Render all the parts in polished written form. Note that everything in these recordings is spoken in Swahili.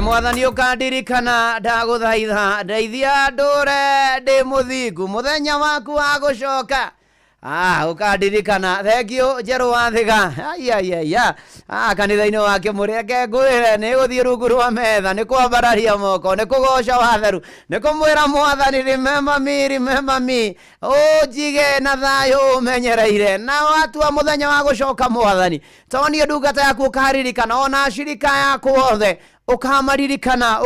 Mwathani ukandirikana ndaguthaitha ndeithia ndure ndi muthingu muthenya waku wa gucoka ukandirikana thengio njeru wa thiga kanitha-ini wake mureke ngwire ni guthii rungu rwa metha ni kwambararia moko ni kugoca watheru ni kumwira Mwathani remember me njige na thayu umenyereire na watua muthenya wa gucoka Mwathani toni ndungata yaku ukaririkana ona ashirika yaku othe ukamaririkana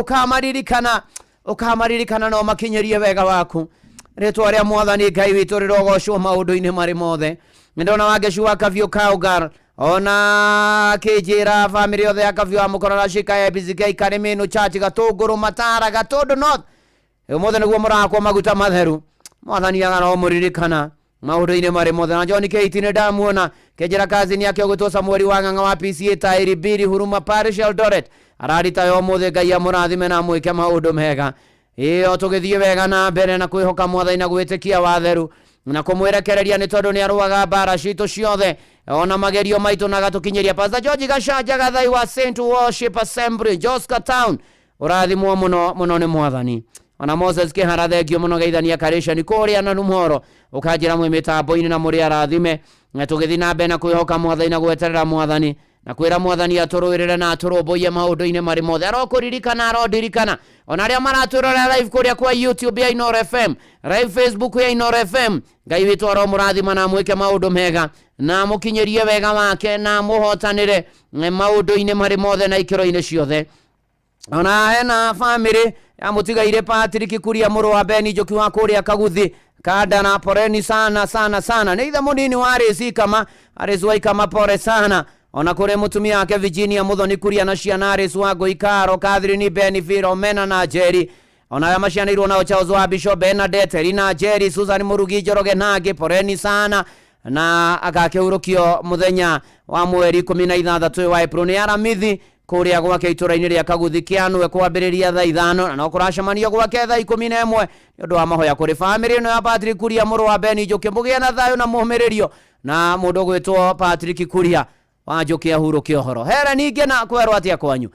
no makinyerie wega waku ritwa ria Mwathani Ngai witu rirogocwo maundu-ini mari mothe ndona wageshu wa Kavio Kaugar ona kijira family yothe ya Kavio amukorora shika ya Bizigai Kariminu Church Gatunguru Matara Gatundu North mothe niguo murakwo maguta matheru Mwathani agaro muririkana maundu-ini mari mothe na John Keiti ni ndamuona kijira kazi ni yake gutosa mweri wa ng'ang'a wa PCA Tairi Biri Huruma Parish Eldoret ararita yo mothe Ngai amurathime na mwike maundu mega tugithie wega na mbere na kwihoka Mwathani na gwitikia watheru na kumwerekereria ni tondu ni aruaga bara citu ciothe ona magerio maitu na gatukinyeria Pastor George Gashanja Gathai wa Saint Worship Assembly Joska Town urathimwo muno ni Mwathani ona Moses Kihara thengio muno geithania karisha ni kuria na numhoro ukanjira mwe mitambo-ini na muri arathime tugithi na mbere na kwihoka Mwathani na gweterera Mwathani na kwira Mwathani aturuirire na aturumbuye maundu-ini mari mothe arokuririkana arondirikana ona aria maraturora live kuria kwa YouTube ya Inoro FM live Facebook ya Inoro FM Ngai witu aromurathima na mwike maundu mega na mukinyerie wega wake na muhotanire maundu-ini mari mothe na ikiro-ini ciothe ona hena family ya mutigaire Patrick Kuria muru wa Beni Njoki wa kuria Kaguthi kada na poreni sana neitha munini wa Arisi kama Arizwai kama pore sana ona kure mutumia yake Virginia Muthoni Kuria na ciana Aris wa Goikaro Catherine Benefiro Mena na Jerry ona ya macianirwo na Charles wa Bishop Bernadette Rina Jerry Susan Murugi Njoroge nage poreni sana na agakeurukio muthenya wa mweri 16 wa April ni aramithi kuria gwake itura-ini ria Kaguthi kianwe kwambiriria thaa 5 na no kuracemania gwake thaa 11 ni undu wa mahoya kuri family no ya Patrick Kuria muru wa Beni Njoki mugia na thayo na muhumiririo na mundu gwitwo Patrick Kuria wanjoki ahurukio horo hera ninge na kwerwa atia kwanyu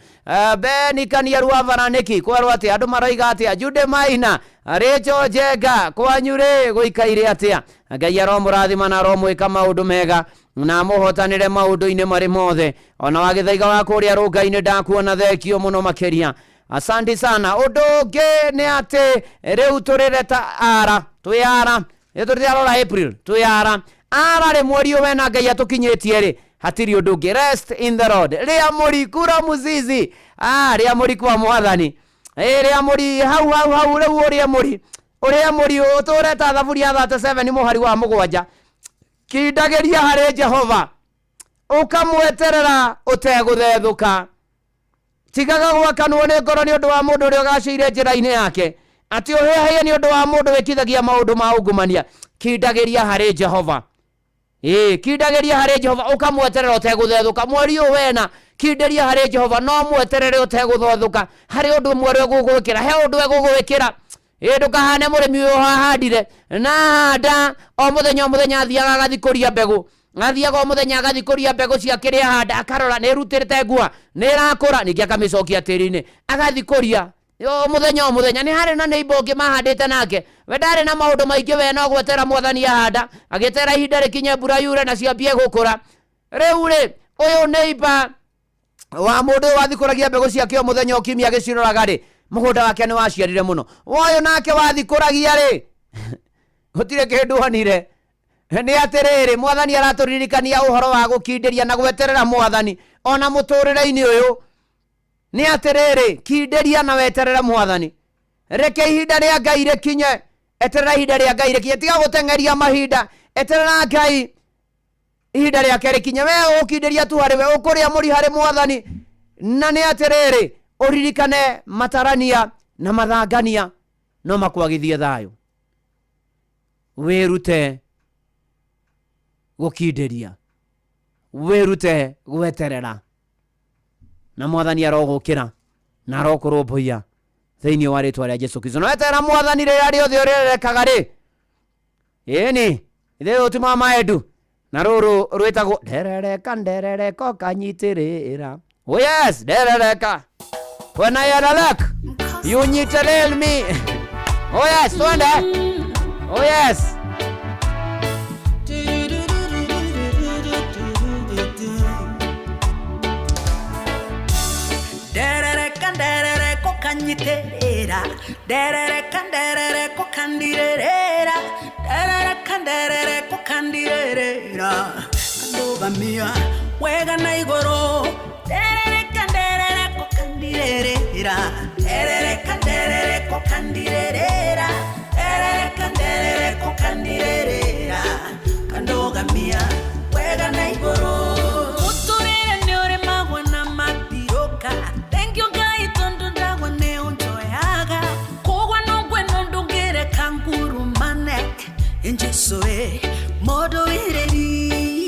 Beni Kania Rwavananiki kwerwa atia andu maraiga atia Jude Maina Recho Jega kwanyu ri guikaire atia Ngai aromurathima na aromwika maundu mega na muhotanire maundu-ini mari mothe ona wagithaiga wa kuria runga-ini ndakuona thekio muno makiria asante sana undu ungi ni ati riu turire ta ara tuyara turira April tuyara ara ri mweri uwe na Ngai atukinyitie ri hatiri undu ungi rest in the road ria muri kura muzizi ria muri kwa Mwathani ria muri hau riu uria muri utureta thaburia 37 muhari wa mugwanja kindageria hari Jehova ukamweterera uteguthethuka tigaga gwakanwo ni ngoro ni undu wa mundu uria ugacire njira-ini yake ati uhehaie ni undu wa mundu wikithagia maundu ma ungumania kindageria hari Jehova kindageria hari Jehova ukamweterera uteguthethuka mweri wena kindageria hari Jehova no mweterere uteguthethuka hari undu mweri gugwikira he undu gugwikira ndukahane murimi uyu hahandire na handa o muthenya athiaga agathikuria mbegu athiaga o muthenya agathikuria mbegu cia kiria handa akarora ni rutirite ngua ni irakura ningi akamicokia tiri-ini agathikuria o muthenya ni hari na neighbor ungi mahandite nake we ndari na maundu maingi we no gwetera Mwathani ahanda agitera ihinda rikinye mbura yure na ciambie gukura riu ri uyu neighbor wa mundu wathikuragia mbegu ciake o muthenya ukimia agiciroraga ri mugunda wake ni waciarire muno woyo nake wathikuragia ri gutire kindu hanire ni atiriri Mwathani araturirikania uhoro wa gukinderia na gweterera Mwathani ona muturire-ini uyu ni atiriri kinderia na weterera Mwathani reke ihinda ria Ngai rikinye eterera ihinda ria Ngai rikinye tiga gutengeria mahinda eterera Ngai ihinda riake rikinye we ukinderia tu hari we ukuria muri hari Mwathani na ni atiriri uririkane matarania na mathangania no makwagithie thayo. Wirute gukinderia, wirute gweterera, na Mwathani arogukira na arokurumbuia thiini wa ritwa ria Jesu Kristo. No wetera Mwathani rĩrĩa rĩothe ũrĩrekaga rĩ, ĩni ithe ũtuma maendu na rũrũ rwĩtagwo nderereko kanyitirĩra. Oh yes, nderereka when I had a luck you nyitirĩl me. Oh yes, twende. Oh yes. Nderereko kanyitirĩra, nderereko kandirĩrĩra, nderereko kandirĩrĩra, kandũgamia wega na igũrũ, nderereko kandirĩrĩra, nderereko kandirĩrĩra, nderereko kandirĩrĩra, kandũgamia wega na igũrũ. Mũtũrĩre nĩ ũrĩ magwa na mathiũka, thank you Ngai tondũ ndagwa nĩ ũnjoyaga, kũgwa no gweno ndũngĩreka ngurumane, Jesũ mũndũ wĩrĩri.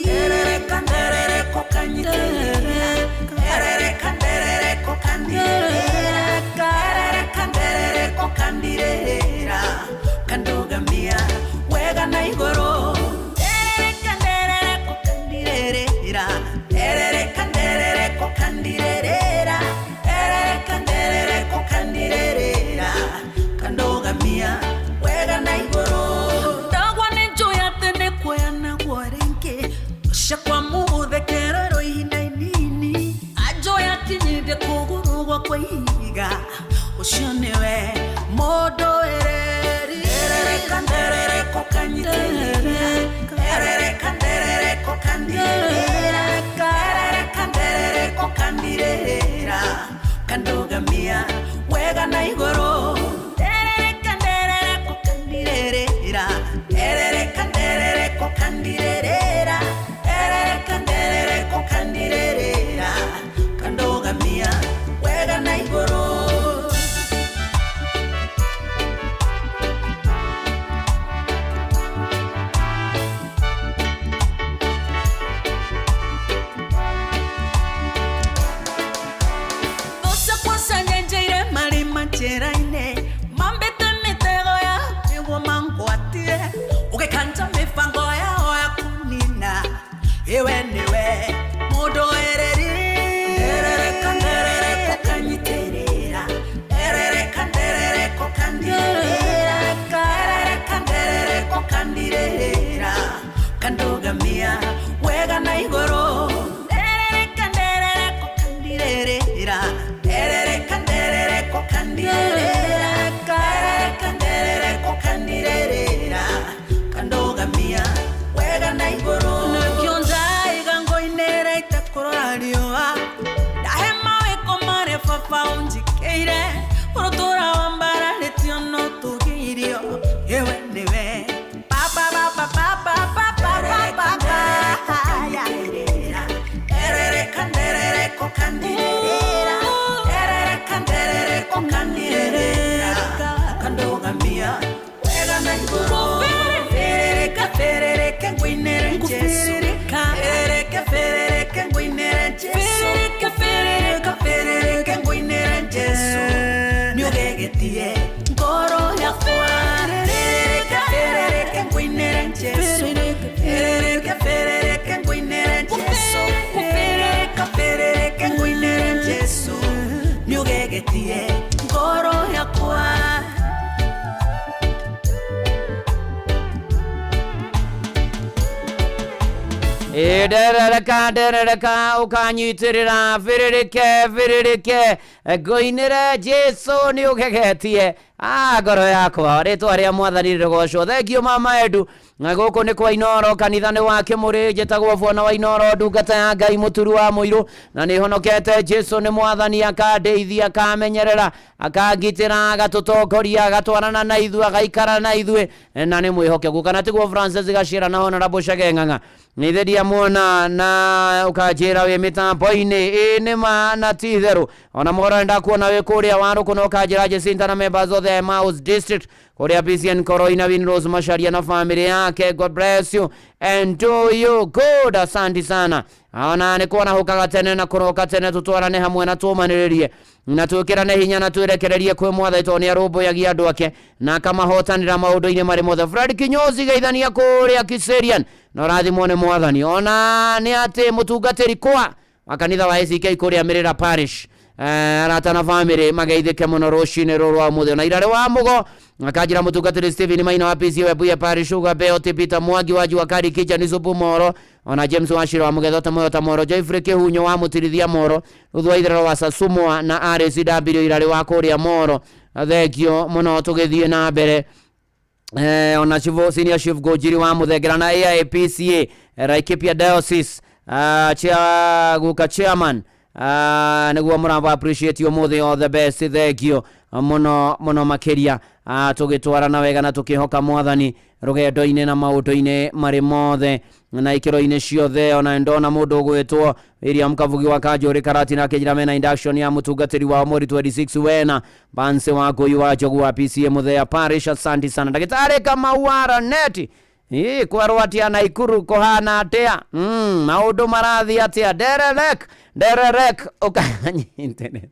Nderereko kanyitirĩra, nderereko kandirĩrĩra, nderereko kandirĩrĩra, kandũgamia wega na igũrũ, nderereko kandirĩrĩra, nderereko kandirĩrĩra, nderereko kandirĩrĩra, kandũgamia wega na igũrũ. Ndagwa nĩ njoya tene kuoya naguo rĩngĩ, ũcakwa mũthekero ihinda inini, anjoya kinyire kũgũrũ gwakwa ihiga, ũcio nĩwe mũndũ wĩrĩri. Nderereko kanyitirĩra, nderereko kandirĩrĩra, nderereko kandirĩrĩra, kandũgamia wega na igũrũ, nderereko kandirĩrĩra, nderereko kandirĩrĩra, nderereko kandirĩrĩra, kandũgamia wega na igũrũ. Njĩra-inĩ mambĩte mĩtego ya nĩguo mangwatie, ũgĩkanja mĩbango yao ya kũnina, iwe nĩwe mũndũ wĩrĩri. Nderereko kanyitirĩra, nderereko kandirĩrĩra, nderereko kandirĩrĩra, kandũgamia wega na igũrũ, nderereko kandirĩrĩra, nderereko kandirĩrĩra, nderereko kandirĩrĩra, kandũgamia wega na igũrũ. Nakĩo njaiga ngoinĩra itakũrora riũa, ndahe mawĩko marĩa baba ũnjĩkĩire, ũrũtũra wa mbararĩtio no tũgĩirio, iwe nĩwe baba baba baba baba baba. Nderereko kandirĩrĩra, nderereko kandirĩrĩra, kandũgamia wega na igũrũ. Ferereka ngũinĩre Jesũ, ferereka ngũinĩre Jesũ, ferereka ngũinĩre Jesũ, nĩũgegetie ngoro yakwa. Ferereka ngũinĩre Jesũ, ferereka ngũinĩre Jesũ, ferereka ngũinĩre Jesũ, nĩũgegetie ngoro yakwa. Nderereka ukanyitirĩra, virĩrĩke ngũinĩre Jesũ nĩũgegetie. ngoro yakwa ritwa ria mwathani rigocwo. Thengio mama edu guku ni kwa Inoro kanitha ni wake muri njitagwo Bwana wa Inoro ndungata ya Ngai muturu wa muiru na ni honokete Jesu ni mwathani akandeithia akamenyerera akangitira agatutongoria agatwarana na ithu agaikara na ithu na ni mwihokeku kana tiguo Francis Gashira na Honorable Shageng'ang'a ni theria muona na ukajira we mitambo-ini ni mana titheru ona morenda kuona we kuria waru kuno ukajira Jacinta na members of the Emmaus District kuria PCN Koroina Winrose Masharia na family yake. God bless you and do you good. Asante sana. Ona ni kuona hukaga tene na kuroka tene tutwarane hamwe na tumaniririe na tukirane hinya na twerekererie kwe mwatha toni arobo yagia andu ake na kama hotanira maundu-ini mari mothe. Fred Kinyozi geithania kuria Kiserian no rathimo ni mwathani. Ona ni ati mutungatiri kwa makanitha wa ACK kuria Mirira Parish arata na family mageithike muno rucini ruru wa muthe na irare wa mugo akajira mutungatiri Stephen Maina wa PCO Webuye Parish Uga Beo Tipita Mwangi wa Juakari Kicha ni Subu Moro ona James Washira wa Mugetho Tamoyo Moro Joyfrey Kihunyo wa Mutirithia Moro Ruthwa Ithero wa Sasumwa na RCW irare wa kuria Moro. Thengio muno tugithie na mbere. Ona Chivo Senior Chief Gojiri wa Muthengera na AIPCA Laikipia Diocese chia guka chairman niguo muramba appreciate you mothe all the best. Thengio muno makiria tugitwarana wega na tukihoka mwathani rugendo-ini na maundu-ini mari mothe na ikiro-ini ciothe. Ona ndona mundu gwitwo William Kavugi wa Kanjuri Karati na kijira mena induction ya mutungatiri wa mweri 26 wena Banse wa Goyu wa Jogu wa PCA Muthea Parish. Asante sana Ndagitari Kamauara neti kwa rwatia na Ikuru kohana atia maundu marathi atia dererek ukanyintene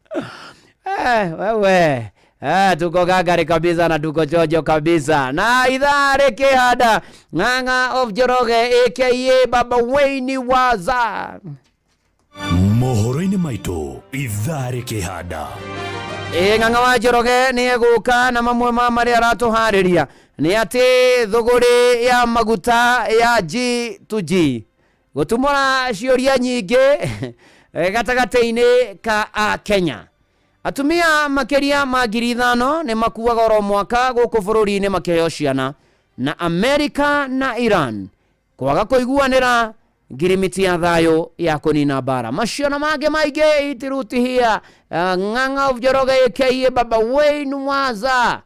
wewe tuko gagari kabisa na tuko jojo kabisa na Ithare Kihanda Ng'ang'a of Njoroge aka Baba Wayne Waza mohoro-ini maitu Ithare Kihanda. Ng'ang'a wa Njoroge ni eguka na mamwe ma mari aratuhariria ni ati thuguri ya maguta ya G2G gutumura ciuria nyingi gatagati-ini ka Kenya. Atumia makiria ma 5,000 ni makuaga oro mwaka guku bururi-ini makiheo ciana na Amerika na Iran kwaga kuiguanira ngirimiti ya thayo ya kunina bara. Maciana mange maingi itirutihia Ng'ang'a of Njoroge aka Baba Wayne Waza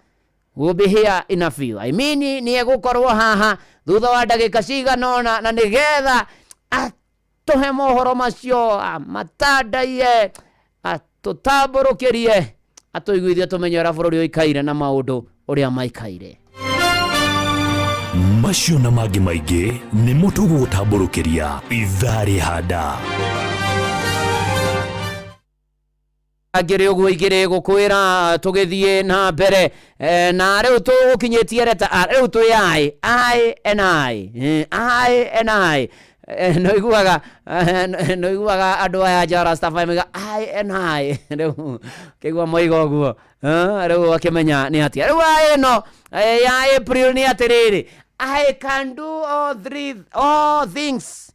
will be here in a few. I mean ni egukorwo haha thutha wa ndagika ciganona na nigetha atuhe mohoro macio matandaiye atutamburukirie atuiguithie tumenye ura bururi uikaire na maundu uria maikaire. Macio na mangĩ maingĩ nĩ mũtugo gũtamburukiria Ithare Handa. Agire uguo igire gukwira tugithie na mbere na riu tukinyitie reta riu tu I and I no iguaga andu aya jara staff mega I and I riu kigwa moigo guo riu akimenya ni atia riu no ya April ni atiriri I can do all things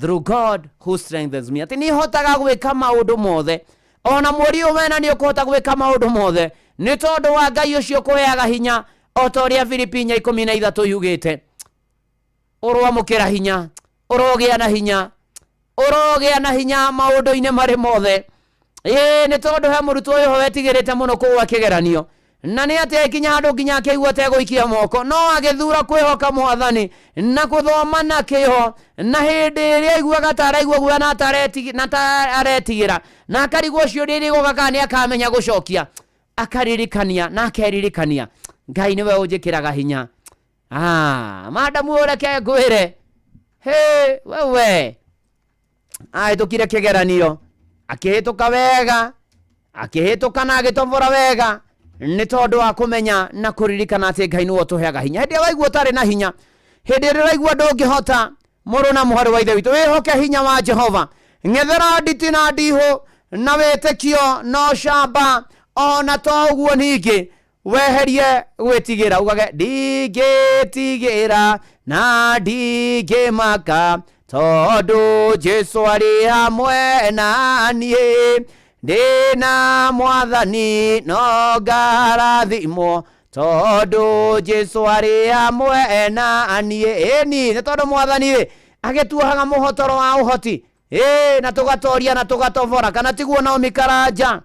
through God who strengthens me. Ati ni hotaga gwika maundu mothe ona mweri umena ni ukuhota gwika maundu mothe ni tondu wa Ngai ucio kuheaga hinya o ta uria Filipinya 13 yugite urwamukira hinya urogia na hinya maundu-ini mari mothe. Ni tondu he murutwo uyu wetigirite muno kuwa kigeranio na ni ati ikinya handu nginya akigua teguikia moko no agithura kwihoka mwathani na kuthoma na kiho na hindi iria aiguaga taraigua guo na aretigira na akarigwo cio riri gugaka ni akamenya gucokia akaririkania na akeririkania Ngai niwe unjikiraga hinya. Madamu ureke ngwire wewe tukire kigeranio akihituka wega akihituka na agitombora wega ni tondu wa kumenya na kuririkana ati Ngai niwe utuheaga hinya. Hindi waigua tari na hinya hindi ria waigua ndungihota muru na muhari wa ithe witu wihoke hinya wa Jehova ngethera nditi na ndihu na witikio no shamba ona to uguo ningi weherie gwitigira ugage ndigitigira na ndigimaka tondu Jesu ari hamwe na nie ndina mwathani no ngarathimwo tondu Jesu ari hamwe na niĩ. Ĩni nĩ tondu mwathani agĩtuohaga mũhotoro wa ũhoti na tũgatoria na tũgatobora, kana tiguo Naomi Karanja?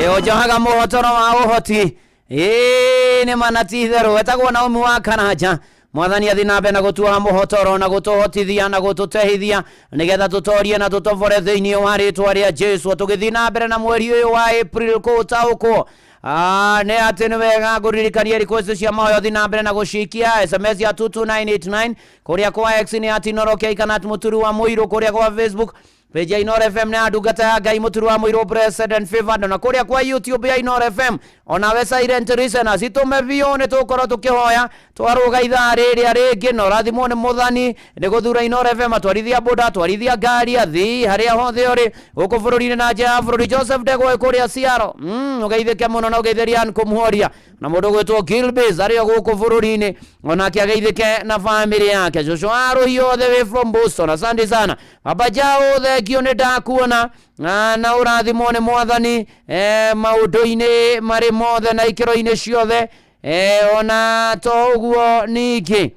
ojohaga muhotoro wa uhoti ni manatithero etagwo na umu wa Karanja. Mwathani athi nambe na gutua muhotoro na gutuhotithia na gututehithia nigetha tutorie na tutovore thiini wa ritwa ria Jesu. Tugithi na mbere na mweri uyu wa April kutaukwo ne ati ni wega guririkania request cia mahoyo thi na mbere na gushikia SMS ya 22989 kuria kwa X ni ati noroke kana muturu wa muiru kuria kwa Facebook page ya Inoro FM na ndungata ya Ngai muturu wa muiru President Favored na kuria kwa YouTube ya Inoro FM ona we silent listeners itume vione tukoro tukihoya twaruga ithaa riria ringi no rathimo ni muthani ni guthura Inoro FM atwarithia boda twarithia ngari athi haria hothe uri guku bururi na nja bururi Joseph Degwa kuria Ciaro ugeithike muno na ugeithia kumuhoria na mundu gwitwo Gilbis aria guku bururi-ini ona kiageithike na family yake Joshua Aruhio the way from Boston. Asante sana baba jao the gione ndakuona na urathimo ni mwathani maundu-ini mari mothe na ikiro-ini ciothe ona toguo ningi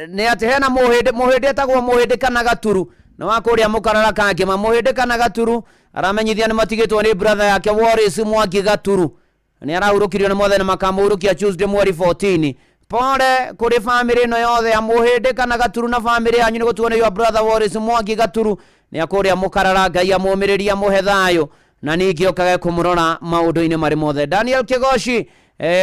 ni ati hena muhindi etagwo muhindi kana gaturu na wakuria mukarara kange muhindi kana gaturu aramenyithia ni matigitwo ni brother yake Wallace Mwangi Gaturu ni arahurukirio ni mothe na makamuhurukia Tuesday mweri 14. Pole kuri family no yothe ya muhindi kana gaturu na family yanyu ni gutuona your brother Wallace Mwangi Gaturu ni akuria mukarara Ngai amumiriria muhe thayo na ningi okage kumurora maundu-ini mari mothe. Daniel Kigoshi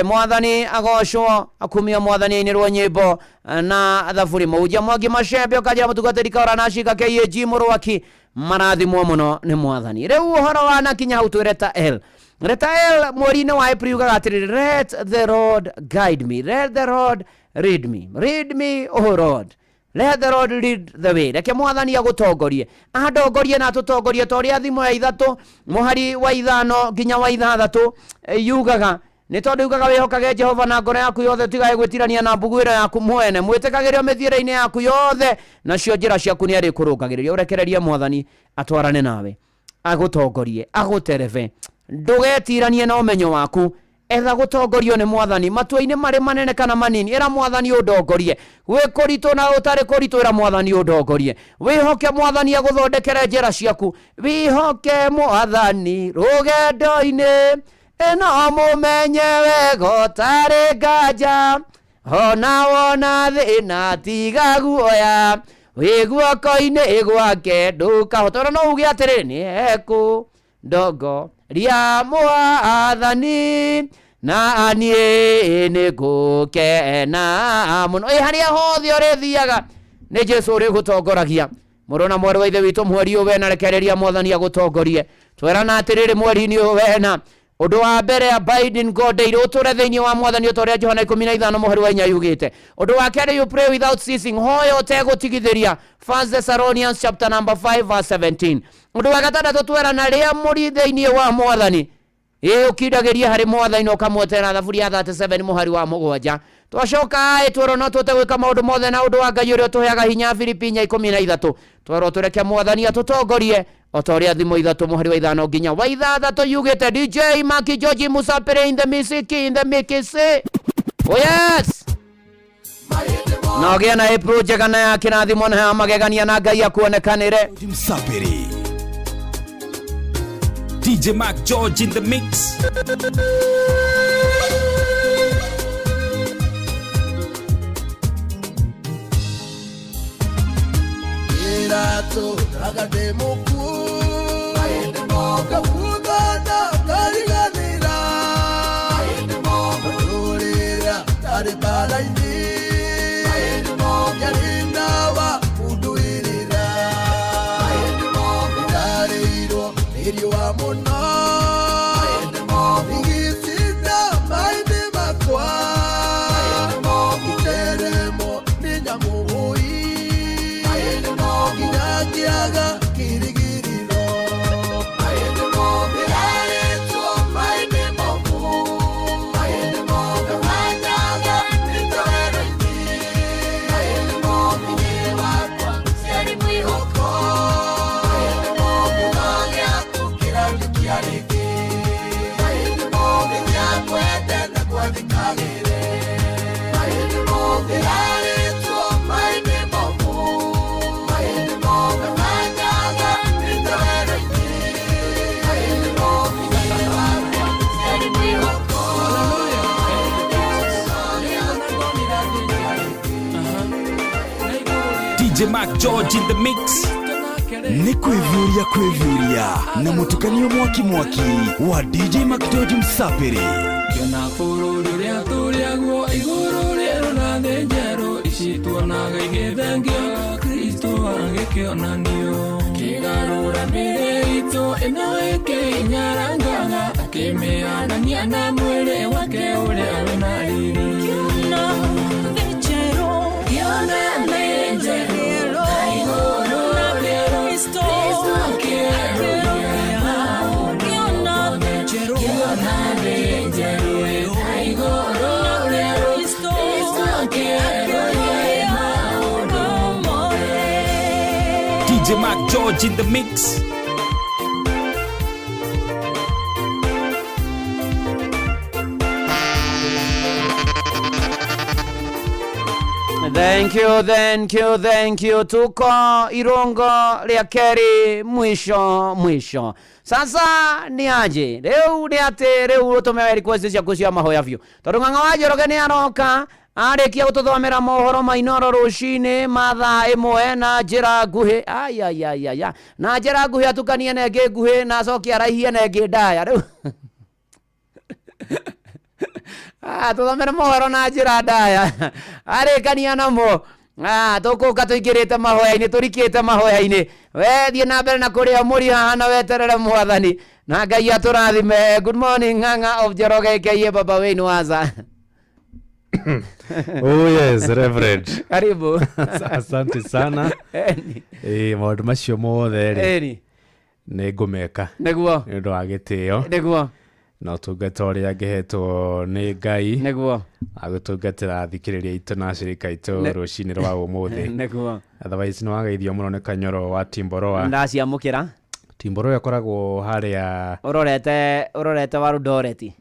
mwathani agocwo akumia mwathani ini rwo nyimbo na thaburi mujia Mwangi Mashembe okaja mutugatiri kaora na shika KAG Murwaki marathimwo muno ni mwathani. Riu uhoro wa nakinya hau twireta Reta El mweri-ini wa April ugagatiri let the Lord guide me, let the Lord lead me oh Lord, let the Lord lead the way. Reke mwathani agutongorie adongorie na tutongorie toria thimo ya ithatu muhari wa ithano nginya wa ithathatu yugaga ni tondu yugaga wihokage Jehova na ngoro yaku yothe tigae gwitirania na mbugwira yaku mwene mwitikagirio mithiire-ini yaku yothe nacio njira ciaku ni ari kurungagiriria urekererie mwathani atwarane nawe agutongorie agutereve ndugetiranie na umenyo waku etha gutongorio ni mwathani matua-ini mari manene kana manini era mwathani udongorie we kurito na utari kurito era mwathani udongorie wihoke mwathani aguthondekere njira ciaku wihoke mwathani rugendo-ini eno mumenye wega tari nganja ona wona thina tiga guoya wi guoko-ini gwake ndukahotana no uge atiri ni eku ndogo ria mwathani na anie ni gukena muno haria hothe urithiaga ni Jesu uri gutongoragia murona mwari wa ithe witu mweri uyu wena rekereria mwathani agutongorie twerana atiriri mweri-ini uyu wena undu wa mbere abiding God day uture thiini wa mwathani utoria Johana 15 muhari wa inya yugite undu wa kere you pray without ceasing hoyo utegutigithiria 1 Thessalonians chapter number 5 verse 17. Undu wa gatandatu twerana ria muri thiini wa mwathani ukidagiria hari mwathani ukamwetera thaburi ya 37 muhari wa mugwanja twacoka twero no tutegwika maundu mothe na undu wa Ngai uria tuheaga hinya Filipi 13 twero tureke mwathani atutongorie otoria thimo ithatu muhari wa ithano nginya wa ithathatu yugite DJ Maki George Musapere in the music in the mix. Oh yes no gena na project na ya kirathimo na magegania na Ngai akuonekanire Musapere DJ Mac George in the mix. Irato agademoku ayedemoka kugana kariganira ayedemoka urira taribalaini ayedemoka yarindawa uduirira ayedemoka dariro nirio amona ayedemoka igisida maide makwa ayedemoka teremo ninyamuhui Kiaga kirigiriro ayedemo biareto maide moku ayedemo kamanyaga nitoereni ayedemo biwakwa siari muihoko ayedemo kumanya kukirandi kiari Mac George in the mix. Ni kwivyuria na mutukanio mwaki wa DJ Mac George Msapiri. Kiona fururi ria turiaguo iguru rieru na njenjeru ici tuonaga igithengio Kristo agikionanio kigarura mĩĩrĩ itũ ĩno ĩkĩnyarangaga akĩmĩanania na mwĩrĩ wake ũrĩa wĩna riri. DJ Mac George in the mix. Thank you. Tuko Irongo ria keri mwisho. Sasa ni aje? Reu ni ate reu tumewa request cia kucia mahoya vyo. Tondu ng'ang'a wa Njoroge ni aroka arikia gututhomera mohoro mainoro rucini mathaa imwe na njira nguhi ayayaya na njira nguhi atukanie na ngi nguhi na acokia raihie na ngi ndaya riu tuthomera mohoro na njira ndaya arikania namo tukuka tuingirite mahoya-ini turikite mahoya-ini we thie na mbere na kuria muri haha na weterere mwathani na Ngai aturathime. Good morning Ng'ang'a of Njoroge keye baba wenu waza. Oh yes, Reverend. Karibu. Asante sana. Maundu macio mothe ri nĩ ngũmeka nĩguo nĩ ũndũ wa gĩtĩo nĩguo na ũtungata ũrĩa ngĩhetwo nĩ Ngai nĩguo agũtungatĩra thikĩrĩria itũ na acirika itũ rũcinĩ rwa ũmũthĩ. Nĩguo otherwise nĩ wageithio mũno nĩ Kanyoro wa Timboroa. ndaciamũkĩra Timboroa akoragwo harĩa ũrorete wa Rudoreti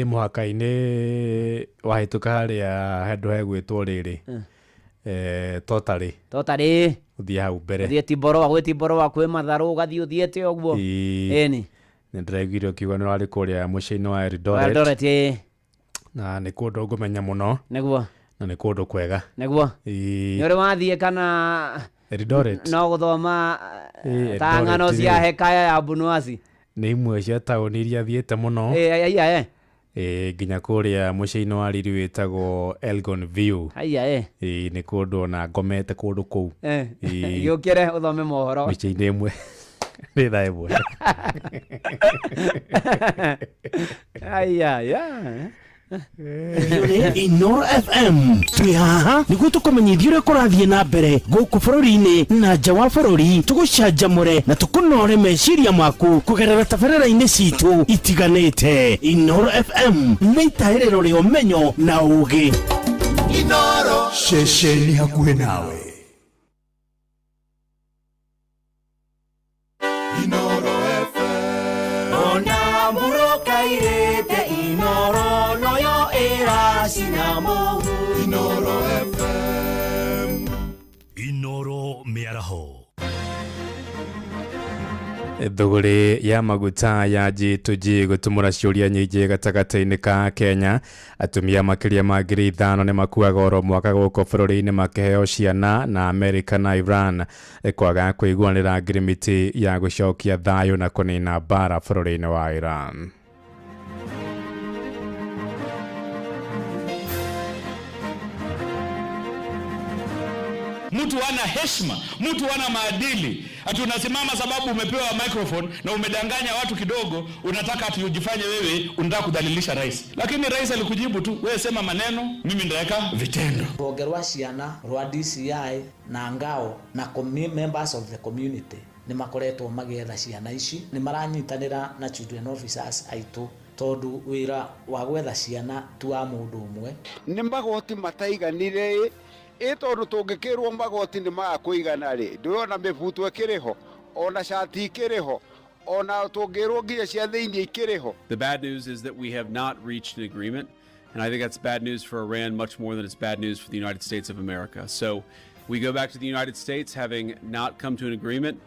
mũhaka-inĩ wahĩtũka harĩa handũ hegwĩtwo rĩrĩ Totally uthie hau mbere uthie Timboroa kwĩ matharũ ũgathiĩ ũthiĩte ũguo ĩni nĩ ndĩraiguire ũkiuga nĩ warĩ kũrĩa mũciĩ-inĩ wa Eldoret na nĩ kũndũ ngũmenya mũno nĩguo na nĩ kũndũ kwega nĩguo nĩ ũrĩ wathiĩ kana Eldoret no gũthoma ta ng'ano cia hekaya ya Bunuasi nĩ imwe cia taũni iria thiĩte mũno nginya kũrĩa mũciĩ-inĩ wa riri wĩtagwo Elgon View nĩ kũndũ ona ngomete kũndũ kũu gĩũkĩre ũthome mohoro mĩciĩ-inĩ ĩmwe nĩ thaa ĩmwe Inoro FM twi haha niguo tukumenyithia uria kurathiĩ na mbere gũkũ bũrũri-inĩ na nja wa bũrũri tũgũcanjamũre na tũkũnore meciria maku kũgerera tabarĩra-inĩ citũ itiganĩte. Inoro FM nĩ itaĩrĩro rĩa ũmenyo na ũũgĩ. Inoro ceceni hakuhĩ nawe. Inoro FM Ona mburoka irete Inoro noyo era sinamo Inoro FM Inoro Miaraho. Thũgũrĩ ya maguta ya G2G gũtũmũra ciũria nyingĩ gatagatĩ-inĩ ka Kenya. Atumia makĩria ma 5,000 nĩ makuaga oro mwaka gũkũ bũrũri-inĩ makĩheo ciana na Amerika na Iran kwaga kũiguanĩra ngirimiti ya gũcokia thayũ na kũnina mbara bũrũri-inĩ wa Iran. Mtu hana heshima, mtu hana maadili. Ati unasimama sababu umepewa microphone na umedanganya watu kidogo, unataka ati ujifanye wewe unataka kudhalilisha rais. Lakini rais alikujibu tu, wewe sema maneno, mimi ndaweka vitendo. Rwonge rwa ciana rwa DCI na ngao na members of the community ni makoretwo magietha ciana ici, ni maranyitanira na children officers aitu tondu wira wa gwetha ciana tu wa mundu umwe ni magoti mataiganire tondu tungikirwo magoti ni magakuigana ri ndirona mibuto ikiriho ona shati ikiriho ona tungirwo nginya cia thiini ikiriho. The bad news is that we have not reached an agreement, and I think that's bad news for Iran much more than it's bad news for the United States of America. So we go back to the United States having not come to an agreement.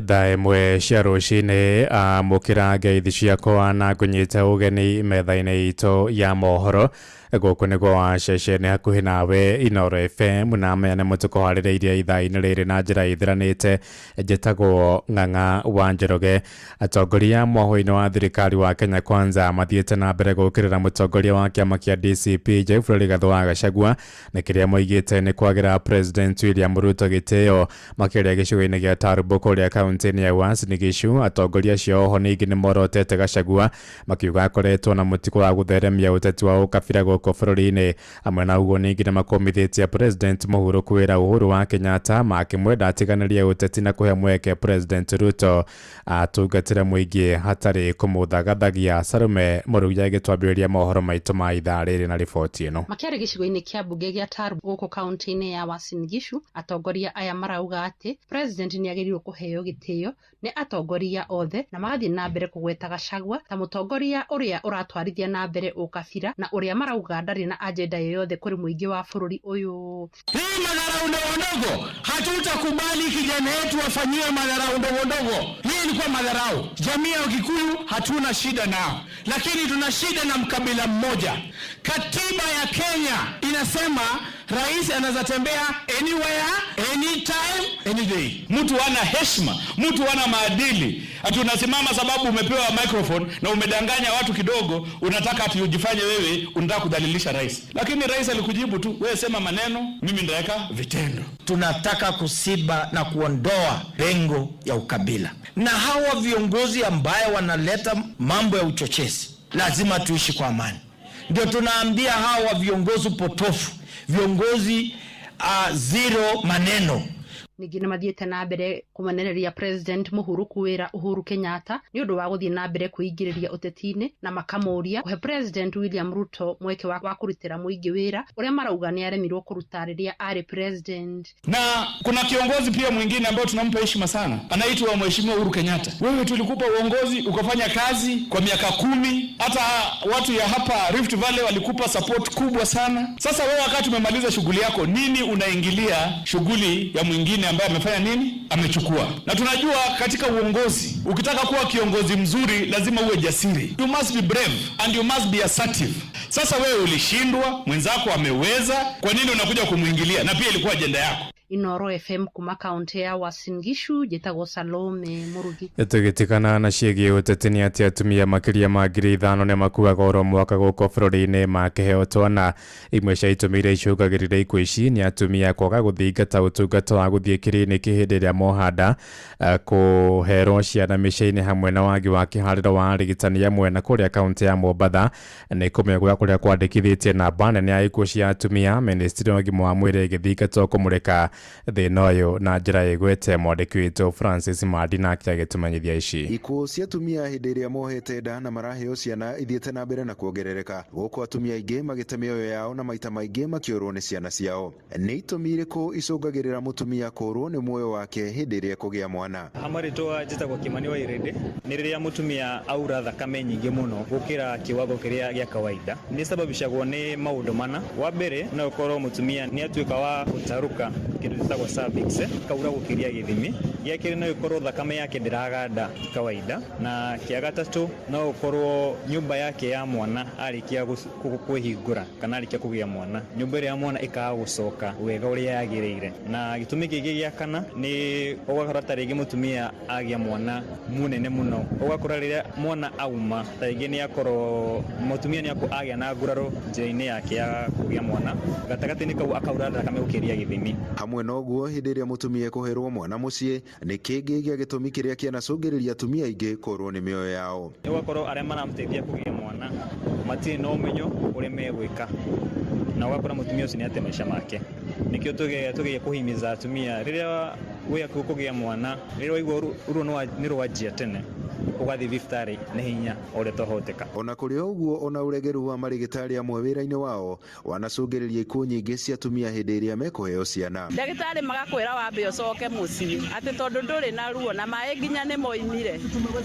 Thaa ĩmwe cia rũcinĩ amũkĩra ngeithi ciakwa na kũnyita ũgeni metha-inĩ itũ ya mohoro goko nĩ gwa ceceni hakuhĩ nawe Inoro FM na mena mũtuko harĩrĩirie ithaa-inĩ rĩrĩ na njĩra ithiranĩte. Njĩtagwo Ng'ang'a wa Njoroge. Atongoria mohoro-inĩ wa thirikari wa Kenya Kwanza mathiĩte na mbere gũkĩrĩra mũtongoria wa kĩama kĩa DCP Geoffrey Rigathĩ wa Gachagua na kĩrĩa moigĩte nĩ kwagĩra President William Ruto gĩtĩo makĩria gĩcigo-inĩ gĩa Tarbo kũrĩa kaunti-inĩ ya Uasin Gishu. Atongoria acio oho ningĩ nĩ morotete Gachagua makiuga akoretwo na mũtiko wa gũtheremia ũteti wa ũkabira gũkũ bũrũri-inĩ. Amwe na ũguo ningĩ nĩ makomithĩtie President Mũhuru kwĩra Uhuru wa Kenyatta makĩmwenda atiganĩrie ũteti na kũhe mweke President Ruto atungatĩre mũingĩ hatarĩ kũmũthagathagia. Sarume Mũrugia agĩtwambĩrĩria mohoro maitũ ma ithaa rĩrĩ na riboti ĩno. Makĩarĩ gĩcigo-inĩ kĩa mbunge gĩa Tarbo gũkũ kaunti-inĩ ya Uasin Gishu, atongoria aya marauga atĩ President nĩ agĩrĩirwo kũheo gĩtĩo nĩ atongoria othe na magathiĩ na mbere kũgweta Gachagua ta mũtongoria ũrĩa ũratwarithia na mbere ũkabira na ũrĩa marauga ndarĩ na ajenda yoyothe kũrĩ mũingĩ wa bũrũri ũyũ. Hii madharau ndogo hatutakubali kijana yetu afanyiwe madharau ndogo. Hii ilikuwa madharau. Jamii ya Kikuyu hatuna shida nao, lakini tuna shida na mkabila mmoja. Katiba ya Kenya inasema rais anaweza tembea anywhere, anytime, any day. Mtu ana heshima, mtu ana maadili. Ati unasimama sababu umepewa microphone na umedanganya watu kidogo, unataka ati ujifanye wewe unataka kudhalilisha rais. Lakini rais alikujibu tu, wewe sema maneno, mimi ndaweka vitendo. Tunataka kusiba na kuondoa pengo ya ukabila. Na hawa viongozi ambaye wanaleta mambo ya uchochezi, lazima tuishi kwa amani. Ndio tunaambia hawa viongozi potofu, viongozi zero maneno. Ningĩ nĩ mathiĩte na mbere kũmenereria President Mũhuru kwĩra Uhuru Kenyatta nĩ ũndũ wa gũthiĩ na mbere kwĩingĩrĩria ũteti-inĩ na makamũria kũhe President William Ruto mweke wa kũrutĩra mũingĩ wĩra ũrĩa marauga nĩ aremirwo kũruta rĩrĩa arĩ president. Na kuna kiongozi pia mwingine ambao tunampa heshima sana, anaitwa Mheshimiwa Uhuru Kenyatta. Wewe tulikupa uongozi ukafanya kazi kwa miaka 10, hata watu ya hapa Rift Valley walikupa support kubwa sana. Sasa wewe wakati umemaliza shughuli yako, nini unaingilia shughuli ya mwingine ambaye amefanya nini? Amechukua. Na tunajua katika uongozi, ukitaka kuwa kiongozi mzuri lazima uwe jasiri. You must be brave and you must be assertive. Sasa wewe ulishindwa, mwenzako ameweza, kwa nini unakuja kumuingilia? Na pia ilikuwa agenda yako. Inoro FM kuma kaunti ya Uasin Gishu, njĩtagwo Salome Mũrugi. Tũgĩtikana na ciĩgiĩ ũteti nĩ atĩ atumia makĩria ma 5,000 nĩ makuaga oro mwaka gũkũ bũrũri-inĩ makĩheo twana. Imwe cia itũmi iria icũngagĩrĩria ikuũ ici nĩ atumia kwaga gũthingata ũtungata wa gũthiĩ kiriniki hĩndĩ ĩrĩa mohanda, kũherwo ciana mĩciĩ-inĩ hamwe na wagi wa kĩharĩro wa arigitani amwe na kũrĩa kaunti ya Mombatha nĩ kũmegwa kũrĩa kwandĩkithĩtie namba nene ya ikuũ cia atumia. Ministry ya ũgima wa mwĩrĩ ĩgĩthingatwo kũmũrĩka thĩna ũyũ na njĩra ĩgwete. Mwandĩki witũ Francis Madina agĩtũmenyithia ici. Ikuũ cia atumia hĩndĩ ĩrĩa mohete nda na maraheo ciana ithiĩte na mbere na kuongerereka, gũkũ atumia aingĩ magĩte mĩoyo yao na maita maingĩ makĩũrwo nĩ ciana ciao. Nĩ itũmi irĩkũ icũngagĩrĩra mũtumia kũũrwo nĩ muoyo wake hĩndĩ ĩrĩa kũgĩa mwana? Hamarĩtwa njĩtagwo Kimani wa Irĩndĩ. Nĩ rĩrĩa mũtumia aura thakame nyingĩ mũno gũkĩra kiwango kĩrĩa gĩa kawaida. Nĩ sababishagwo nĩ maũndũ mana. Wa mbere no ũkorwo mũtumia nĩ atuĩka wa gũtarũka kĩndũ gĩtagwo cervix, kaura gũkĩria gĩthimi. Gĩa kerĩ no ũkorwo thakame yake ndĩraganda kawaida, na kĩa gatatũ no ũkorwo nyũmba yake ya mwana arĩkia kwĩhingũra kana arĩkia kũgĩa mwana, nyũmba ĩrĩa ya mwana ĩkaga gũcoka wega ũrĩa yagĩrĩire. Na gĩtũmi kĩngĩ gĩa kana nĩ ũgakora ta rĩngĩ mũtumia agĩa mwana mũnene mũno, ũgakora rĩrĩa mwana auma ta rĩngĩ nĩ akorwo mũtumia nĩ agĩa na nguraro njĩra-inĩ yake ya kũgĩa mwana, gatagatĩ-inĩ kau akaura thakame gũkĩria gĩthimi. Hamwe noguo hĩndĩ ĩrĩa mũtumia kũherwo mwana mũciĩ nĩ kĩngĩ gĩa gĩtũmi kĩrĩa kĩanacũngĩrĩria atumia aingĩ kũũrwo nĩ mĩoyo yao. Ũgakora arĩa maramũteithia kũgĩa mwana matirĩ na ũmenyo ũrĩa megwĩka, na ũgakora mũtumia ũcio nĩ ate maica make. Nĩkĩo tũgeria kũhimiza atumia rĩrĩa wĩ hakuhĩ kũgĩa mwana, rĩrĩa waigua ruo nĩ rwanjia tene, ũgathiĩ thibitarĩ nĩ hinya ũrĩa twahoteka. Ona kũrĩ ũguo, ona ũregeru wa marigitari amwe wĩra-inĩ wao wanacũngĩrĩria ikuũ nyingĩ cia atumia hĩndĩ ĩrĩa mekũheo ciana. Ndagĩtarĩ magakwĩra wambe ũcoke mũciĩ atĩ tondũ ndũrĩ na ruo na maĩ nginya nĩ moimire,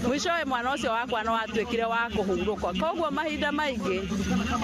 mũicowe mwana ũcio wakwa no watuĩkire wa kũhurũka. Koguo mahinda maingĩ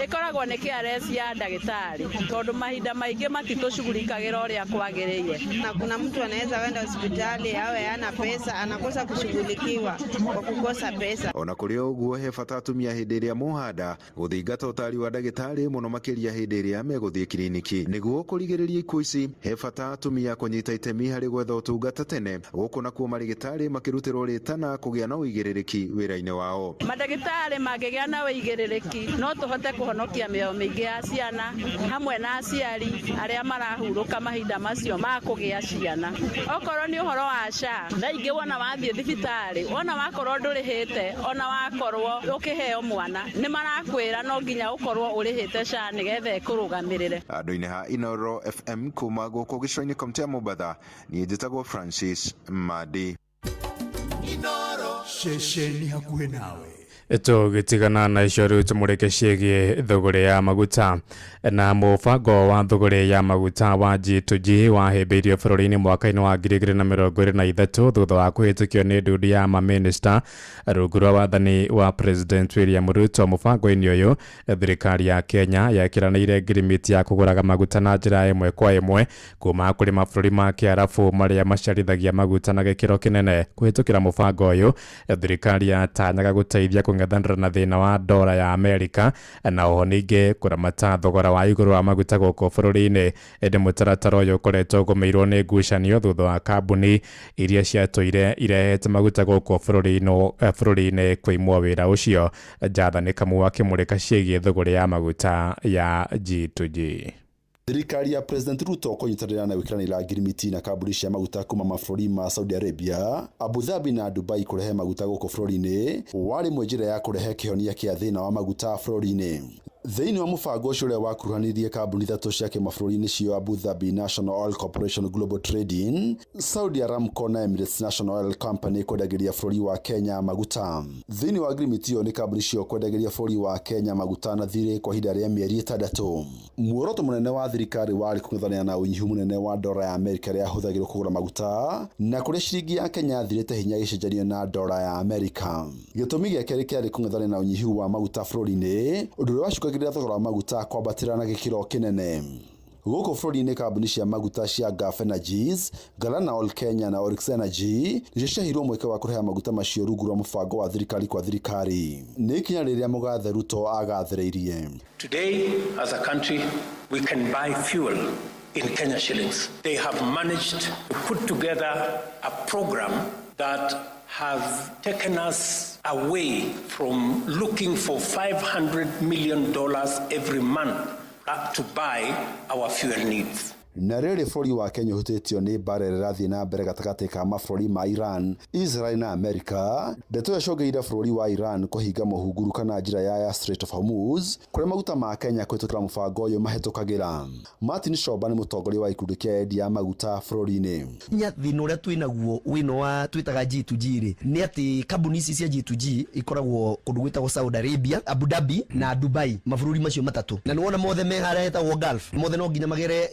ĩkoragwo nĩ KRS ya ndagĩtarĩ, tondũ mahinda maingĩ matitũshughulikagĩra ũrĩa kwagĩrĩire. Na kuna mtu anaweza kwenda hospitali awe hana pesa, anakosa kushughulikiwa kwa kukosa pesa. Ona kuri oguo he bata atumia hindi iria muhanda guthingata utari wa ndagitari muno makiria hindi iria meguthie kliniki niguo kurigiriria ikuũ ici. He bata atumia kunyita itemi hari gwetha utungata tene guku nakuo marigitari makirutirwo ritana kugia na uigĩrĩrĩki wĩra-inĩ wao. Madagitari magĩgĩa na uigĩrĩrĩki no tuhote kuhonokia mĩoyo mĩingĩ ya ciana hamwe na aciari arĩa marahurũka mahinda macio ma kũgĩa ciana. Okorwo ni uhoro wa SHA na ingĩ wona wathie thibitari wona wakorwo ndũrĩhĩte ona wakorwo ukiheo mwana ni marakwĩra no nginya ukorwo ũrĩhĩte SHA nigetha ĩkũrũgamĩrĩre. Andũ-inĩ ha Inoro FM kuma gũkũ gĩcũa-inĩ kaunti ya Mombatha niĩ njĩtagwo Francis Madi. Inoro ceceni hakuhĩ nawe. Tũgĩtigana na icio rĩu tũmũrĩke ciĩgiĩ thũgũrĩ ya maguta na mũbango wa thũgũrĩ ya maguta wa G2G wahĩmbĩirio bũrũri-inĩ mwaka-inĩ wa 2023 thutha wa kũhĩtũkio nĩ nduthi ya mamĩnĩsta rungu rwa wathani wa President William Ruto. Mũbango-inĩ ũyũ thirikari ya Kenya yekĩranĩire ngirimiti ya kũgũraga maguta na njĩra ĩmwe kwa ĩmwe kuma kũrĩ mabũrũri ma Kĩarabu marĩa maciarithagia maguta na gĩkĩro kĩnene. Kũhĩtũkĩra mũbango ũyũ thirikari yatanyaga gũteithia kũng'ethanĩra na thĩna wa dola ya Amerika na oho ningĩ kũramata thogora wa igũrũ wa maguta gũkũ bũrũri-inĩ. Ĩndĩ mũtaratara ũyũ ũkoretwo ũgũmĩirwo nĩ ngucanio thutha wa kambuni iria ciatũire irehete maguta gũkũ bũrũri-inĩ kwĩimwo wĩra ũcio. Jathani Kamau akĩmũrĩka ciĩgiĩ thũgũrĩ ya maguta ya G2G. Thirikari ya President Ruto kũnyitanĩra na gwĩkĩranĩra ngirimiti na kambuni cia maguta kuma mabũrũri ma Saudi Arabia, Abu Dhabi na Dubai kũrehe maguta gũkũ bũrũri-inĩ warĩ njĩra ya kũrehe kĩhonia kĩa thĩna wa maguta bũrũri-inĩ. Thĩinĩ wa mũbango ũcio ũrĩa wakuruhanirie kambuni ithatũ cia kĩmabũrũri-inĩ cio Abu Dhabi National Oil Corporation Global Trading, Saudi Aramco na Emirates National Oil Company kwendagĩria bũrũri wa Kenya maguta. Thĩinĩ wa agreement ĩyo nĩ kambuni cio kwendagĩria bũrũri wa Kenya maguta na thirĩ kwa ihinda rĩa mĩeri 6. Muoroto mũnene wa thirikari warĩ kũng'ethanĩra na ũnyihu mũnene wa dola ya Amerika ĩrĩa yahũthagĩrwo kũgũra maguta na kũrĩa ciringi ya Kenya thirĩte hinya gĩcenjanio na dola ya Amerika. Gĩtũmi gĩa kerĩ kĩarĩ kũng'ethanĩra na ũnyihu wa maguta bũrũri-inĩ, ũndũ ũrĩa wacukagĩrĩria thogora wa maguta kwambatĩra na gĩkĩro kĩnene. Gũkũ bũrũri-inĩ kambuni cia maguta cia Gulf Energies, Galana Oil Kenya na Oryx Energy nĩcio ciahirwo mweke wa kũrehe maguta macio rungu rwa mũbango wa thirikari kwa thirikari. Nĩ ikinya rĩrĩa mũgathe Ruto agathĩrĩirie. Today as a country we can buy fuel in Kenya shillings. They have managed to put together a program that has taken us away from looking for $500 million every month to buy our fuel needs. Na rĩrĩ bũrũri wa Kenya ũhutĩtio nĩ mbara ĩrĩa ĩrathiĩ na mbere gatagatĩ ka mabũrũri ma Iran, Israel na Amerika, ndeto yacũngĩrĩire bũrũri wa Iran kũhinga mũhunguru kana njĩra ya Strait of Hormuz kũrĩa maguta ma Kenya kũhĩtũkĩra mũbango ũyũ mahĩtũkagĩra. Martin Shoba nĩ mũtongoria wa ikundi kĩa endia ya maguta bũrũri-inĩ. Thĩna ũrĩa twĩnaguo wĩno wa twĩtaga G2G rĩ nĩ atĩ kambuni ici cia G2G ikoragwo kũndũ gwĩtagwo Saudi Arabia, Abu Dhabi na Dubai, mabũrũri macio matatũ. Na nĩwona mothe me harĩa hetagwo Gulf, mothe no nginya magere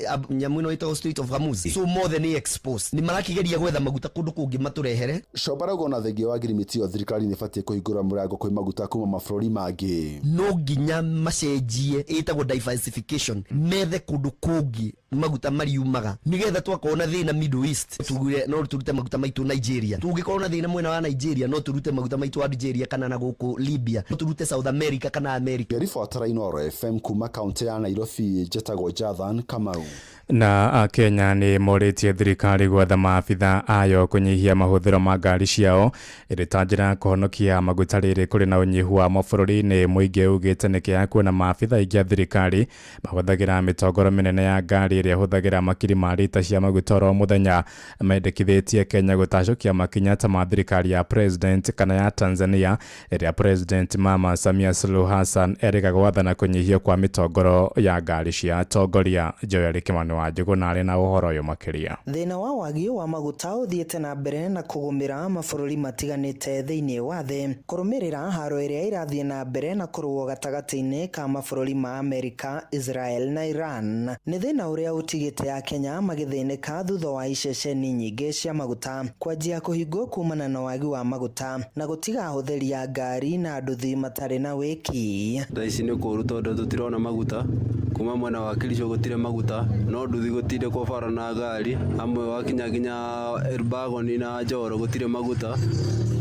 mwino ĩtagwo Strait of Hormuz. So mothe nĩ exposed. Nĩ marakĩgeria gwetha maguta kũndũ kũngĩ matũrehere. Shoba rauga ona thengia wa ngirimiti ĩyo thirikari nĩ ĩbatiĩ kũhingũra mũrango kwĩ maguta kuma mabũrũri mangĩ. No nginya macenjie ĩtagwo diversification, methe kũndũ kũngĩ maguta mariumaga nigetha twakorwo na thĩna Middle East tugire no turute maguta maitũ Nigeria, tungĩkorwo na thĩna mwena wa Nigeria no turute maguta maitũ wa Algeria kana na gũkũ Libya, no turute South America kana America. Ribotera Inoro FM kuma kaunti ya Nairobi, njĩtagwo Jathan Kamau. Na Kenya nĩ morĩtie thirikari gwetha maabitha ayo kũnyihia mahũthĩro ma ngari ciao ĩrĩ ta njĩra ya kũhonokia maguta rĩrĩ kũrĩ na ũnyihu wa mabũrũri-inĩ. Mũingĩ ugĩte nĩ kĩaya kuona maabitha aingĩ a thirikari mahũthagĩra mĩtongoro mĩnene ya ngari ĩrĩa hũthagĩra makiri ma lita cia maguta oro mũthenya. Mendekithĩtie Kenya gũtacũkia makinya ta ma thirikari ya President kana ya Tanzania ĩrĩa President Mama Samia Suluhu Hassan erĩga gwathana kũnyihio kwa mĩtongoro ya ngari cia atongoria. Joel Kimani wa Njũgũ na arĩ na ũhoro ũyũ makĩria. Thĩna wa wagi wa maguta ũthiĩte na mbere na kũgũmĩra mabũrũri matiganĩte thĩinĩ wa thĩ kũrũmĩrĩra haro ĩrĩa irathiĩ na mbere na kũrũo gatagatĩ-inĩ ka mabũrũri ma Amerika, Israel na Iran. Nĩ thĩna ũrĩa ũtigĩte ya Kenya magĩthĩnĩka thutha wa iceceni nyingĩ cia maguta kwanjia kũhingwo kumana na wagi wa maguta na gũtiga hũthĩri ya ngari na nduthi matarĩ na wĩki. Thaa ici nĩ kũũru tondũ tũtirona maguta kuma mwena wa Kilicho gutire maguta no nduthi gutire kwa bara na ngari amwe wakinya ginya Elbagon na Njoro gutire maguta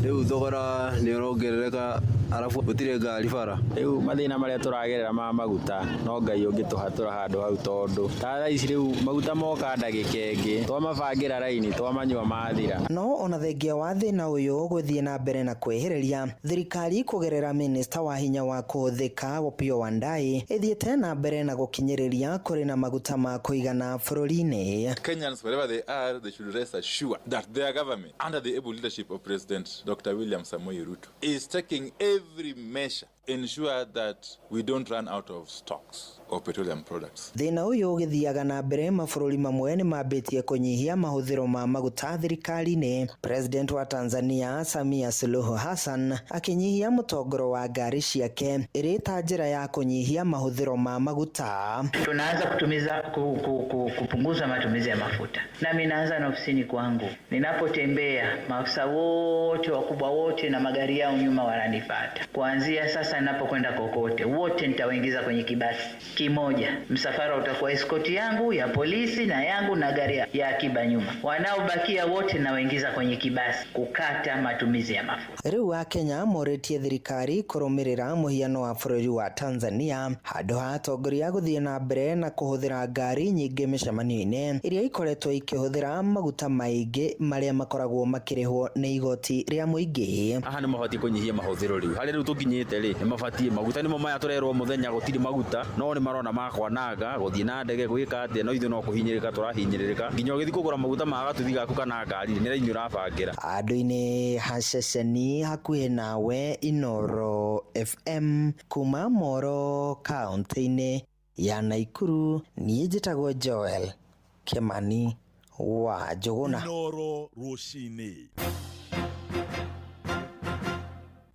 riu thogora ni urongerereka arafu gutire ngari bara riu mathina maria turagerera ma maguta no ngai ungituhatura handu hau tondu tara ici riu maguta moka ndagikenge twamabangira raini twamanyua mathira no ona thengia wa thina uyu guthie na mbere na kwehereria thirikari kugerera minista wa hinya wa kuthika Opiyo Wandayi ithiete na mbere na gukinyiriria kuri na maguta ma kuigana bururi-ini. Kenyans, wherever they are, they should rest assured that their government, under the able leadership of President Dr. William Samoei Ruto, is taking every measure ensure that we don't run out of stocks of petroleum products. Thina uyu githiaga na mbere mabũrũri mamwe ni mambitie kunyihia mahuthiro ma maguta thirikari-ini. President wa Tanzania Samia Suluhu Hassan akinyihia mutongoro wa ngari ciake irita njira ya kunyihia mahuthiro ma maguta. Tunaanza kupunguza matumizi ya mafuta. Nami naanza na ofisini kwangu. Ninapotembea maafisa wote wakubwa wote na magari yao nyuma wananifuata. Kuanzia sasa ninapokwenda kokote wote nitawaingiza kwenye kibasi kimoja. Msafara utakuwa escort yangu ya polisi na yangu na gari ya akiba nyuma. Wanaobakia wote nawaingiza kwenye kibasi kukata matumizi ya mafuta. Riu wa Kenya moretie thirikari kurumirira muhiano wa bũrũri wa Tanzania handu ha atongoria guthie na mbere na kuhuthira ngari nyingi micemanio-ini iria ikoretwo ikihuthira maguta maingi maria makoragwo makirihwo ni igoti ria muingi. Aha ni mabati kunyihia mahuthiro riu hari riu tukinyite ri mabati maguta ni mo maya turerwo muthenya gutiri maguta no ni marona makwananga guthie na ndege gwika atia no ithu no kuhinyirika turahinyirika nginya ugithi kugura maguta maga tuthi gaku kana ngari ni rainyu rabangira andu-ini haceceni hakuhi nawe Inoro FM kuma Moro kaunti-ini ya Naikuru. Nie njitagwo Joel Kimani wa Njuguna. Inoro rucini.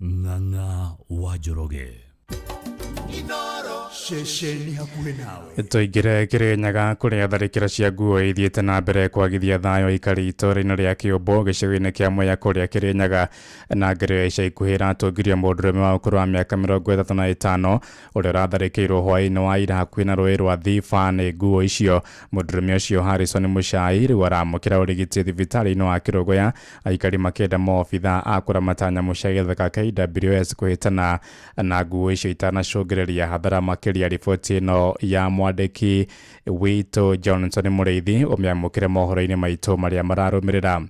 Ng'ang'a wa Njoroge. Inoro ceceni hakuhi nawe. Tuingire Kirinyaga kuria tharikira cia nguo ithiete na mbere kwagithia thayo ikari itora-ini ria Kiumbu gicigo-ini kia Mwea kuria Kirinyaga na ngero ica ikuhi iratungirie mundurume wa ukuru wa miaka 35 uria uratharikirwo hwai-ini wa ira hakuhi na rũĩ rwa Thiba ni nguo icio. Mundurume ucio Harrison Muchai riu aramukira urigiti thibitari-ini wa Kirogoya. Aikari makenda maobitha a kuramata nyamu cia gĩthaka KWS kuhitana na nguo icio itanacũngĩrĩria hathara makiria. Riboti ino ya mwandiki witũ Johnson Mũrĩithi ũmĩamũkire mohoro-inĩ maitũ maria mararũmĩrĩra.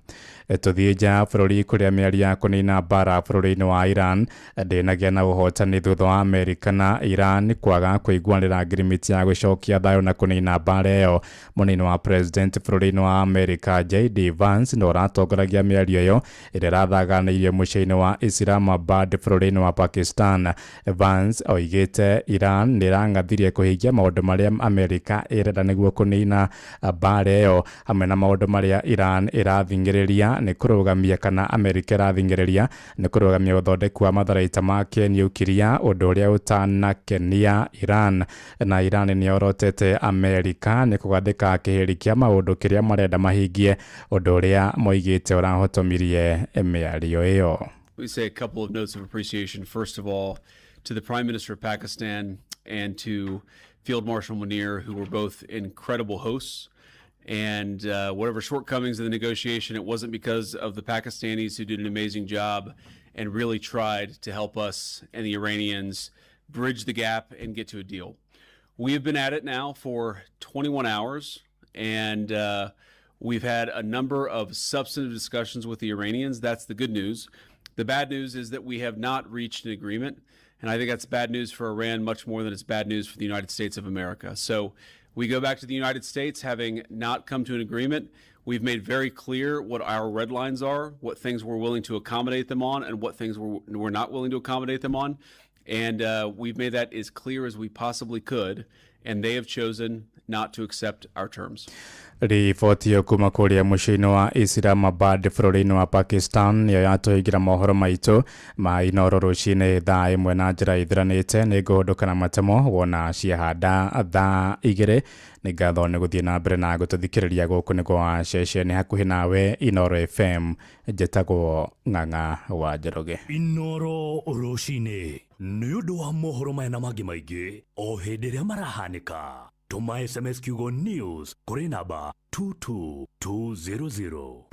Tuthie nja bũrũri kuria mĩario ya kũnina mbara bũrũri-inĩ wa Iran ndĩnagia na ũhotani thutha wa Amerika na Iran kwaga kũiguanĩra ngirimiti ya gũcokia thayũ na kũnina mbara ĩyo. Mũnini wa president bũrũri-inĩ wa Amerika JD Vance no ũratongoragia mĩario ĩyo ĩrĩa ĩrathaganĩirio mũciĩ-inĩ wa Islamabad bũrũri-inĩ wa Pakistan. Vance oigĩte Iran nĩ ĩrang'athirie kũhingia maũndũ marĩa Amerika ĩrenda nĩguo kũnina mbara ĩyo, hamwe na maũndũ marĩa Iran ĩrathingĩrĩria ni kurugamia kana Amerika irathingĩrĩria ni kurugamia uthondeki wa matharaita ma kĩniukiria, ũndũ ũrĩa ũtanakenia Iran. Na Iran nĩ orotete Amerika ni kugathĩka kĩhĩri kĩa maũndũ kĩrĩa marenda mahingie, ũndũ ũrĩa moigĩte ũrahotomirie mĩario ĩyo. We say a couple of notes of appreciation. First of all, to the Prime Minister of Pakistan and to Field Marshal Munir, who were both incredible hosts. And whatever shortcomings in the negotiation, it wasn't because of the Pakistanis, who did an amazing job and really tried to help us and the Iranians bridge the gap and get to a deal. We have been at it now for 21 hours, and we've had a number of substantive discussions with the Iranians. That's the good news. The bad news is that we have not reached an agreement, and I think that's bad news for Iran much more than it's bad news for the United States of America. So we go back to the United States having not come to an agreement. We've made very clear what our red lines are, what things we're willing to accommodate them on, and what things we're not willing to accommodate them on. And we've made that as clear as we possibly could, and they have chosen not to accept our terms. Riboti yo kuma kuria muciĩ-inĩ wa Islamabad bũrũri-inĩ wa Pakistan niyo yatũhingĩra mohoro maitũ ma Inoro rũcinĩ thaa ĩmwe na njĩra ithiranĩte. Nĩ ngũhũndũka na matemo wona ciahanda thaa 2. Nĩ ngatho nĩ gũthiĩ na mbere na gũtũthikĩrĩria gũkũ nĩ kwa ceceni hakuhĩ nawe Inoro FM. Njĩtagwo Ng'ang'a wa Njoroge. Inoro rũcinĩ nĩ ũndũ wa mohoro maya na mangĩ maingĩ o hĩndĩ ĩrĩa marahanĩka. Tũma SMS kiugo news kũrĩ namba 22200.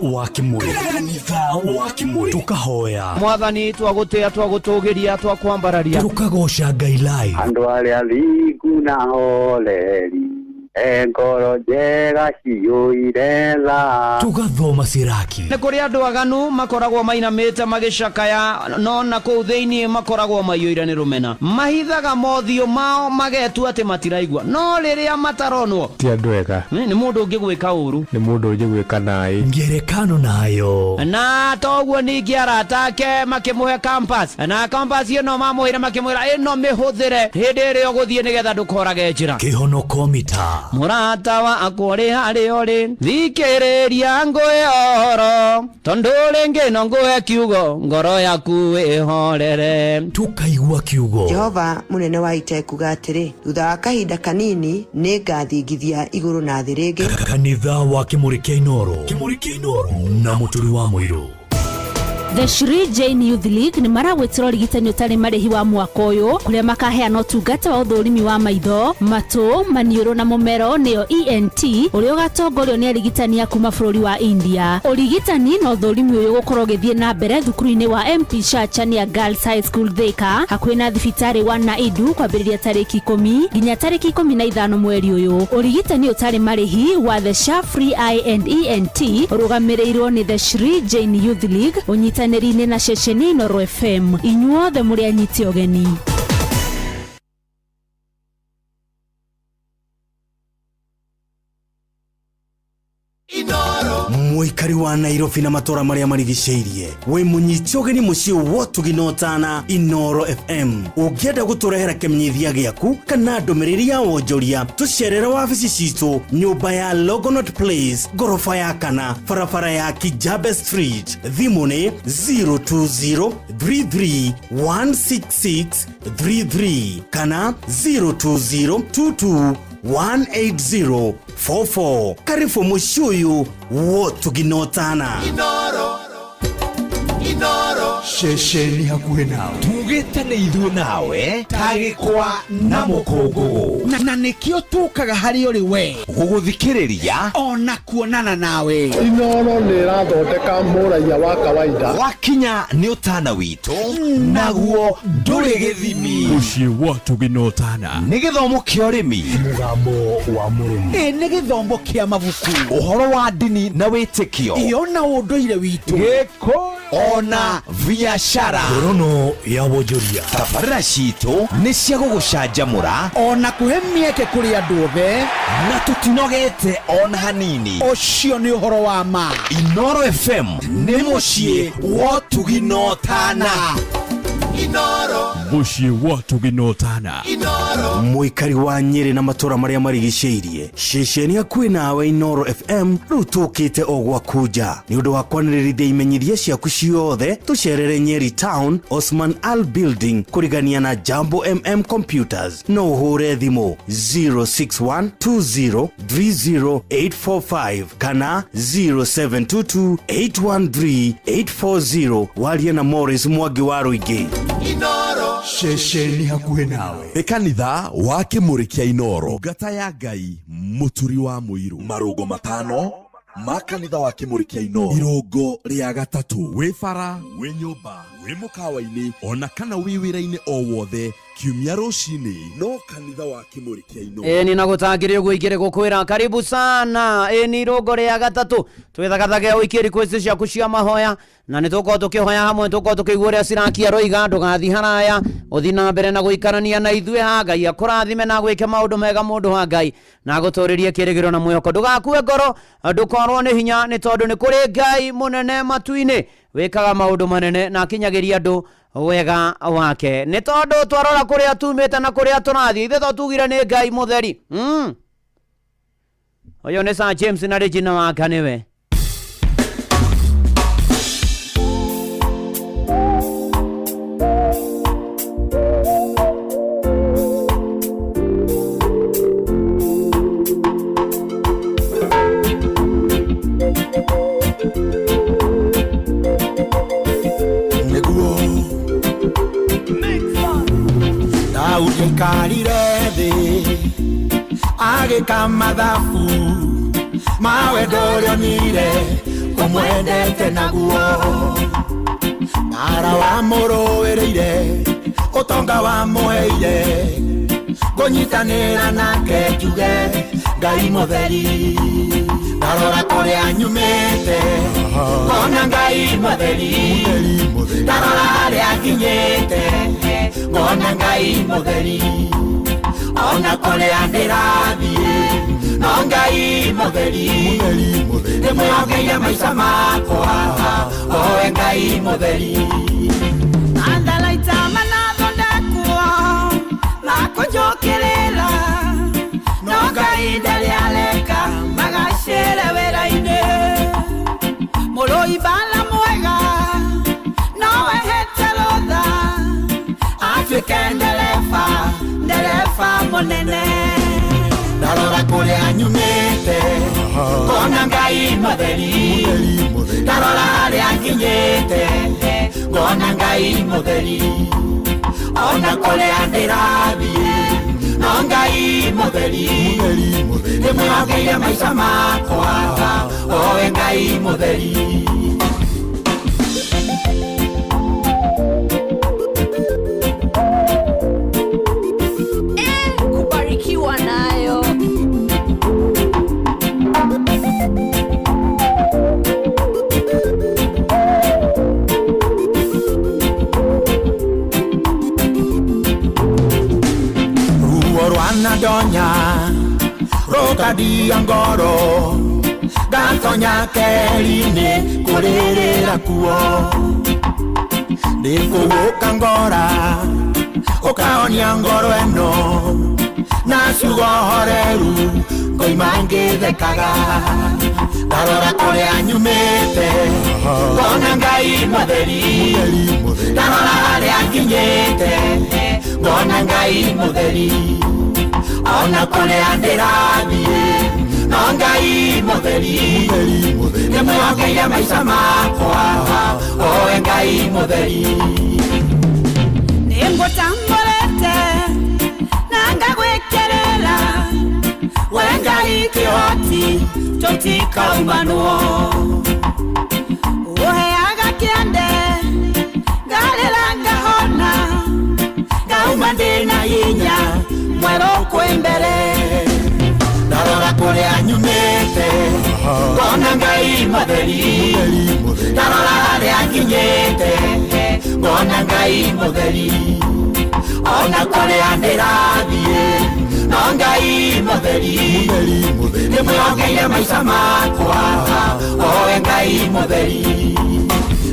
wa Kimuri tukahoya mwathani twagutea twagutugiria twakwambararia tukagosha Ngai live andu aria thingu na holeri engoro njega ciyuire tha tugathoma ciraki nĩ kũrĩ andũ aganu makoragwo mainamĩte magĩcakaya no na kũu thĩinĩ makoragwo maiyũire nĩ rũmena mahithaga mothiũ mao magetua atĩ matiraigua no rĩrĩa mataronwo ti andũ ega nĩ mũndũ ũngĩ gwĩka ũru nĩ mũndũ ũngĩ gwĩka naĩ ngerekano nayo na toguo ningĩ arata ake makĩmũhe campus na campus ĩno mamũhĩre makĩmwĩra ĩno mĩhũthĩre hĩndĩ ĩrĩa ũgũthiĩ nĩgetha ndũkorage njĩra kĩhonoko mita mũrata wakwa ũrĩ harĩa ũrĩ thikĩrĩria ngũhe ũhoro tondũ rĩngĩ no ngũhe kiugo ngoro yaku ĩhorere tukaigua kiugo Jehova mũnene wa ita kuga atĩrĩ thutha wa kahinda kanini nĩ ngathingithia igũrũ na thĩ rĩngĩ kanitha wa Kimuri kĩa Inoro na mũturi wa mũirũ. The Shri Jain Youth League ni maragwetera rigitani utari marihi wa mwaka uyu kuria makaheana utungata wa uthurimi wa maitho matu maniuro na mumero niyo ENT uria ugatongorio ni arigitani ya kuma bururi wa India. Urigitani na uthurimi uyu gukorwo githie na mbere thukuru-ini wa MP Shachania Girls High School Thika hakuhi na thibitari wa Naidu kwambiriria tariki 10 nginya tariki 15 mweri uyu. Urigitani utari marihi wa the SHA Free Eye and ENT urugamirirwo ni the Shri Jain Youth League unyitanĩri-inĩ na ceceni Inoro FM inyuothe mũrĩ anyiti ũgeni. Muikari wa Nairobi na matora maria marigiceirie we munyiti ũgeni muciĩ wotuginotana Inoro FM ũngĩenda gũtũrehera kĩmenyithia gĩaku kana ndũmĩrĩri ya wonjoria tũcerere wabici citũ nyũmba ya Logonot Place gorofa ya kana barabara ya Kijabe Street thimũ nĩ 02033166333 kana 02022180044 karibu mushuyu wotuginotana Inoro shesheni hakuhe nawe tugĩtane ithuĩ nawe tagĩkwa na mũkũngũgũ na nĩkĩo tũkaga harĩ ũrĩ we gũgũthikĩrĩria ona kuonana nawe. Inoro nĩ ĩrathondeka mũraia wa kawaida wakinya nĩ ũtana witũ naguo ndũrĩ gĩthimi mũciĩ wotuginotana nĩ gĩthomo kĩa ũrĩmi mũgambo wa mũrĩmi nĩ gĩthomo kĩa mabuku ũhoro wa ndini na wĩtĩkio ona ũndũire witũ gĩkũ ona biashara ngorono ya wonjoria tabarĩra citũ nĩ cia gũgũcanjamũra ona kũhe mĩeke kũrĩ andũ othe na tũtinogete ona hanini ũcio nĩ ũhoro wa ma. Inoro FM nĩ mũciĩ wotuginotana Inoro muciĩ wotuginotana Inoro muikari wa Nyeri na matora maria marigiceirie ceceni hakuhi nawe Inoro FM rĩu tũkĩte o gwakuja nĩ ũndũ wa kwanĩrĩrithia imenyithia ciaku ciothe tũcerere Nyeri Town Osman Al Building kũrigania na Jambo Computers no ũhũre thimũ 0612030845 kana 0722813840 warie na Morris Mwangi wa Rũingĩ. Inoro shesheni hakuhe nawe kanitha wa Kimuri kĩa Inoro ngata ya Ngai mũturi wa mũirũ marũgo matano ma kanitha wa Kimuri kĩa Inoro irongo rĩa gatatũ wĩ bara wĩ nyũmba wĩ mũkawa-inĩ ona kana wĩ wĩra-inĩ o wothe kiumia rũcinĩ no kanitha wa Kimuri kĩa Inoro ni nagũtangĩrĩ ũguo igĩrĩ gũkwĩra karibu sana ni irongo rĩa gatatũ twĩthagathage ũikie request ciaku cia mahoya na nĩ tũkorwo tũkĩhoya hamwe tũkorwo tũkĩigua ũrĩa cirakia roiga ndũgathi haraya ũthi na mbere na gũikarania na ithuĩ ha Ngai akũrathime na gwĩke maũndũ mega mũndũ wa Ngai na gũtũrĩrie kĩrĩgĩro na mwĩhoko ndũgakue ngoro ndũkorwo nĩ hinya nĩ tondũ nĩ kũrĩ Ngai mũnene matu-inĩ wĩkaga maũndũ manene na akinyagĩria andũ wega wake nĩ tondũ twarora kũrĩa tumĩte na kũrĩa tũrathiĩ ithe tũtugire nĩ Ngai mũtheri ũyũ nĩ Sir James na Regina Wanga nĩwe andĩka mathabu mawe ndũrĩonire ũmwendete naguo ara wa mũrũĩrĩire ũtonga wa mũheire ngũnyitanĩra nake njuge Ngai mũtheri ndarora kũrĩa nyumĩte ngona Ngai mũtheri ndarora harĩa nginyĩte ngona Ngai mũtheri ona kũrĩa ndĩrathiĩ no Ngai mũtheri ndĩmwĩhokeire maica makwa owe Ngai mũtheri andalaita manathondekwo na kũnjokerera no Ngai ndarĩareka magacĩre wĩra-inĩ mũrũi bala mwega nowe hete rũtha atuĩke ndereba mũnene ndarora kũrĩa nyumĩte ngona Ngai mũtheri ndarora harĩa nginyĩte ngona Ngai mũtheri ona kũrĩa ndĩrathiĩ no Ngai mũtheri ndĩmwĩhokeire maica makwa owe Ngai mũtheri kubarikiwa nayo ruo rwanadonya rokadia ngoro gatonya keri-inĩ kũrĩrĩra kuo ndĩkũgũka ngora ũkahonia ngoro ĩno na ciugo horeru ngoima ngĩthekaga ndarora kũrĩa nyumĩte ngona Ngai mũtheri ndarora harĩa nginyĩte ngona Ngai mũtheri ona kũrĩa ndĩrathiĩ no Ngai mũtheri ndĩmwĩhokeire maica makwa owe Ngai mũtheri nĩngũtamborete na ngagwĩkerera we Ngai kĩhoti tũtikaumanwo ũheaga kĩande ngarĩra ngahona ngauma ndĩna hinya mwerũ kwĩ mbere ndarora kũrĩa nyumĩte ngona Ngai mũtheri ndarora harĩa nginyĩte ngona Ngai mũtheri ona kũrĩa ndĩrathiĩ no Ngai mũtheri ndĩmwĩhokeire maica makwa owe Ngai mũtheri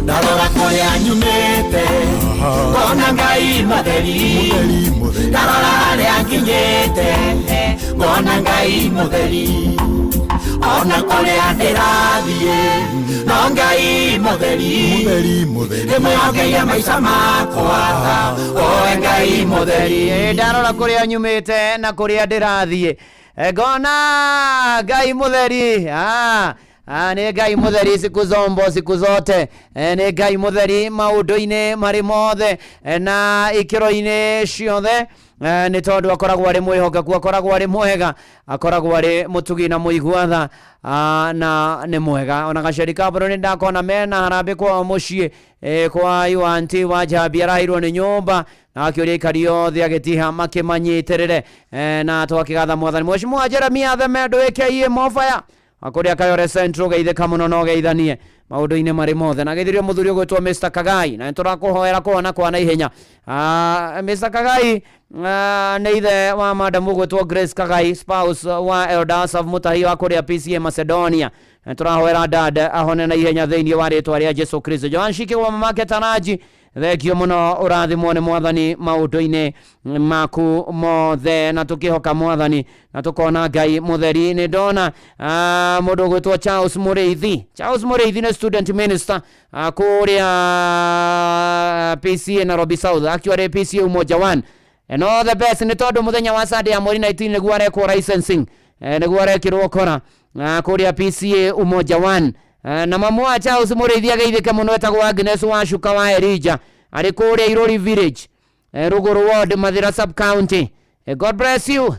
ndarora kũrĩa nyumĩte ngona Ngai mũtheri ndarora harĩa nginyĩte ngona Ngai mũtheri ona kũrĩa ndĩrathiĩ no Ngai mũtheri ndĩmwĩhokeire maica makwa owe Ngai mũtheri ndarora kũrĩa nyumĩte na kũrĩa ndĩrathiĩ ngona Ngai mũtheri nĩ Ngai mũtheri siku zote nĩ Ngai mũtheri maũndũ-inĩ marĩ mothe na ikĩro-inĩ ciothe nĩ tondũ akoragwo arĩ mwĩhokeku akoragwo arĩ mwega akoragwo arĩ mũtugi na mũigua-tha na nĩ mwega ona gaceri ka bũrũri ndakona mena harambĩ kwao mũciĩ kwa Yuanti wa Njambi arahirwo nĩ nyũmba na akĩũria aikari othe agĩtiha makĩmanyitĩrĩre na twakĩgatha mwathani Mheshimiwa Jeremia Themedo aka Mofaya akũrĩa Kayore Central geithĩka mũno no geithanie maũndũ-inĩ marĩ mothe na geithirio mũthuri ũgwĩtwo Mr. Kagai na nĩtũrakũhoera kũhona kwa naihenya Mr. Kagai nĩ ithe wa madam ũgwĩtwo Grace Kagai spouse wa Elder Asaf Mutahi wa kũrĩa PCA Macedonia tũrahoera dada ahone na ihenya thĩinĩ wa rĩtwa rĩa Jesu Kristo Joan Shike wa mamake Tanaji thengio mũno ũrathimwo nĩ mwathani maũndũ-inĩ maku mothe na tũkĩhoka mwathani na tũkona Ngai mũtheri nĩ ndona mũndũ ũgwĩtwo Charles Mũrĩithi nĩ student minister kũrĩa PCA Nairobi South akiwa rĩ PCA Umoja One and all the best nĩ tondũ mũthenya wa Sunday ya mweri 19 nĩguo arekwo licensing nĩguo arekĩrwo kora kũrĩa PCA Umoja One na mamu wa Charles Mũrĩithi ageithĩke mũno etagwo Agnes Wacuka wa Elija arĩ kũrĩa Irori Village Rũgũrũ Ward Mathira Sub County God bless you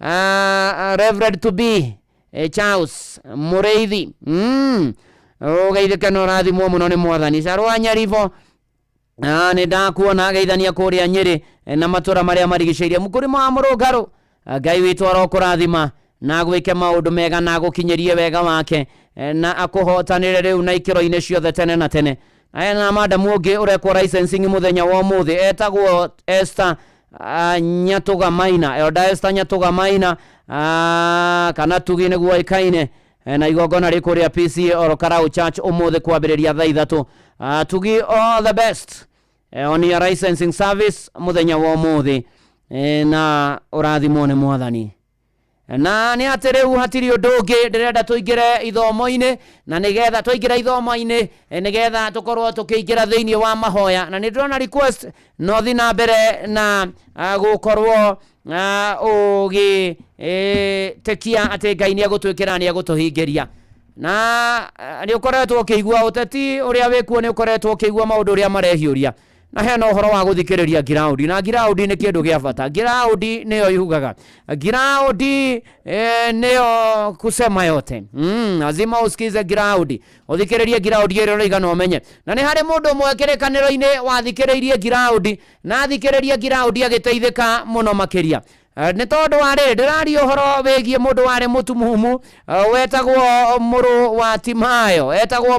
Reverend to be Charles Mureithi geithikano rathimwo muno ni mwathani Sarwa Nyaribo ni ndakuona geithania kuria Nyeri na matura maria marigiceirie mukurima wa Murungaru Ngai witu arokurathima na gwike maundu mega na gukinyerie wega wake na akuhotanire riu na ikiro-ini ciothe tene na tene na madam ungi urekwo licensing muthenya wa muthi etagwo Esther Nyatuga Maina Elder Esther Nyatuga Maina kana tugi niguo ikaine na igongona riku ria PCA Oro Karau Church umuthi kwambiriria thaa 3 tugi all the best on your licensing service muthenya wa muthi na urathimwo ni mwathani na ni ateriu hatiri undugi ndirenda tuingire ithomo-ini na nigetha tuingira ithomo-ini nigetha tukorwo tukiingira thiini wa mahoya na ni ndona request no thi na mbere na gukorwo ugi tekia ati Ngai ni agutwikira ni agutuhingiria na ni ukoretwo ukigua uteti uria wikuo ni ukoretwo ukigua maundu uria marehiuria na hena uhoro wa guthikiriria ground na ground ni kindu gia bata ground niyo yugaga ground niyo kusema yote lazima usikize ground uthikiririe ground ile roigana umenye na ni hari mundu mwekerekaniro-ini wathikiririe ground na thikiririe ground agiteithika muno makiria ni tondu wari ndirari uhoro wigie mundu wari mutumumu wetagwo muru wa Timayo etagwo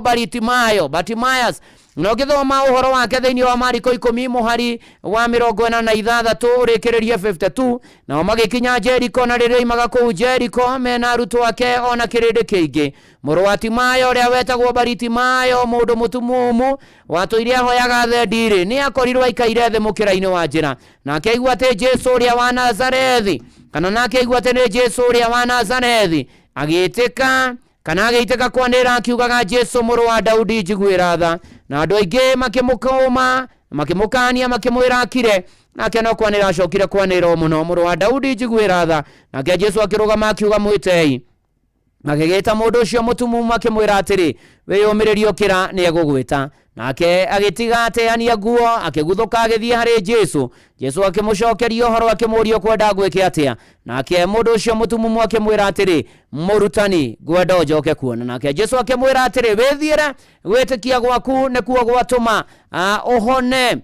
Bartimayas no githoma uhoro wake thiini wa Mariko 10 muhari wa 46 urikiririe 52 na magikinya Jericho na riria imaga ku Jericho mena aruto wake ona kirindi kingi muru wa Timayo ria wetagwo Bartimayo mundu mutumumu watuire hoyaga thediri ni akorirwo ikaire the mukira-ini wa njira na akaigua ati Jesu ria wa Nazarethi kana na akaigua ati ni Jesu ria wa Nazarethi agitika kana agiiteka kwanira akiugaga Jesu muru wa Daudi njiguira tha na andu aingi makimukoma makimukania makimwira akire nake no kwanira acokire kwanira muno muru wa Daudi njiguira tha nake Jesu akirugama akiuga mwitei magigita mundu ucio mutumumu akimwira atiri wiyumiririo kira ni egugwita nake agitiga ateania nguo akiguthuka agithie hari Jesu akimucokeria uhoro akimuria kwenda gwike atia nake mundu ucio mutumumu akimwira atiri murutani gwenda njoke kuona nake Jesu akimwira atiri withiire gwitikia gwaku nikuo gwatuma uhone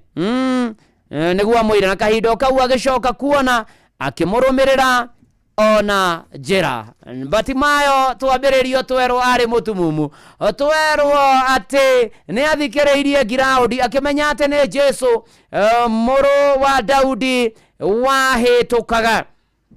niguo mwira na kahindo kau agicoka kuona akimurumirira ona njira Bartimayo twambiririo twerwo ari mutumumu twerwo ati ni athikiriirie ground akimenya ati ni Jesu muru wa Daudi wahitukaga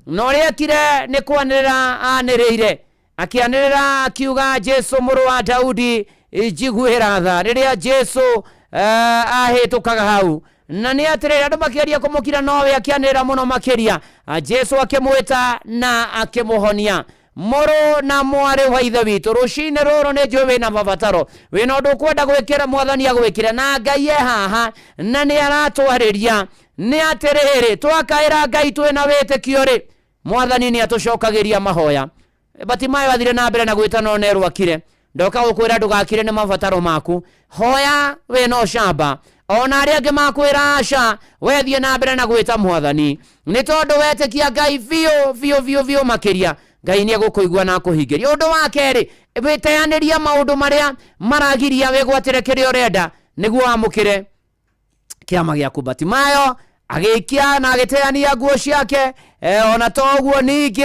no riekire ni kwanirira aniriire akianirira akiuga Jesu muru wa Daudi njiguira tha riria Jesu ahitukaga hau na ni atire andu makiria kumukira nowe akianira muno makiria Jesu akimwita na akimuhonia muru na mwari wa ithe witu rucine ruru ni njui na mabataro wina undu kwenda gwikira mwathani agwikire na Ngai haha na ni aratwariria ni atiriri twakaira Ngai twina witikio ri mwathani ni atucokagiria mahoya Bartimayo athire na mbere na gwita no neru akire ndoka gukwira ndugakire ni mabataro maku hoya we no shamba ona aria angi makwira aca wethie na mbere na gwita mwathani ni tondu wetikia Ngai biu makiria Ngai ni agukuigua na akuhingiria undu wa keri witeaniria maundu maria maragiria wigwatire kiria urenda niguo amukire kiama giaku Bartimayo agikia na agiteania nguo ciake ona toguo ningi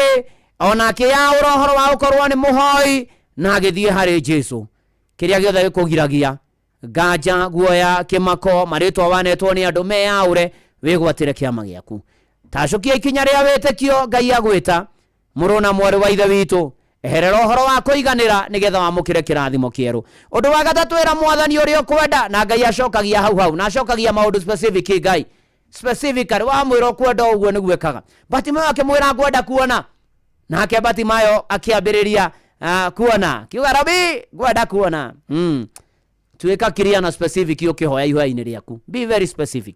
ona akiyaura uhoro wa ukorwo ni muhoi na agithie hari Jesu kiria giothe gikugiragia gaja guoya kimako maritwa wanetwo ni andu meyaure wigwatire kiama giaku tacokia ikinya ria witikio Ngai agwita muru na mwari wa ithe witu eherera uhoro wa kuiganira nigetha wamukire kirathimo kieru undu wa gatatu ira mwathani uria kwenda na Ngai acokagia hau na acokagia maundu specific Ngai specifically wa mwiro kwenda uguo niguo ekaga Bartimayo akimwira ngwenda kuona nake Bartimayo akiambiriria kuona kiuga Rabi ngwenda kuona tuweka kiria na specific ukihoya ihoya-ini riaku be very specific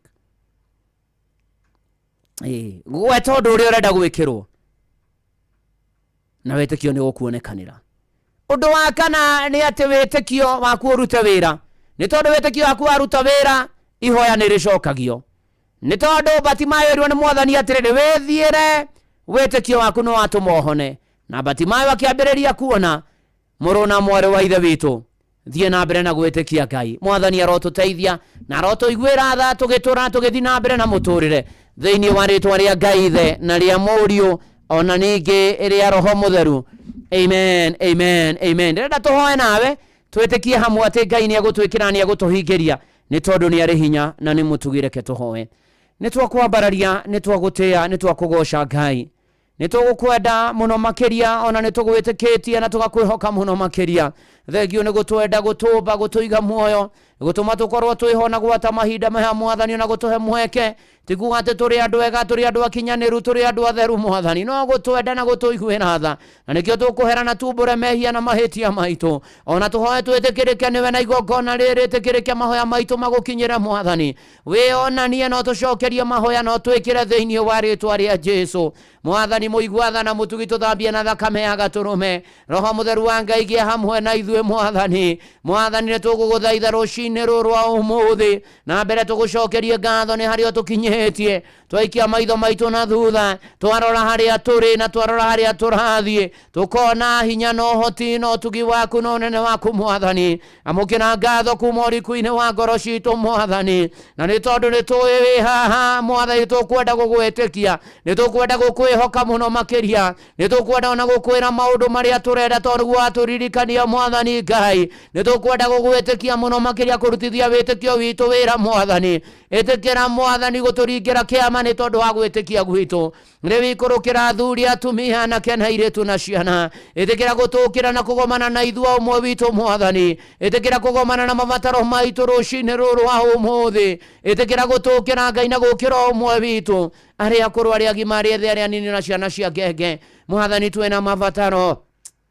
gwe tondu uria urenda gwikirwo na witikio ni gukuonekanira undu wa kana ni ati witikio waku urute wira ni tondu witikio waku waruta wira ihoya ni ricokagio ni tondu Bartimayo irwo ni mwathani atiriri withiire wĩtĩkio waku no atũmohone na batimaye wakiambĩrĩria kuona mũrũ na mwarĩ wa ithe witũ thiĩ na mbere na gwĩtĩkia Ngai. Mwathani arotũteithia na arotũiguĩra tha tũgĩtũra tũgĩthiĩ na mbere na mũtũrĩre thĩinĩ wa rĩĩtwa rĩa Ngai ithe na rĩa Mũriũ ona ningĩ rĩa Roho Mũtheru. Amen, amen, amen. Ndĩrenda tũhoe nawe twĩtĩkie hamwe atĩ Ngai nĩegũtwĩkĩra nĩegũtũhingĩria nĩ tondũ nĩ arĩ hinya na nĩ mũtugi. Reke tũhoe. Nĩ twakwambararia, nĩ twagũtĩa, nĩ twakũgoca Ngai, nĩ tũgũkwenda mũno makĩria ona nĩ tũgwĩtĩkĩtie na tũgakwĩhoka mũno makĩria. Thengio nĩ gũtwenda, gũtũmba, gũtũiga muoyo, gũtũma tũkorwo twĩho na gwata mahinda maya Mwathani na gũtũhe mweke tikuga atĩ tũrĩ andũ ega, tũrĩ andũ akinyanĩru, tũrĩ andũ atheru Mwathani, no gũtwenda na gũtũiguĩra tha na nĩkĩo tũkũherana tumbũre mehia na mahĩtia maitũ ona tũhoe twĩtĩkĩrĩke nĩwe na igongona rĩrĩ rĩtĩkĩrĩke mahoya maitũ magũkinyĩre Mwathani. Wĩonanie no tũcokerie mahoya no twĩkĩre thĩinĩ wa rĩĩtwa rĩa Jesũ. Mwathani mũigua tha na mũtugi tũthambie na thakame ya Gatũrũme. Roho Mũtheru wa Ngai gĩa hamwe na ithuĩ Mwathani. Mwathani nĩ tũgũgũthaitha rũcinĩ rũrũ rwa ũmũthĩ na mbere tũgũcokerie ngatho nĩ harĩa tũkinyĩtie, twaikia maitho maitũ na thutha, twarora harĩa tũrĩ na twarora harĩa tũrathiĩ, tũkona hinya no ũhoti no ũtugi waku no ũnene waku Mwathani. Amũkĩra ngatho kuma ũriku-inĩ wa ngoro citũ Mwathani, na nĩ tondũ nĩ tũĩ wĩ haha Mwathani, tũkwenda gũgwĩtĩkia, nĩ tũkwenda gũkwĩhoka mũno makĩria, nĩ tũkwenda ona gũkwĩra maũndũ marĩa tũrenda tondũ watũririkania Mwathani Ngai, nĩ tũkwenda gũgwĩtĩkia mũno makĩria kũrutithia wĩtĩkio witũ wĩra Mwathani. Ĩtĩkĩra Mwathani gũtũringĩra kĩama nĩ tondũ wa gwĩtĩkia gwitũ, nĩ wĩikũrũkĩra athuri, atumia, anake na airĩtu na ciana. Ĩtĩkĩra gũtũũkĩra na kũgomana na ithuĩ ũmwe witũ Mwathani. Ĩtĩkĩra kũgomana na mabataro maitũ rũcinĩ rũrũ wa ũmũthĩ. Ĩtĩkĩra gũtũũkĩra Ngai na gũkĩra ũmwe witũ, arĩa akũrũ, arĩa agima, arĩa ethĩ, arĩa anini na ciana cia ngenge. Mwathani twĩna mabataro,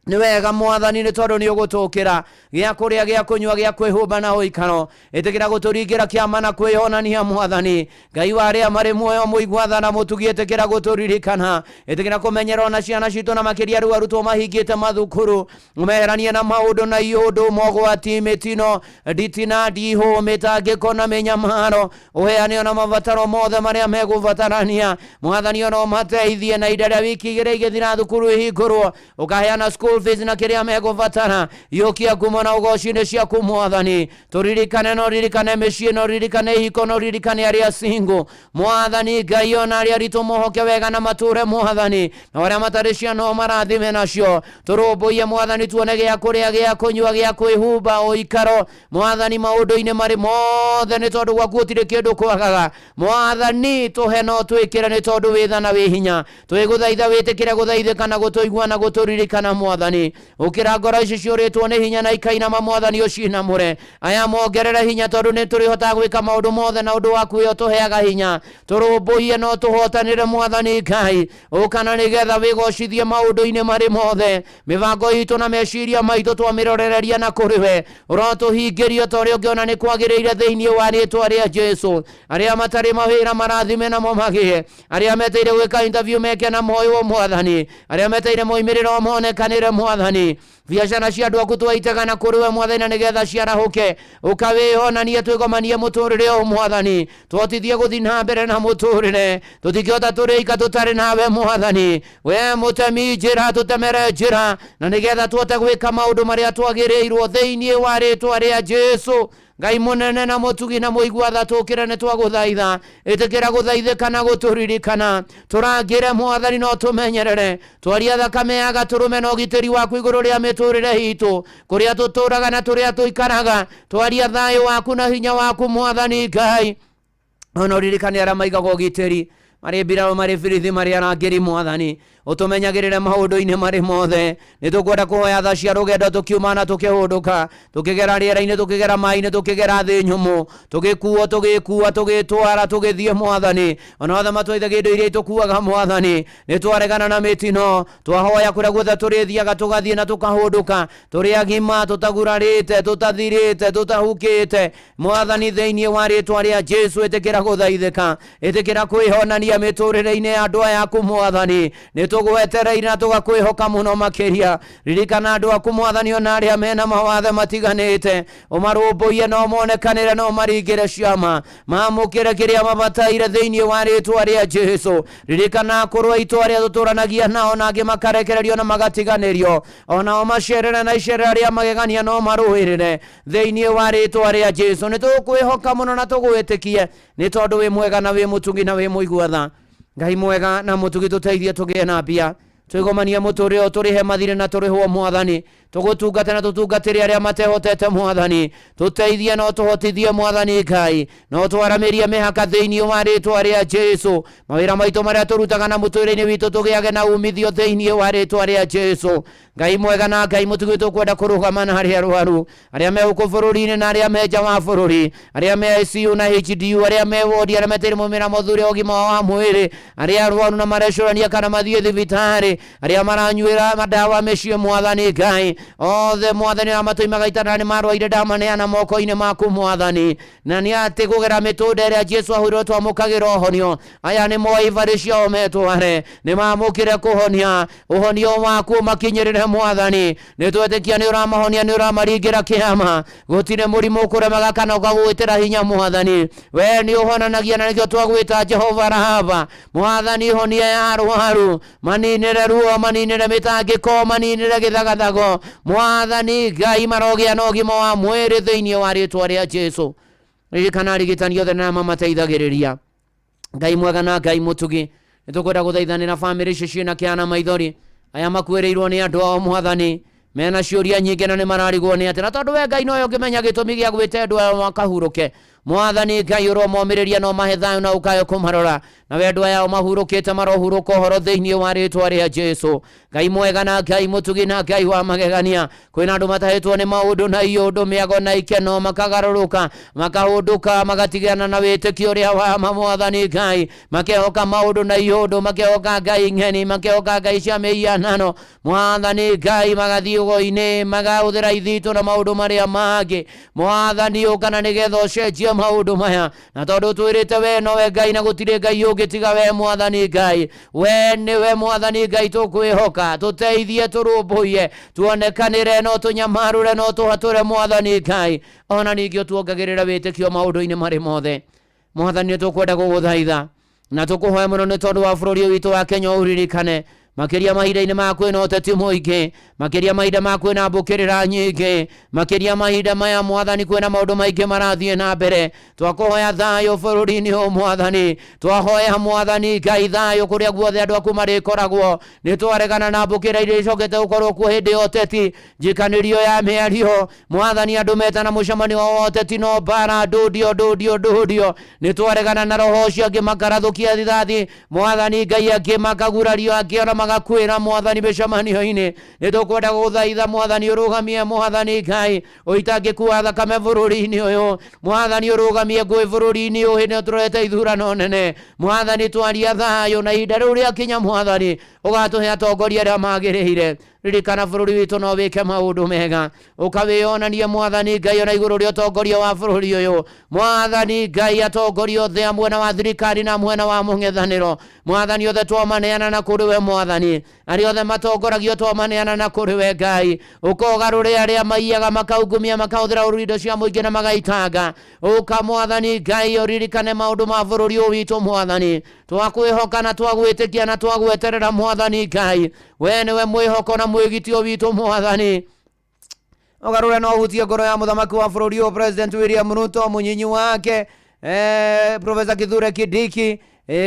nĩ wega Mwathani nĩ tondũ nĩ ũgũtũũkĩra gĩa kũrĩa, gĩa kũnyua, gĩa kwĩhumba na ũikaro. Ĩtĩkĩra gũtũringĩra kĩama na kwĩonania Mwathani. Ngai wa arĩa marĩ muoyo mũigua tha na mũtugi, ĩtĩkĩra gũtũririkana. Ĩtĩkĩra kũmenyera ona ciana citũ na makĩria rĩu arutwo mahingĩte mathukuru, ũmeheranie na maũndũ na iũndũ, mogwati, mĩtino, nditina, ndihũ, mĩtangĩko na mĩnyamaro. Ũheane ona mabataro mothe marĩa megũbatarania Mwathani, ona ũmateithie na ihinda rĩa wiki igĩrĩ igĩthira thukuru ihingũrwo, ũkaheana school fees na kĩrĩa megũbatara. Yũkia ngumo na ũgoci-inĩ ciaku Mwathani. Tũririkane no ririkane mĩciĩ, no ririkane ihiko, no ririkane arĩa single Mwathani Ngai, ona arĩa aritũ mohoke wega na matũre Mwathani, na arĩa matarĩ ciana o marathime nacio. Tũrũmbũiye Mwathani, tuone gĩa kũrĩa, gĩa kũnyua, gĩa kwĩhumba, ũikaro Mwathani, maũndũ-inĩ marĩ mothe nĩ tondũ gwaku gũtirĩ kĩndũ kwagaga Mwathani. Tũhe no twĩkĩre nĩ tondũ wĩ tha na wĩ hinya. Twĩgũthaitha wĩtĩkĩre gũthaithĩka na gũtũigua na gũtũririkana Mwathani. Ũkĩra ngoro ici ciũrĩtwo nĩ hinya na ikainama Mwathani ũcinamũre. Aya mongerere hinya tondũ nĩ tũrĩhotaga gwĩka maũndũ mothe na ũndũ waku wĩ ũtũheaga hinya. Tũrũmbũiye no tũhotanĩre Mwathani Ngai, ũkana nĩgetha wĩgocithie maũndũ-inĩ marĩ mothe. Mĩbango itũ na meciria maitũ twamĩrorereria na kũrĩ we, ũrotũhingĩrio ta ũrĩa ũngĩona nĩ kwagĩrĩire thĩinĩ wa rĩĩtwa rĩa Jesũ. Arĩa matarĩ mawĩra marathime namo magĩe, arĩa meteire gwĩka interview meke na moyo Mwathani, arĩa meteire moimĩrĩro monekanĩre Mwathani. Biacara cia andũ aku twaitega na kũrĩ we Mwathani, na nĩgetha ciarahũke, ũkawĩonanie twĩgomanie mũtũrĩre o Mwathani. Twotithie gũthiĩ na mbere na mũtũrĩre, tũtingĩhota tũrĩ ika tũtarĩ nawe Mwathani. We mũtemi njĩra, tũtemere njĩra, na nĩgetha tuote gwĩka maũndũ marĩa twagĩrĩirwo thĩinĩ wa rĩĩtwa rĩa Jesũ. Ngai mũnene na mũtugi na mũigua tha, tũkĩre nĩ twagũthaitha. Ĩtĩkĩra gũthaithĩka na gũtũririkana. Tũrangĩre Mwathani no tũmenyerere, twaria thakame ya Gatũrũme na ũgitĩri waku igũrũ rĩa mĩtũrĩre itũ, kũrĩa tũtũraga na tũrĩa tũikaraga. Twaria thayũ waku na hinya waku Mwathani Ngai, ona ũririkane arĩa maigaga ũgitĩri, marĩ mbirarũ, marĩ birithi, marĩ arangĩri Mwathani. Ũtũmenyagĩrĩre maũndũ-inĩ marĩ mothe. Nĩ tũkwenda kũhoya tha cia rũgendo tũkiuma na tũkĩhũndũka, tũkĩgera rĩera-inĩ, tũkĩgera maaĩ-inĩ, tũkĩgera thĩ nyũmũ, tũgĩkuo, tũgĩkua, tũgĩtwara, tũgĩthiĩ Mwathani. Ona othe matwaithagia indo iria itũkuaga Mwathani. Nĩ twaregana na mĩtino, twahoya kũrĩa guothe tũrĩthiaga tũgathiĩ na tũkahũndũka, tũrĩ agima, tũtagurarĩte, tũtathirĩte, tũtahukĩte Mwathani, thĩinĩ wa rĩĩtwa rĩa Jesũ. Ĩtĩkĩra gũthaithĩka, ĩtĩkĩra kwĩhonania mĩtũrĩre-inĩ ya andũ aya aku Mwathani. Nĩ tugwetereire na tugakwihoka muno makiria ririkana andu aku mwathani ona aria mena mawathe matiganite umarumbuye no monekanire no maringire ciama mamukire kiria mabataire thiini wa ritwa ria Jesu ririkana kurwa itwa ria tuturanagia nao na angi makarekererio na magatiganirio ona macerere na icerera ria magegania no maruhirire thiini wa ritwa ria Jesu ni tukwihoka muno na tugwitikie ni tondu wi mwega na wi mutungi na wi muiguatha Ngai mwega na mutugi tuteithie tugie na mbia twigomania muturire turihe mathire na turihwo mwathani tugutungata na tutungatire aria matehotete mwathani tuteithie no tuhotithie mwathani Ngai no twaramirie mihaka thiini wa ritwa ria Jesu mawira maitu maria turutaga na muturire witu tugiage na umithio thiini wa ritwa ria Jesu Ngai mwega na Ngai mutugi tukwenda kurugama na aria arwaru aria me uko bururi-ini na aria me nja wa bururi aria me ICU na HDU aria me wodi aria metiri mumira muthuri ogima wa mwiri aria arwaru na marecurania kana mathie thibitari aria maranyuira madawa mecii mwathani Ngai othe mwathani na matoimaga itana ni marwaire ndamaneana moko-ini maku mwathani na ni ati kugera mitunde ria Jesu ahurwo twamukagira uhonio aya ni moivari ciao metware ni mamukire kuhonia uhonio waku makinyirire mwathani ni twetikia ni uramahonia ni uramaringira kiama gutire murimu kuremaga kana ukagwitira hinya mwathani we ni uhonanagia na nikio twagwita Jehova Rahaba mwathani honia ya arwaru maninire ruo maninire mitangiko maninire githagathago mwathani Ngai marogia na ũgima wa mwĩrĩ thĩinĩ wa rĩtwa rĩa Jesu ririkana rigitani othe na mamateithagĩrĩria Ngai mwega na Ngai mutugi nĩtũkwenda gũthaithanĩra bamĩrĩ icio ciĩna kĩana maithori aya makuĩrĩirwo nĩ andũ ao mwathani mena ciũria nyingĩ na nĩ mararigwo nĩ atĩ na tondũ we Ngai nowe ũngĩmenya gĩtũmi gĩa gwĩte andũ aya makahurũke mwathani Ngai ũromomĩrĩria no mahe thayũ na ũkayo kũmarora na wendo yao mahurũkĩte marohurũka ũhoro thĩinĩ wa rĩtwa rĩa Jesu Ngai mwega na Ngai mutugi na Ngai wa magegania kwĩna andũ matahĩtwo nĩ maũndũ na iũndũ mĩago na ikeno makagarũrũka makahũndũka magatigana na wĩtĩkio ũrĩa wa mwathani Ngai makehoka maũndũ na iũndũ makehoka Ngai ng'eni makehoka Ngai cia mĩhianano mwathani Ngai magathiĩ ũgo-inĩ magahũthĩra ithitũ na maũndũ marĩa mangĩ mwathani ũkana nĩgetha ũcenjie maũndũ maya na tondũ twĩrĩte we nowe Ngai na gũtirĩ Ngai ũngĩtiga we mwathani Ngai we nĩwe mwathani Ngai tũkwĩhoka tũteithie tũrũmbũiye tuonekanĩre no tũnyamarũre no tũhatũre mwathani Ngai ona ningĩ tuongagĩrĩra wĩtĩkio maũndũ-inĩ marĩ mothe mwathani tũkwenda gũgũthaitha na tũkũhoya mũno nĩ tondũ wa bũrũri witũ wa Kenya ũririkane makiria mahinda-inĩ ma kwĩna ũteti mũingĩ makiria mahinda ma kwĩna mbũkĩrĩra nyingĩ makiria mahinda maya mwathani kwĩna maũndũ maingĩ marathiĩ na mbere twakũhoya thayũ bũrũri-inĩ ũyũ mwathani twahoya mwathani Ngai thayũ kũrĩa guothe andũ aku marĩkoragwo nĩ twaregana na mbũkĩra iria icokete gũkorwo kuo hĩndĩ ya ũteti njikanĩrio ya mĩario mwathani andũ metana mũcemanio wa ũteti no mbara ndũndio nĩ twaregana na roho ũcio angĩ makarathũkia thithathi mwathani Ngai angĩ makagurario angĩ ona magakwĩra mwathani mĩcemanio-inĩ nĩ tũkwenda gũthaitha mwathani ũrũgamie mwathani Ngai ũitangĩku wa thakame bũrũri-inĩ ũyũ mwathani ũrũgamie ngũĩ bũrũri-inĩ ũyũ hĩndĩ tũrete ithurano nene mwathani twaria thayũ na ihinda rĩu rĩakinya mwathani ũgatũhe atongoria arĩa magĩrĩire ririkana bũrũri witũ no wĩke maũndũ mega ũkawĩonanie mwathani Ngai ona igũrũ rĩa ũtongoria wa bũrũri ũyũ mwathani Ngai atongoria othe a mwena wa thirikari na mwena wa mũng'ethanĩro mwathani othe twamaneana na kũrĩ we mwathani arĩa othe matongoragio twamaneana na kũrĩ we Ngai ũkogarũre arĩa maiyaga makaungumia makahũthĩra indo cia mũingĩ na magaitanga ũka mwathani Ngai ũririkane maũndũ ma bũrũri ũyũ witũ mwathani twakwĩhoka na twagwĩtĩkia na twagweterera mwathani Ngai we nĩwe mwĩhoko na mwĩgitio witũ mwathani ũgarũre no ũhutie ngoro ya mũthamaki wa bũrũri ũyũ President William Ruto mũnyinyi wake Professor Kithure Kindiki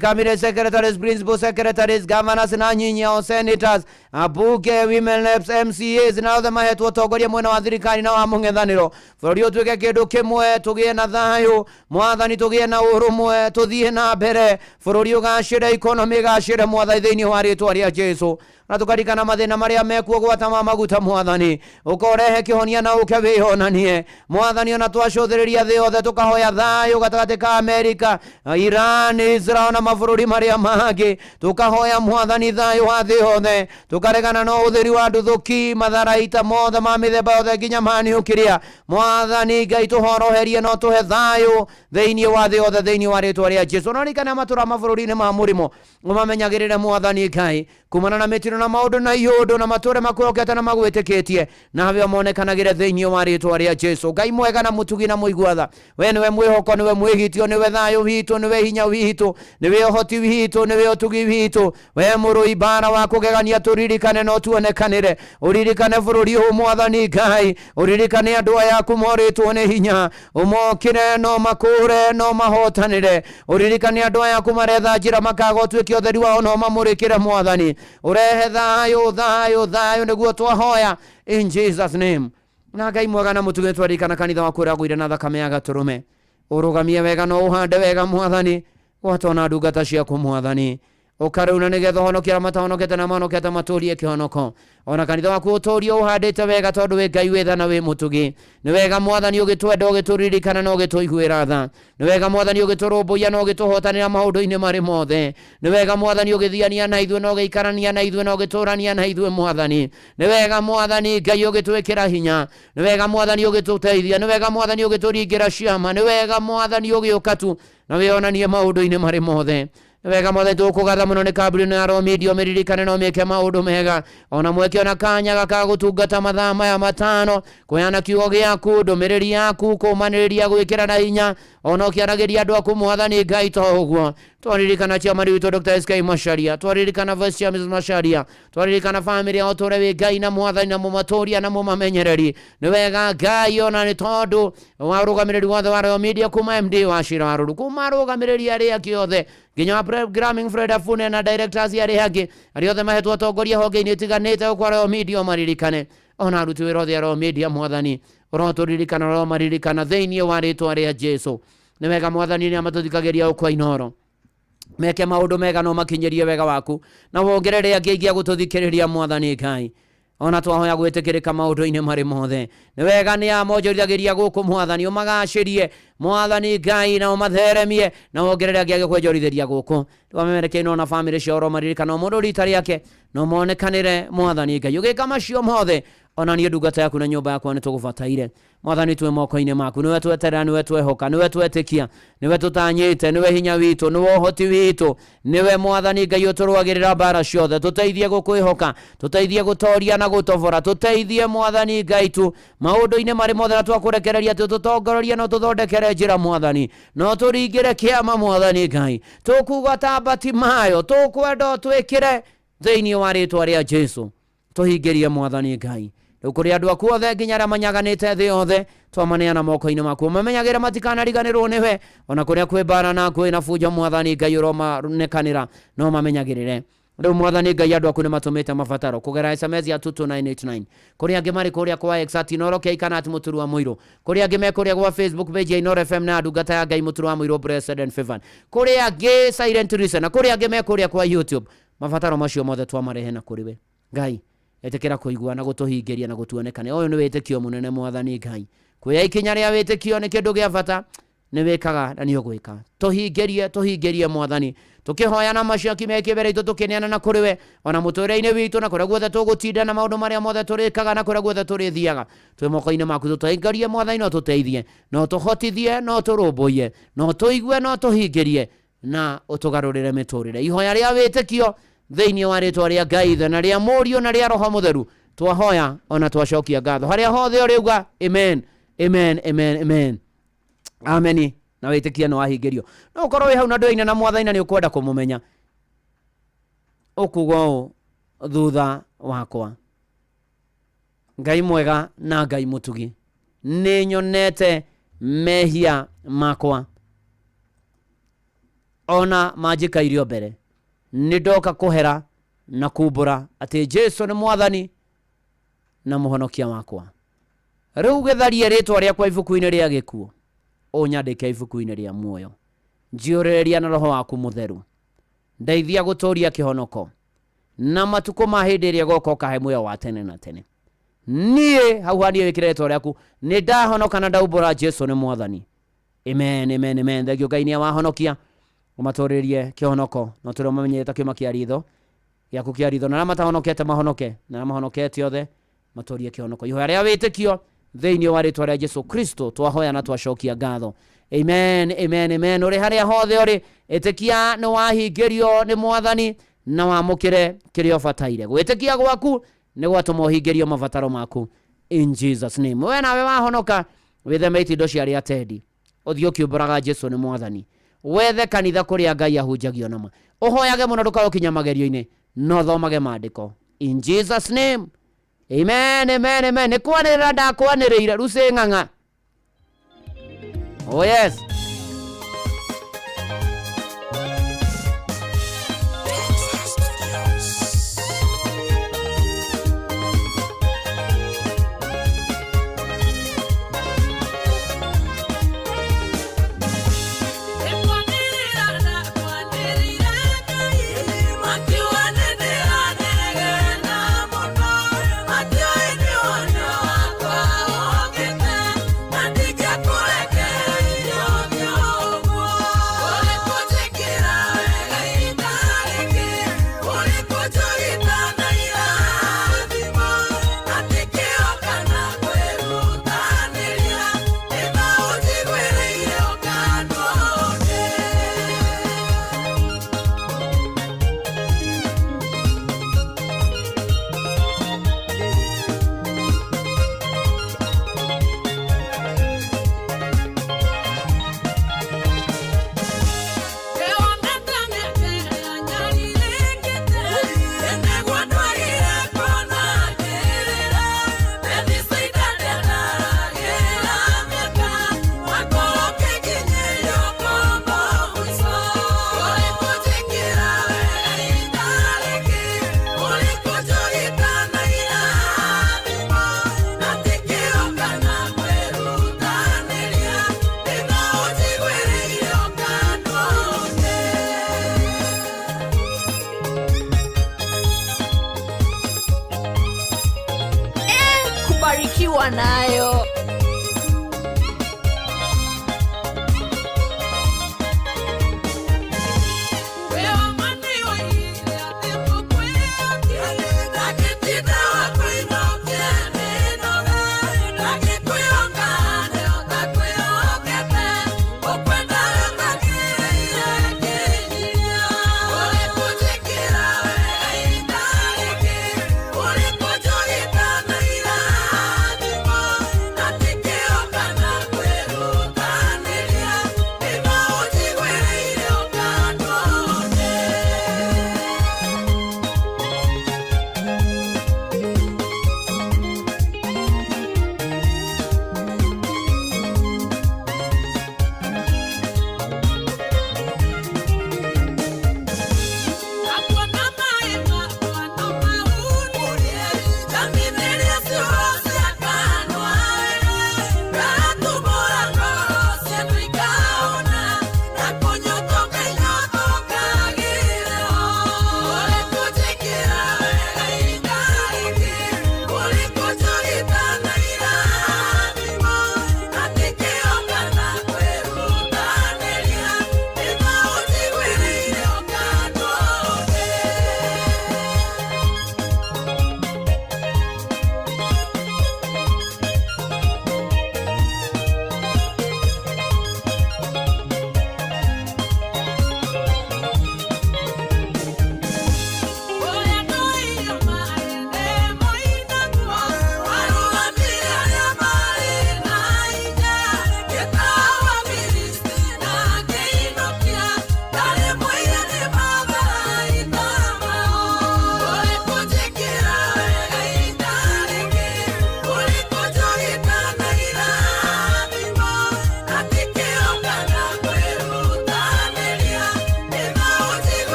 cabinet secretaries, principal secretaries, governors na nyinyi ao senators, abuke, women reps, MCAs na othe mahetwo ũtongoria mwena wa thirikari na wa mũng'ethanĩro bũrũri ũtuĩke kĩndũ kĩmwe tũgĩe na thayũ mwathani tũgĩe na ũrũmwe tũthiĩ na mbere bũrũri ũgacĩre economy ĩgacĩre mwathani thĩinĩ wa rĩtwa rĩa Jesu na tukarikana mathĩna marĩa mekuo gwata ma maguta mwathani ũkorehe kĩhonia na ũke wĩyonanie mwathani ona twacũthĩrĩria thĩ yothe tũkahoya thayũ gatagatĩ ka Amerika, Iran, Israel mao na mabũrũri marĩa mangĩ, tukahoya mwathani thayo wa thĩ yothe, tukaregana na ũtheri wa ndũthũki, matharaita mothe ma mĩthemba yothe nginya maniũkĩria. Mwathani Ngai tũhoroherie no tũhe thayũ thĩinĩ wa thĩ yothe thĩinĩ wa rĩtwa rĩa Jesũ. No rikana matũra mabũrũri-inĩ ma mũrimũ ũmamenyagĩrĩre Mwathani Ngai kumana na mĩtino na maũndũ na ihũndũ na matũre makwĩhokete na magwĩtĩkĩtie, nawe monekanagĩre thĩinĩ wa rĩtwa rĩa Jesũ. Ngai mwega na mũtugi na mũiguatha, we nĩwe mwĩhoko, nĩwe mwĩhitio, nĩwe thayũ witũ, nĩwe hinya witũ, nĩwe ũhoti witũ, nĩwe ũtugi witũ. We mũrũi mbara wa kũgegania tũririkane no tuonekanĩre, ũririkane bũrũri ũyũ Mwathani Ngai, ũririkane andũ aya aku morĩtwo nĩ hinya, ũmokĩre no makũre no mahotanĩre, ũririkane andũ aya aku maretha njĩra makaga ũtuĩke ũtheri wao no mamũrĩkĩre Mwathani, ũrehe thayũ thayũ thayũ nĩguo twahoya in Jesus name. Na Ngai mwega na mũtugi twaririkana kanitha waku ũrĩa wagũire na thakame ya gatũrũme, ũrũgamie wega no ũhande wega Mwathani, watona ndungata ciaku Mwathani, ũkarũna nĩgetha ũhonokia matahonokete na mahonokete matũrie kĩhonoko. Ona kanitha waku ũtũrie ũhandĩte wega tondũ wĩ Ngai wĩtha na wĩ mũtugi. Nĩ wega Mwathani ũgĩtwenda ũgĩtũririkana na ũgĩtũiguĩra tha. Nĩ wega Mwathani ũgĩtũrũmbũiya na ũgĩtũhotanĩra maũndũ-inĩ marĩ mothe. Nĩ wega Mwathani ũgĩthiania na ithuĩ na ũgĩikarania na ithuĩ na ũgĩtũrania na ithuĩ Mwathani. Nĩ wega Mwathani Ngai ũgĩtwĩkĩra hinya. Nĩ wega Mwathani ũgĩtũteithia. Nĩ wega Mwathani ũgĩtũringĩra ciama. Nĩ wega Mwathani ũgĩũka tu na wĩonanie maũndũ-inĩ marĩ mothe. Wega Mwathani tũkũgatha mũno nĩ kambuni ya Royal Media ũmĩririkane no mĩeke maũndũ mega, ona mweke ona kanya gaka gũtungata mathaa maya matano, kũheana kiugo gĩaku, ndũmĩrĩri yaku, kũmanĩrĩria gwĩkĩra na hinya, ona ũkĩaragĩria andũ aku Mwathani Ngai to ũguo. Twaririkana ciama rĩtũ Dr. SK Macharia, twaririkana Vice Chairman Mrs. Macharia, twaririkana family ya ũtũre wĩ Ngai na Mwathani na mũmatũria na mũmamenyereri. Nĩ wega Ngai ona nĩ tondũ wa rũgamĩrĩri wothe wa Royal Media kuma MD wa Shirarũrũ, kuma rũgamĩrĩri arĩa kĩothe nginya programming Fred Afune na directors arĩa angĩ arĩa othe mahetwo atongoria honge-inĩ itiganĩte gũkwa Royal Media maririkane, ona aruti wĩra othe a Royal Media Mwathani ũrotũririkana ũromaririkana thĩinĩ wa rĩtwa rĩa Jesũ. Nĩ wega Mwathani nĩ amatũthikagĩria ũkwa inoro, meke maũndũ mega no makinyĩrie wega waku na wongerere angĩ aingĩ gũtũthikĩrĩria Mwathani Ngai, ona twahoya gwĩtĩkĩrĩka maũndũ-inĩ marĩ mothe. Nĩ wega nĩ amonjorithagĩria gũkũ Mwathani, ũmagacĩrie Mwathani Ngai na ũmatheremie na wongerere angĩ agĩkwonjorithĩria gũkũ. Twamemerekeine ona family ciao maririkana o mũndũ rita rĩake no monekanĩre Mwathani Ngai ũgĩka macio mothe. Ona niĩ ndungata yaku na nyũmba yakwa nĩ tũgũbataire Mwathani, twĩ moko-inĩ maku, nĩwe tweterera, nĩwe twehoka, nĩwe twetĩkia, nĩwe tũtanyĩte, nĩwe hinya witũ, nĩwe ũhoti witũ, nĩwe Mwathani Ngai ũtũrũagĩrĩra mbara ciothe. Tũteithie gũkwĩhoka, tũteithie gũtoria na gũtobora, tũteithie Mwathani Ngai tu maũndũ-inĩ marĩ mothe na twakũrekereria tũtũtongorerie no tũthondekere njĩra Mwathani, no tũringĩre kĩama Mwathani Ngai, tũkuga ta Batimayo, tũkwenda twĩkĩre thĩinĩ wa rĩtwa rĩa Jesũ. Tũhingĩrie Mwathani Ngai rĩu kũrĩ andũ aku othe nginya arĩa manyaganĩte thĩ yothe, twamaneana moko-inĩ maku, mamenyagĩre matikanariganĩrwo nĩwe, ona kũrĩa kwĩ mbara na kwĩ na fujo Mwathani Ngai ũromanekanĩra no mamenyagĩrĩre. Rĩu Mwathani Ngai andũ aku nĩ matũmĩte mabataro kũgera SMS ya 22989, kũrĩ angĩ marĩ kũrĩa kwa X at Inoro Keikana at Mũturu wa Mũirũ, kũrĩ angĩ me kũrĩa kwa Facebook page ya Inoro FM na ndungata ya Ngai Mũturu wa Mũirũ Blessed and Favored, kũrĩ angĩ Silent Listener, kũrĩ angĩ me kũrĩa kwa YouTube. Mabataro macio mothe twamarehe na kũrĩ we Ngai, etĩkĩra kũigua na gũtũhingĩria na gũtuonekane. Ũyũ nĩ wĩtĩkio mũnene Mwathani Ngai, kuoya ikinya rĩa wĩtĩkio nĩ kĩndũ gĩa bata, nĩ wĩkaga na nĩ ũgwĩka. Tũhingĩrie Mwathani, tũkĩhoya na macioki meke mbere itũ, tũkĩneana na kũrĩ we ona mũtũũrĩre-inĩ witũ na kũrĩa guothe tũgũtinda na maũndũ marĩa mothe tũrĩkaga na kũrĩa guothe tũrĩthiaga. Twĩ moko-inĩ maku, tũtũhingarie Mwathani, no tũteithie, no tũhotithie, no tũrũmbũiye, no tũigue, no tũhingĩrie na ũtũgarũrĩre mĩtũũrĩre. Ihoya rĩa wĩtĩkio thĩinĩ wa rĩtwa rĩa Ngai Ithe na rĩa Mũriũ na rĩa Roho Mũtheru twahoya ona twacokia ngatho. Harĩa hothe ũrĩ uga amen, amen, amen, amen, amen. Na wĩtĩkia nĩ wahingĩrio. No ũkorwo wĩ hau na ndũine na Mwathani na nĩ ũkwenda kũmũmenya, ũkuga ũũ thutha wakwa: Ngai mwega na Ngai mũtugi, nĩ nyonete mehia makwa ona manjĩkairio mbere, nĩ ndoka kũhera na kumbũra atĩ Jesũ nĩ Mwathani na mũhonokia wakwa. Rĩu gĩtharie rĩtwa rĩakwa ibuku-inĩ rĩa gĩkuũ, ũnyandĩke ibuku-inĩ rĩa muoyo. Njiũrĩrĩria na Roho waku Mũtheru, ndeithia gũtũũria kĩhonoko na matukũ ma hĩndĩ ĩrĩa goka ũkahe muoyo wa tene na tene. Niĩ hau haniĩ wĩkĩre rĩtwa rĩaku, nĩ ndahonoka na ndaumbũra Jesũ nĩ Mwathani. Amen, amen, amen. Thengio Ngai nĩ wahonokia, umaturirie kihonoko no turi mamenyete kiuma kia ritho giaku kia ritho na matahonokete mahonoke na mahonokete othe maturie kihonoko ihoya ria witikio thĩinĩ wa rĩtwa rĩa Jesu Kristo twahoya na twacokia ngatho. Amen, amen, amen. Uri haria hothe uri itikia ni wahingĩrio ni Mwathani na wamũkĩre kĩrĩa ũbataire. Gwĩtĩkia gwaku nĩ gwatũma ũhingĩrio mabataro maku in Jesus name. We nawe wahonoka wĩtheme itindo cia rĩa tendi ũthiĩ ũkĩũmbũraga Jesu nĩ Mwathani. Wethe kanitha kũrĩa Ngai ahunjagio nama. Ũhoyage mũno ndũkaũkinya magerio-inĩ no thomage maandĩko in Jesus name. Amen, amen, amen. Nĩ kwanĩrĩra ndakwanĩrĩire rucĩ ng'ang'a. Oh yes. Yo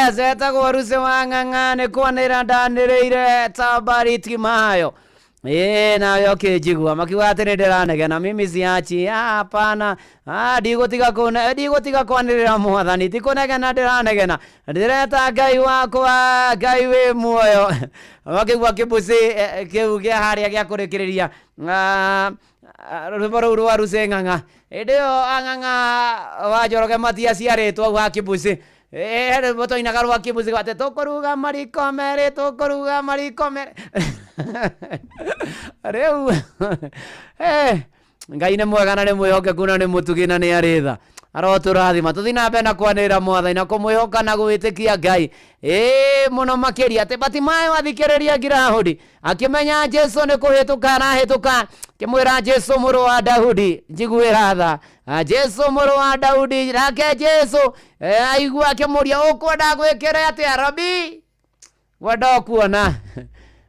Yes, etagwo Ruse wa Ng'ang'a nĩ kwanĩra ndanĩrĩire Tabariti Mayo. Nayo kĩnjigua makiuga atĩ nĩ ndĩranegena mimi siachi hapana ndigũtiga kwanĩrĩra Mwathani ti kũnegena ndĩranegena ndĩreta Ngai wakwa Ngai wĩ muoyo makĩigua kĩbuci kĩu gĩa harĩa gĩa kũrĩkĩrĩria rwĩmbo rũu rwa Ruse Ng'ang'a hĩndĩ ĩyo Ng'ang'a wa Njoroge matiaciarĩtwo hau ha kĩbuci botoinaga rwa kĩbuci gwate tũkũruga mariko merĩ rĩu Ngai nĩ mwega na nĩ mwĩhokeku na nĩ mũtugi na nĩ arĩtha arotũrathima tũthiĩ na mbere na kwanĩrĩra Mwathani na kũmwĩhoka na gwĩtĩkia Ngai mũno makĩria atĩ Batimayo athikĩrĩria ngirahũdi akĩmenya Jesũ nĩ kũhĩtũka arahĩtũka akĩmwĩra Jesũ mũrũ wa Daudi njiguĩra tha Jesũ mũrũ wa Daudi nake Jesũ aigua akĩmũria ũkwenda gwĩkĩre atĩa Rabi wenda kuona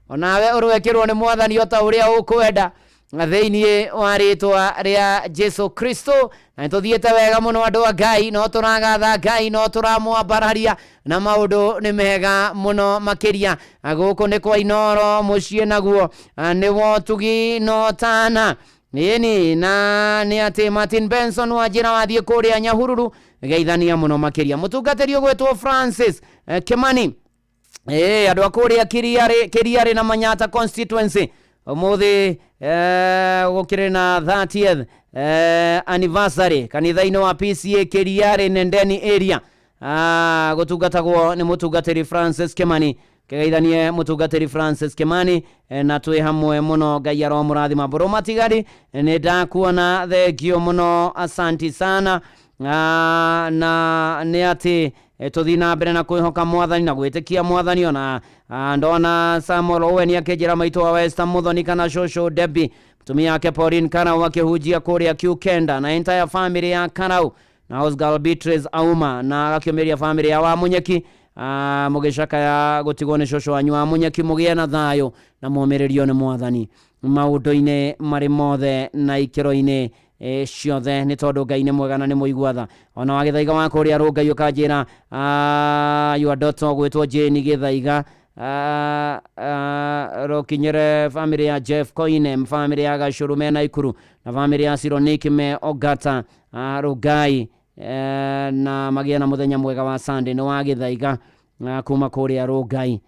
onawe ũrwekĩrwo nĩ Mwathani o ta ũrĩa ũkwenda thĩinĩ wa rĩtwa rĩa Jesũ Kristo na tũthiĩte wega mũno andũ a Ngai no tũragatha Ngai no tũramwambararia na maũndũ nĩ mega mũno makĩria gũkũ nĩ kwa Inoro mũciĩ naguo nĩwo tugi no tana nĩni na nĩ atĩ Martin Benson wa njĩra wathiĩ kũrĩa Nyahururu geithania mũno makĩria mũtungatĩri ũgwĩtwo Francis Kimani andũ a kũrĩa Kĩriarĩ na Manyata constituency ũmũthĩ gũkĩrĩ na 30th anniversary kanitha-inĩ wa PCA Kĩriarĩ Nendeni area gũtungatagwo nĩ mũtungatĩri Francis Kimani kegeithanie mũtungatĩri Francis Kimani na twĩ hamwe mũno Ngai aromũrathima mbũrũ matigari nĩ ndakuona thengio mũno asanti sana na nĩ atĩ tũthiĩ na mbere na kwĩhoka Mwathani na gwĩtĩkia Mwathani ona ndona Samuel Owen akĩnjĩra maitũ wa Western Muthoni kana Shosho Debbie mũtumia wake Pauline Karau akĩhunjia kũrĩa Kiukenda na entire family ya Karau na Osgal Beatrice Auma na agakĩũmĩria family ya wa Munyeki mũgĩcaka ya gũtigwo nĩ Shosho wanyu wa Munyeki mũgĩe na thayũ na mũmĩrĩrio nĩ Mwathani maũndũ-inĩ marĩ mothe na ikĩro-inĩ ciothe nĩ tondũ Ngai nĩ mwega na nĩ mũigua tha ona wa Gĩthaiga wa kũrĩa Rũngai ũkanjĩra your daughter gwĩtwo Jane Gĩthaiga rokinyere family ya Jeff Koine family ya Gacũrũ me Naikuru na family ya Sironiki me Ogata Rũngai na magĩa na mũthenya mwega wa Sunday nĩ wa Gĩthaiga kuma kũrĩa Rũngai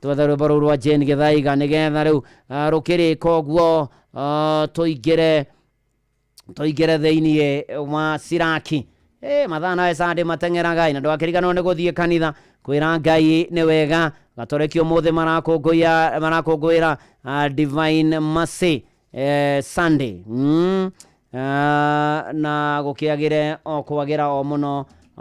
twetha rwĩmbo rũu rwa Jane Gĩthaiga nĩgetha rĩu rũkĩrĩka ũguo tũingĩre thĩinĩ wa Siraki mathaa nawe Sunday mateng'eraga na ndwakĩriganĩrwo nĩ gũthiĩ kanitha kwĩra Ngai nĩ wega gatoreki ũmũthĩ marakũngũĩra Divine Mercy Sunday na gũkĩagĩre o kwagĩra o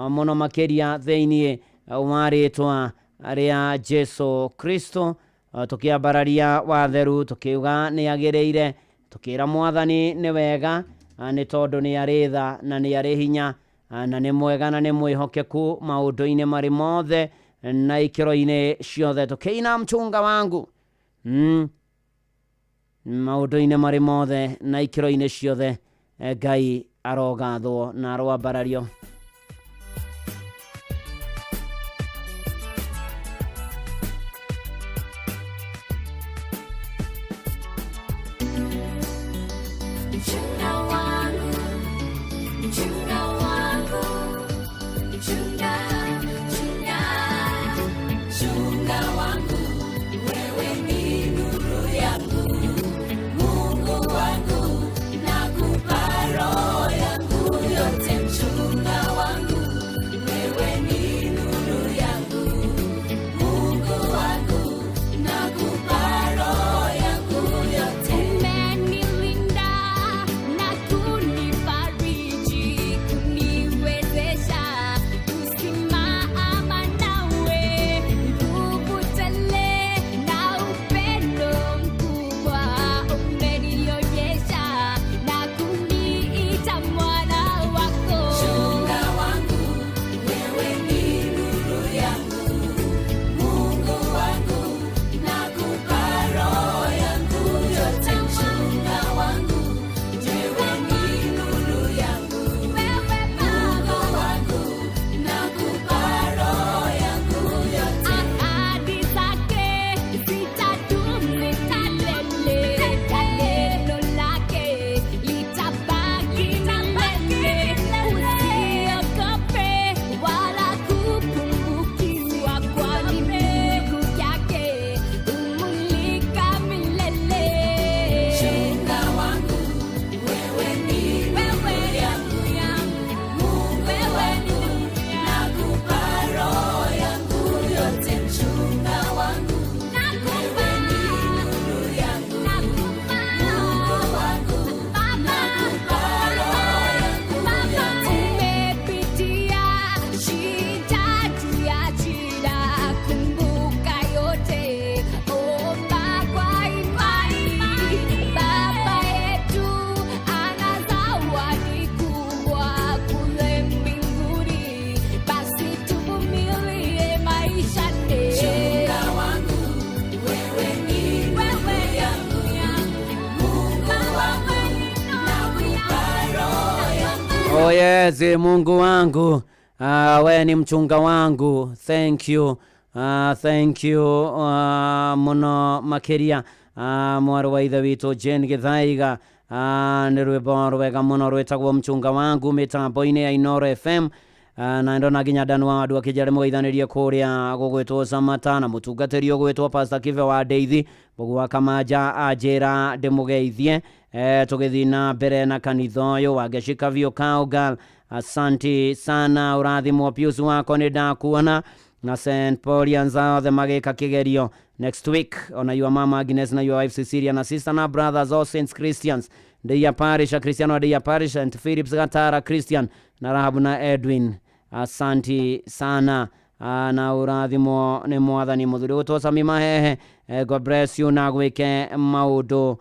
mũno makĩria thĩinĩ wa rĩtwa rĩa Jesũ Kristo tũkĩambararia watheru tũkiuga nĩ agĩrĩire tũkĩra Mwathani nĩ wega nĩ tondũ nĩ arĩ tha na nĩ arĩ hinya na nĩ mwega na nĩ mwĩhokeku maũndũ-inĩ marĩ mothe na ikĩro-inĩ ciothe tũkĩina mchunga wangu maũndũ-inĩ marĩ mothe na ikĩro-inĩ ciothe Ngai arogathwo na arwambarario Oh yes, Mungu wangu. We ni mchunga wangu. Thank you. Thank you. Muno makeria. Mwaru wa ithe wito Jane Githaiga. Nĩ rwĩmbo rwega mũno rwĩtagwo mchunga wangu mĩtambo-inĩ ya Inoro FM. Na ndona nginya ndanu wa andũ akĩnjare mũgeithanĩrie kũrĩa gũgwĩtwo Samata na mũtungatĩri ũgwĩtwo Pastor Kive wa Ndeithi Mũgu wa Kamanja anjĩra ndĩmũgeithie tũgĩthiĩ na mbere na kanitha ũyũ wa Geshikavio Kaugal. Asante sana, ũrathimwo Pius wako nĩ ndakuona na St. Paulians othe magĩka kĩgerio next week. Ona your mama Agnes na your wife Cecilia na sister na brothers all Saints Christians Deia Parish Cristiano Deia Parish and Philips Gatara Christian na Rahabu na Edwin. Asante sana. Na ũrathimwo nĩ mwathani mũthuri ũtwo Sami Mahehe. God bless you na gwĩke maũndũ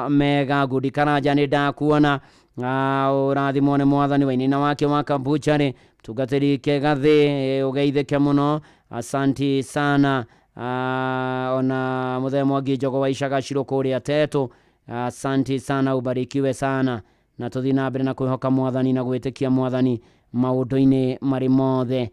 mega. Gudi Karanja nĩ ndakuona. Ũrathimwo nĩ mwathani wainina wake wa Kambuchari mtungatĩri Kegathĩ ũgeithĩke mũno. Asante sana. Ona Mũthee Mwangi Njogo wa Ishagaciro kũrĩa Teto. Asante sana, ubarikiwe sana. Na tũthiĩ na mbere na kwĩhoka mwathani na gwĩtĩkia mwathani maũndũ-inĩ marĩ mothe.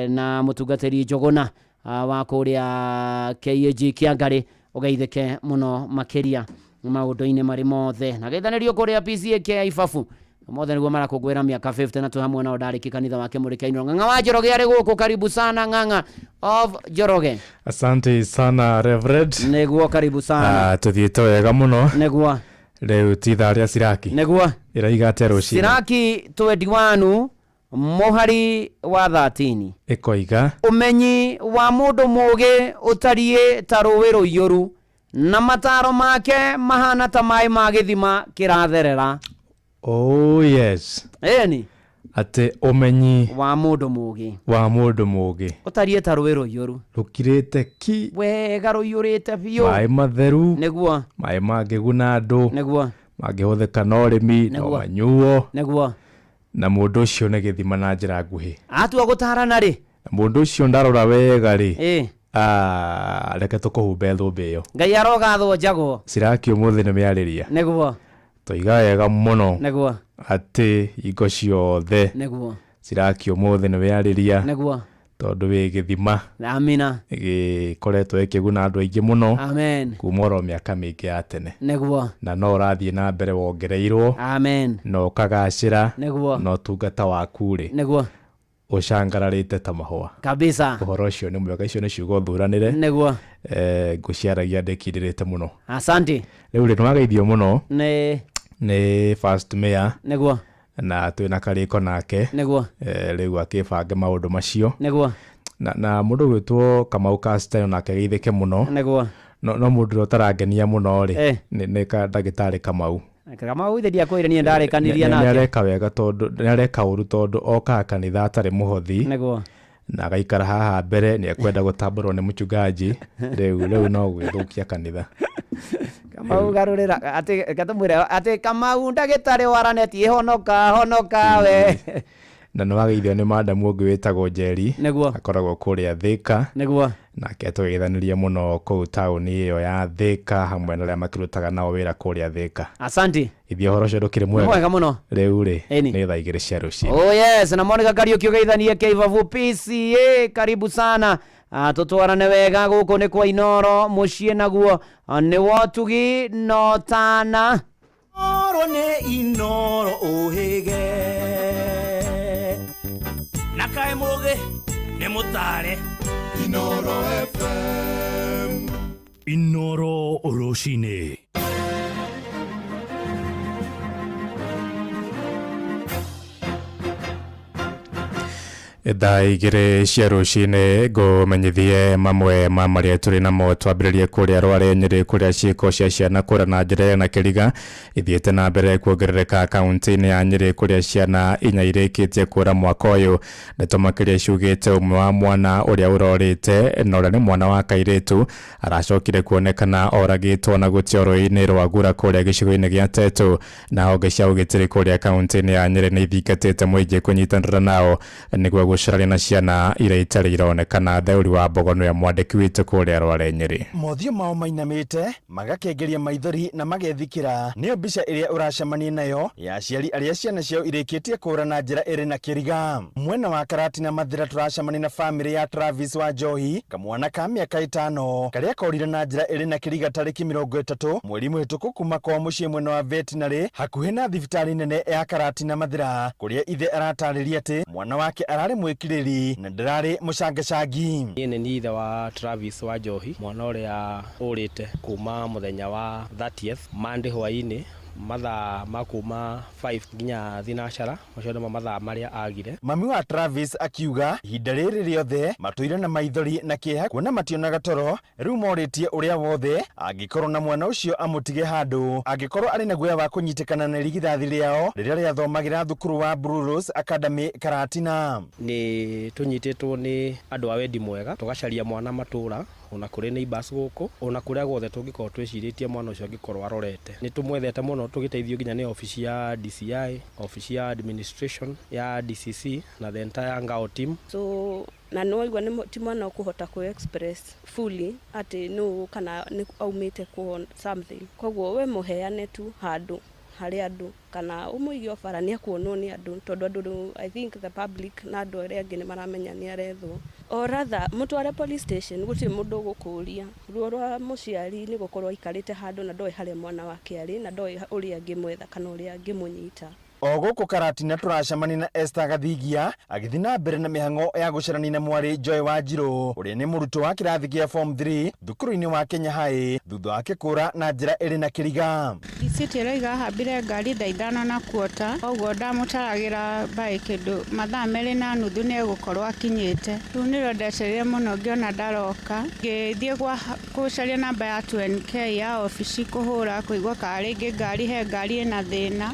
Na mũtungatĩri Njogona wa kũrĩa KAG Kĩangari ũgeithĩke mũno makĩria maũndũ-inĩ marĩ mothe. Na geithanĩrio kũrĩa PCAK Ibabu mothe nĩguo marakũngũĩra mĩaka 50 na tũ hamwe nao ndarĩki kanitha wake Mũrĩkia Inoro. Ng'ang'a wa Njoroge arĩ gũkũ, karibu sana Ng'ang'a of Njoroge. Asante sana Reverend. Nĩguo karibu sana. Tũthiĩte wega mũno. Nĩguo. Rĩu tithaa rĩa Siraki. Nĩguo. Ĩraiga atĩa rũciinĩ? Siraki 21 mũhari wa 13. Ĩkoiga. Ũmenyi wa mũndũ mũũgĩ ũtariĩ ta rũĩ rũiyũru na mataro make mahana ta maĩ ma gĩthima kĩratherera. Oh yes. Eni. Ate ũmenyi wa mũndũ mũũgĩ ũtariĩ ta rũĩ rũiyũru rũkirĩte ki wega rũiyũrĩte biũ, maĩ matheru nĩguo maĩ mangĩguna andũ, nĩguo mangĩhũthĩka na ũrĩmi no manyuo, nĩguo na mũndũ ũcio nĩ gĩthima na njĩra nguhĩ. Atua gũtarana rĩ, mũndũ ũcio ndarora wega rĩ, reke tũkũhumbe thũmbĩ ĩyo. Ngai arogathwo njagwo. Siraki ũmũthĩ nĩ mĩarĩria, nĩguo tũiga wega mũno, nĩguo atĩ ingo ciothe, nĩguo Siraki ũmũthĩ nĩ mĩarĩria, nĩguo tondũ wĩ gĩthima. Amina. Gĩkoretwo gĩkĩguna andũ aingĩ mũno. Amen. Kuma oro mĩaka mĩingĩ ya tene. Nĩguo. Na no ũrathiĩ na mbere wongereirwo. Amen. No ũkagacĩra. Nĩguo. No ũtungata waku rĩ, nĩguo ũcangararĩte ta mahũa. Kabisa. Ũhoro ũcio nĩ mwega, icio nĩ ciugo thuranĩre. Nĩguo. Ngũciaragia ndĩkirĩrĩte mũno. Asante. Rĩu rĩ nĩwageithio mũno nĩ First Mayor. Nĩguo. Na twĩna karĩko nake. Nĩguo. Rĩu akĩbange maũndũ macio. Nĩguo. Na mũndũ gwĩtwo Kamau Castayo nake geithĩke mũno. Nĩguo. No mũndũ ũrĩa ũtarangenia mũno rĩ, nĩ ndagĩtarĩ Kamau. Kamau ithe ndiakwĩre niĩ ndarĩkanirie nake. Nĩareka wega tondũ nĩareka ũru tondũ okaga kanitha atarĩ mũhothi. Nĩguo. Na agaikara haha mbere nĩekwenda gũtambũrwo nĩ mũchungaji. Rĩu no gwĩthũkia kanitha. Kamau garũrĩra atĩ gatamwĩra atĩ Kamau ndagĩtarĩ waranetie honoka we. Na nĩwageithio nĩ madamu ũngĩ wĩtagwo Njeri. Nĩguo. Akoragwo kũrĩa Thĩka. Nĩguo. Nake tũgeithanĩria mũno kũu taũni ĩyo ya Thĩka hamwe na arĩa makĩrutaga nao wĩra kũrĩa Thĩka. Asante. Ithiĩ ũhoro ũcio ndũkĩrĩ mwega. Mwega mũno. Rĩu rĩ nĩ thaa igĩrĩ cia rũciinĩ. Oh yes, na Monica Kariuki ũgeithanie Kĩivabu PCA, karibu sana. Tũtwarane wega gũkũ nĩ kwa Inoro, mũciĩ naguo nĩ Wotugi no Tana. Oro nĩ Inoro ũhĩge na kaĩ mũgĩ nĩ mũtare. Inoro FM. Inoro rũcinĩ. Thaa igĩrĩ cia rũcinĩ ngũmenyithie mamwe ma marĩa tũrĩ namo. Twambĩrĩrie kũrĩa Rware, Nyĩrĩ, kũrĩa ciĩko cia ciana kũra na njĩra na Kĩriga ithiĩte na mbere kuongerereka kaunti-inĩ ya Nyĩrĩ, kũrĩa ciana 4 irĩkĩtie kũra mwaka ũyũ. Ndeto makĩria ciugĩte ũmwe wa mwana ũrĩa ũrorĩte na ũrĩa nĩ mwana wa kairĩtu aracokire kuonekana oragĩtwo na gũtio rũĩ-inĩ rwa Gura kũrĩa gĩcigo-inĩ gĩa Tetu. Na honge cia ũgitĩri kũrĩa kaunti-inĩ ya Nyĩrĩ nĩ ithingatĩte mũingĩ kũnyitanĩra nao nĩguo gucararia na ciana iria itari ironekana. Theuri wa Mbogo niwe mwandiki witu kuria Rware Nyeri. Mothio mao mainamite magakengeria maithori na magethikira niyo mbica iria uracemania nayo ya aciari aria ciana ciao irikitie kura na njira iri na kiriga. Mwena wa Karati na Mathira turacemania na family ya Travis wa Njohi, kamwana ka miaka 5 karia korire na njira iri na kiriga tariki 30 mweri mwituku kuma kwa mucii mwena wa veterinary hakuhi na thibitari nene ya Karati na Mathira, kuria ithe aratariria ati mwana wake arari mwikiriri na ndarari mucangacangi. Ni ithe wa Travis wa Njohi, mwana uria urite kuma muthenya wa 30th Monday hwaini mathaa makuma 5 nginya thinacara macio nimo mathaa maria agire. Mami wa Travis akiuga ihinda riri riothe matuire na maithori na kieha kuona mationaga toro, riu moritie uria wothe angikorwo na mwana ucio amutige handu, angikorwo ari na guoya wa kunyitikana na rigithathi riao riria riathomagira thukuru wa Blue Rose Academy Karatina. Ni tunyititwo ni andu a wendi mwega tugacaria mwana matura ona kuri neighbors guku ona kuria guothe tungikorwo twiciritie mwana ucio angikorwo arorete. Ni tumwethete muno tugiteithio ginya ni ofisi ya DCI, ofisi ya administration ya DCC na the entire Ngao team. So na no igwa ni timwana ukuhota ku express fully ati no kana ni aumite ku something. Kogwo we muheane tu handu hari andu kana umuigio farania kuonwo ni andu tondu andu I think the public na andu aria angĩ maramenya ni arethwo. O rather mutware police station guti mundu gukuria ruo rwa muciari ni gukorwo ikarite handu na ndoe haria mwana wake ari na ndoe uria angimwetha kana uria angimunyita. O guku Karatina turacemania na Esther Gathigia agithii na mbere na mihango ya gucarania na mwari Joy Wanjiru uria ni murutwo wa kirathi gia form 3 thukuru-ini wa Kenya High thutha wake kura na njira iri na kiriga. Iciti raiga hambire ngari thaa 5:15 oguo ndamutaragira bai kindu mathaa 2:30 ni egukorwo akinyite. Riu niro ndecereire muno ngiona ndaroka ngithie gucaria namba ya 20k ya ofici kuhura kuigua kana ringi ngari he ngari ina thina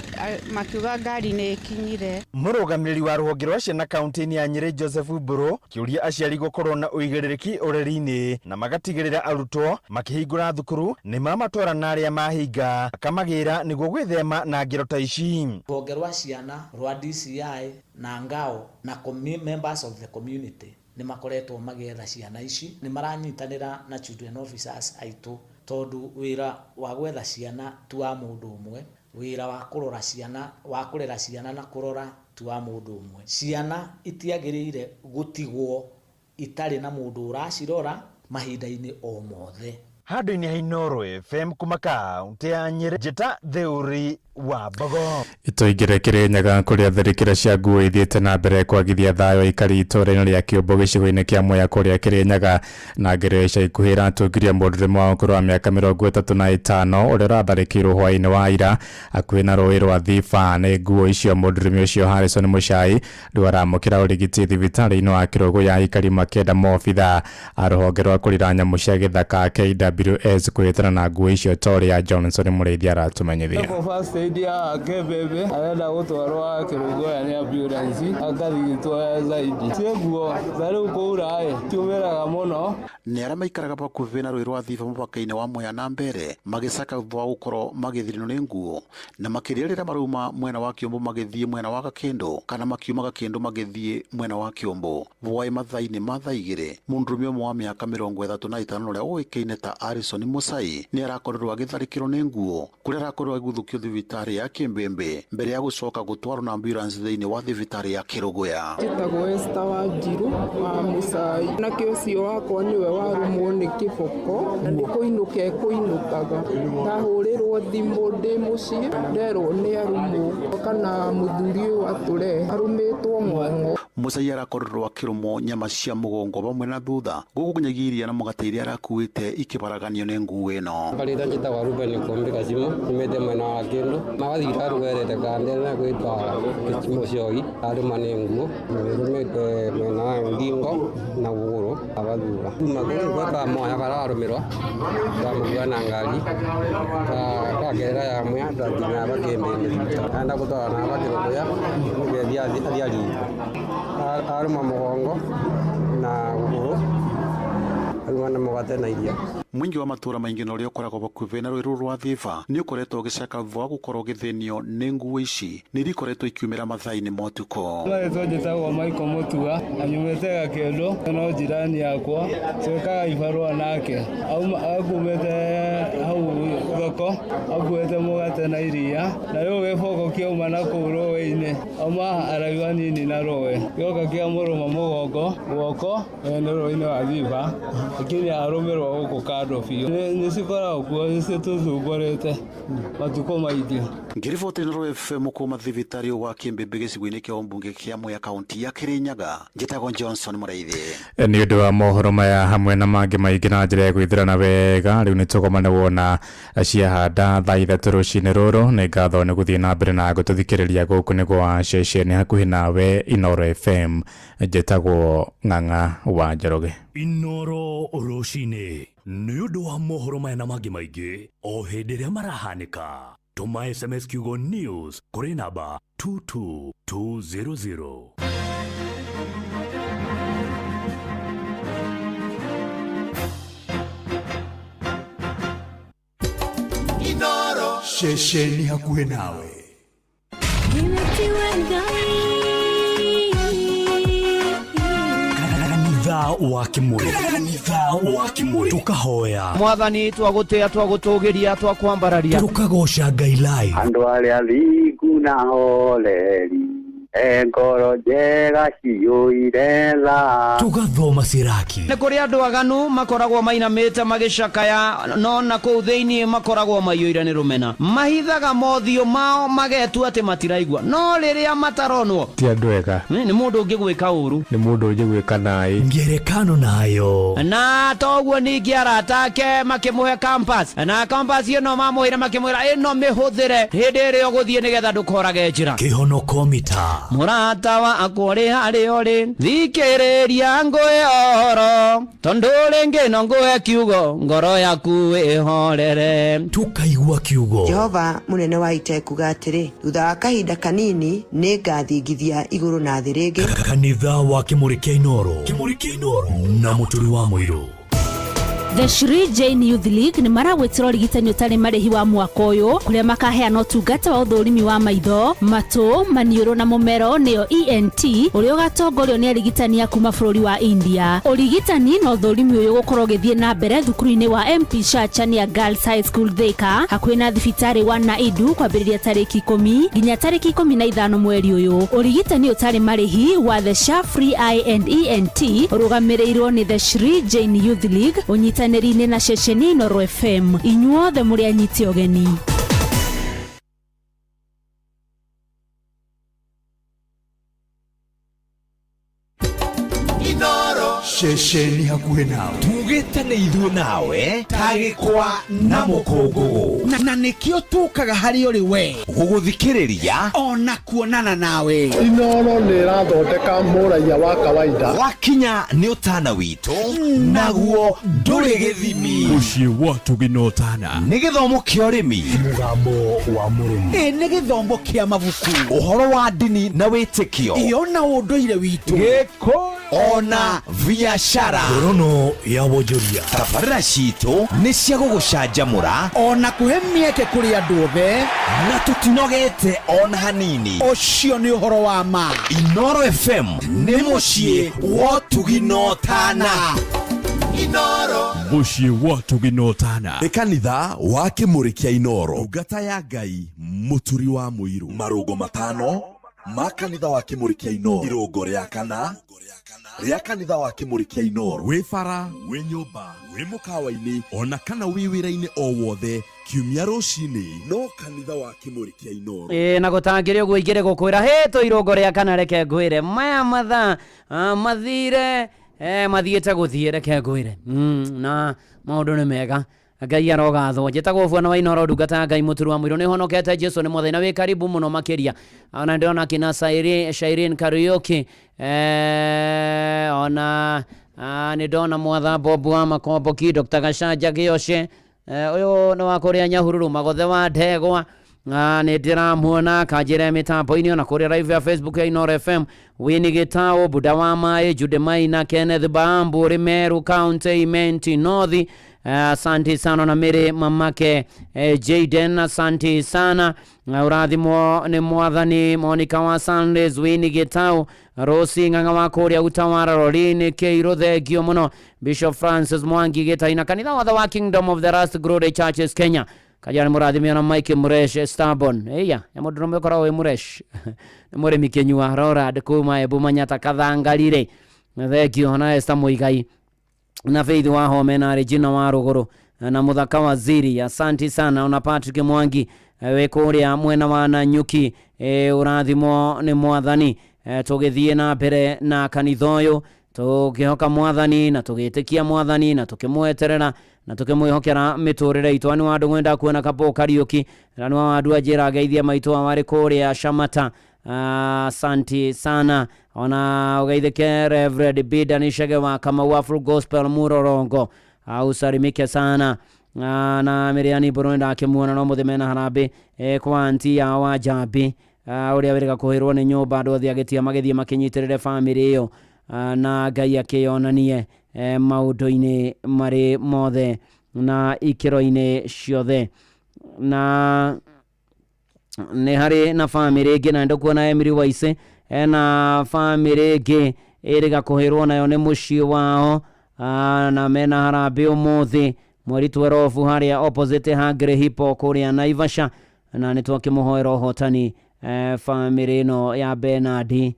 makiuga ngari ni ikinyire. Murugamiriri wa ruhonge rwa ciana kaunti-ini ya Nyeri Joseph Mburu kiuria aciari gukorwo na uigĩrĩrĩki ureri-ini na magatigĩrĩra arutwo makihingũra thukuru ni mamatwara na aria mahinga akamagira niguo gwithema na ngero ta ici. Ruhonge rwa ciana rwa DCI na Ngao na members of the community ni makoretwo magietha ciana ici, ni maranyitanira na children officers aitu tondu wira wa gwetha ciana tu wa mundu umwe, wira wa kurora ciana wa kurera ciana na kurora tu wa mundu umwe. Ciana itiagirire gutigwo itari na mundu uracirora mahinda-ini o mothe. Handu-ini ha Inooro FM kuma kaunti ya Nyeri, Njeta Theuri wa Mbogo. Itoingire Kirinyaga kuria tharikira cia nguo ithiete na mbere kwagithia thayo ikari itora-ini ria Kiumbu gicigo-ini kia Mwea kuria Kirinyaga na ngero ica ikuhi iratungiria mũndũrũme wa ũkũrũ wa mĩaka 35 uria ũratharĩkĩirwo hwaĩ-inĩ wa ira hakuhĩ na rũĩ rwa Thiba. Nĩ nguo icio mũndũrũme ũcio Harrison Muchai rĩu aramũkĩra ũrigiti thibitarĩ-inĩ wa Kirogo ya ikari makenda maobitha a rũhonge rwa kũrira nyamũ cia gĩthaka KWS kwĩtana na nguo icio Toria Johnson Mũrĩithi aratumenyithia. Dia kebebe arenda gutwarwa Kirogo ya ni ambulance akathigitwo zaidi seguo zari ukuurae tumeraga muno ni ara maikaraga bakuvi na rũĩ rwa Thiba mupaka-inĩ wa Mwea na mbere magicaka thutha wa gukorwo magithirino nĩ nguo na makĩria rĩrĩa marauma mwena wa Kiumbu magĩthiĩ mwena wa Gakindu kana makiuma Gakindu magĩthiĩ mwena wa Kiumbu. Hwaĩ mathaa-inĩ ma thaa 2 mũndũrũme ũmwe wa mĩaka 35 ũrĩa ũĩkaine ta Harrison Muchai ni arakorirwo agĩtharĩkĩrwo nĩ nguo kũrĩa arakorirwo agĩguthũkio thibitarĩ ya Kimbembe mbere ya gucoka gutwarwo na ambulance thĩinĩ wa thibitarĩ ya Kirogo ya. Njĩtagwo Esther Wanjiru wa Muchai na kĩũcio wakwa niwe warumwo nĩ kĩboko na nĩkũinũka ekũinũkaga ndahũrĩrwo thimũ ndĩ mũciĩ nderwo nĩ arumwo kana mũthuri ũyũ atũre arumĩtwo ng'ong'o. Muchai arakorirwo akĩrũmwo nyama cia mũgongo bamwe na thutha gũkũ nginyagia iria na mũgate iria arakuĩte ikĩbaraganio nĩ nguo ĩno. Barĩtha njĩtagwo Ruben Kombi Kacimu nyumĩte mwena wa Kindu magathira rũgerete kandere na gwĩtwa Muciogi arĩma nĩ nguo rumĩte mwena wa Ngingo na Gũgũrũ abathura kuma gwĩka moya bararũmĩrwo ndamũgua na ngari kagerera ya Mwea nginya Bakĩmbĩ enda gũtwara na Bakĩrogo ya nĩgethi athiari arũma mũgongo na Gũgũrũ arumana mugate na iria. Mwingi wa matura maingi no rio koragwo bakuve na rwiru rwa Thiva ni ukoretwo gicaka thwa gukorwo githenio ni nguo ici ni rikoretwo ikiumira mathaini motuko. Mwaetwo njitagwo Maiko Mutua anyumete Gakendo no jirani yakwa twekaga ibarua nake akumete hau thoko akuete mugate na iria na rĩu gĩboko kĩauma na kũu rũĩ-inĩ auma araiwa nini na rũĩ gĩoka kĩamũrũma mũgongo guoko nĩ rũĩ-inĩ wa Thiva lakini arũmĩrwo gũkũ kando biũ nĩ cikoragwo kuo nĩcitũthumbũrĩte matukũ maingĩ. Ngiriboti Inooro FM kuma thibitari wa Kimbembe gĩcigo-inĩ kĩa ũmbunge kĩa Mwea kaunti ya Kirinyaga njĩtagwo Johnson Mũraithi. Nĩ ũndũ wa mohoro maya hamwe na mangĩ maingĩ na njĩra ya gwĩthirana wega rĩu nĩ tũgomane wona ciahanda thaa ithatũ rũcinĩ rũrũ nĩ ngatho nĩ gũthiĩ na mbere na gũtũthikĩrĩria gũkũ nĩ gwa ceceni hakuhĩ nawe Inooro FM njĩtagwo Ng'ang'a wa Njoroge. Inooro rũcinĩ nĩ ũndũ wa mohoro maya na mangĩ maingĩ o hĩndĩ ĩrĩa marahanĩka tũma SMS kiugo news kũrĩ namba 22200. Inooro ceceni hakuhĩ nawe. Kanitha wa Kimuri tukahoya Mwathani twagũtĩa twagũtũgĩria twakwambararia tukagoca Ngai live andũ arĩa thingu na holeri ngoro njega ciyũire tha tugathoma ciraki nĩ kũrĩ andũ aganu makoragwo mainamĩte magĩcakaya no na kũu thĩinĩ makoragwo maiyũire nĩ rũmena mahithaga mothiũ mao magetua atĩ matiraigua no rĩrĩa mataronwo ti andũ ega nĩ mũndũ ũngĩgwĩka ũru nĩ mũndũ ũngĩgwĩka naĩ ngerekano nayo na toguo ningĩ arata ake makĩmũhe campus na campus ĩno mamũhĩre makĩmwĩra ĩno mĩhũthĩre hĩndĩ ĩrĩa ũgũthiĩ nĩgetha ndũkorage njĩra kĩhonoko mita mũrata wa akũrĩ harĩ ũrĩ thikĩrĩria ngũĩ oro tondũ rĩngĩ no ngũhe kiugo ngoro yaku ĩhorere tukaigua kiugo. Jehova mũnene wa ita kuga atĩrĩ thutha wa kahinda kanini nĩ ngathingithia igũrũ na thĩ rĩngĩ. Kanitha wa Kimuri kĩa Inooro na mũtũri wa mũirũ. The Shri Jain Youth League nĩ maragwĩtĩra ũrigitani ũtarĩ marĩhi wa mwaka ũyũ kũrĩa makaheana ũtungata wa ũthũrimi wa maitho, matũ, maniũrũ na mũmero nĩyo ENT ũrĩa ũgatongorio nĩ arigitani a kuma bũrũri wa India. Ũrigitani na ũthũrimi ũyũ gũkorwo ũgĩthiĩ na mbere thukuru-inĩ wa MP Shachania Girls High School Thika hakuhĩ na thibitarĩ wa Naidu kwambĩrĩria tarĩki 10 nginya tarĩki 15 mweri ũyũ. Ũrigitani ũtarĩ marĩhi wa The Sha Free Eye and ENT ũrũgamĩrĩirwo nĩ The Shri Jain Youth League ũnyitanĩri-inĩ na ceceni Inooro FM inyuothe mũrĩ anyiti ũgeni. Inooro ceceni hakuhĩ nawe tugĩte nĩ ithuĩ nawe tagĩkwa na mũkũngũgũ na nĩkĩo tũkaga harĩ ũrĩ we gũgũthikĩrĩria ona kuonana nawe. Inooro nĩ ĩrathondeka mũraiya wa kawaida wakinya nĩ ũtana witũ naguo ndũrĩ gĩthimi. Mũciĩ wa Tuginotana nĩ gĩthomo kĩa ũrĩmi mũgambo wa mũrĩmi nĩ gĩthomo kĩa mabuku ũhoro wa ndini na wĩtĩkio ona ũndũire witũ gĩkũ ona biashara ngorono ya wonjoria. tabarĩra citũ nĩ cia gũgũcanjamũra ona kũhe mĩeke kũrĩ andũ othe na tũtinogete ona hanini. ũcio nĩ ũhoro wa ma. Inooro FM nĩ mũciĩ wa Tuginotana. Inooro mũciĩ wa Tuginotana nĩ kanitha wa Kimuri kĩa Inooro ngata ya Ngai mũturi wa mũirũ marũgo matano ma kanitha wa Kimuri kĩa Inooro irũngo rĩa kana rĩa kanitha wa Kimuri kĩa Inooro wĩ bara wĩ nyũmba wĩ mũkawa-inĩ ona kana wĩ wĩra-inĩ o wothe kiumia rũcinĩ no kanitha wa Kimuri kĩa Inooro na gũtangĩrĩ ũguo ingĩre gũkwĩra hĩtũ irũngo rĩa kana reke ngwĩre maya mathaa mathire mathiĩte gũthiĩ reke ngwĩre na maũndũ nĩ mega. Ngai arogathwo njĩtagwo Bwana wa Inooro ndungata Ngai mũturi wa mũirũ nĩ honokete Jesu nĩ mwathani na wĩ karibu mũno makĩria ona ndĩrona kina Shairin Karaoke ona nĩ ndona mwatha Bob wa Makomboki Dr. Gacanja Gĩoce ũyũ nĩ wa kũrĩa Nyahururu Magothe wa Ndegwa nä ndä ramuona kanjä ra mä tambo-inä ona kå rä a live ya Facebook ya Inoro FM Winnie Gitao Buda wa Mai Jude Maina Kenneth Bambu Rimeru County Menti North. Asante sana na mere mamake Jaden, asante sana. Urathimo ni mwathani Monica wa Sundays Winnie Gitao Rosi nganga wa Korea Utawara Roline Keiro thegio muno. Bishop Francis Mwangi Gitaina kanitha wa Kingdom of the Rust Glory Churches Kenya. Kajana murathimia na Mike Muresh Starbon. Eya ya mundu no mekora we Muresh muri mikenyua rora ndikuma ebu manyata kathangarire thegio na Esther Muigai na Faith wa Home na Regina wa Ruguru na Muthaka Waziri. Asante sana. Ona Patrick Mwangi we kuria mwena wa Nanyuki urathimo ni mwathani tugithie na mbere na kanithoyo tukihoka mwathani na tugitikia mwathani na tukimweterera na tukimwihokera miturire itu. Ani wandu ngwenda kuona kapo Kariuki na nwa wandu ajira geithia maitu wari kuria Shamata. Asante sana. Ona ugeithike Reverend Bida Nishege wa Kamau Full Gospel Murorongo usarimike sana. Na Miriani Burunda akimuona no muthimena harabe kwa anti ya Wajabi uria wirika kuhirwo ni nyumba andu othe agitia magithie makinyitirire family iyo na Ngai akionanie maundu-ini mari mothe na ikiro-ini ciothe. Na ni hari na family ingi na ndo kuona Emily Waise na family ingi iriga kuhirwo nayo ni mucii wao na mena harabe umuthi mweri 12 haria opposite Hagre Hipo kuria Naivasha na nitwakimuhoera hotani family no ya Bernardi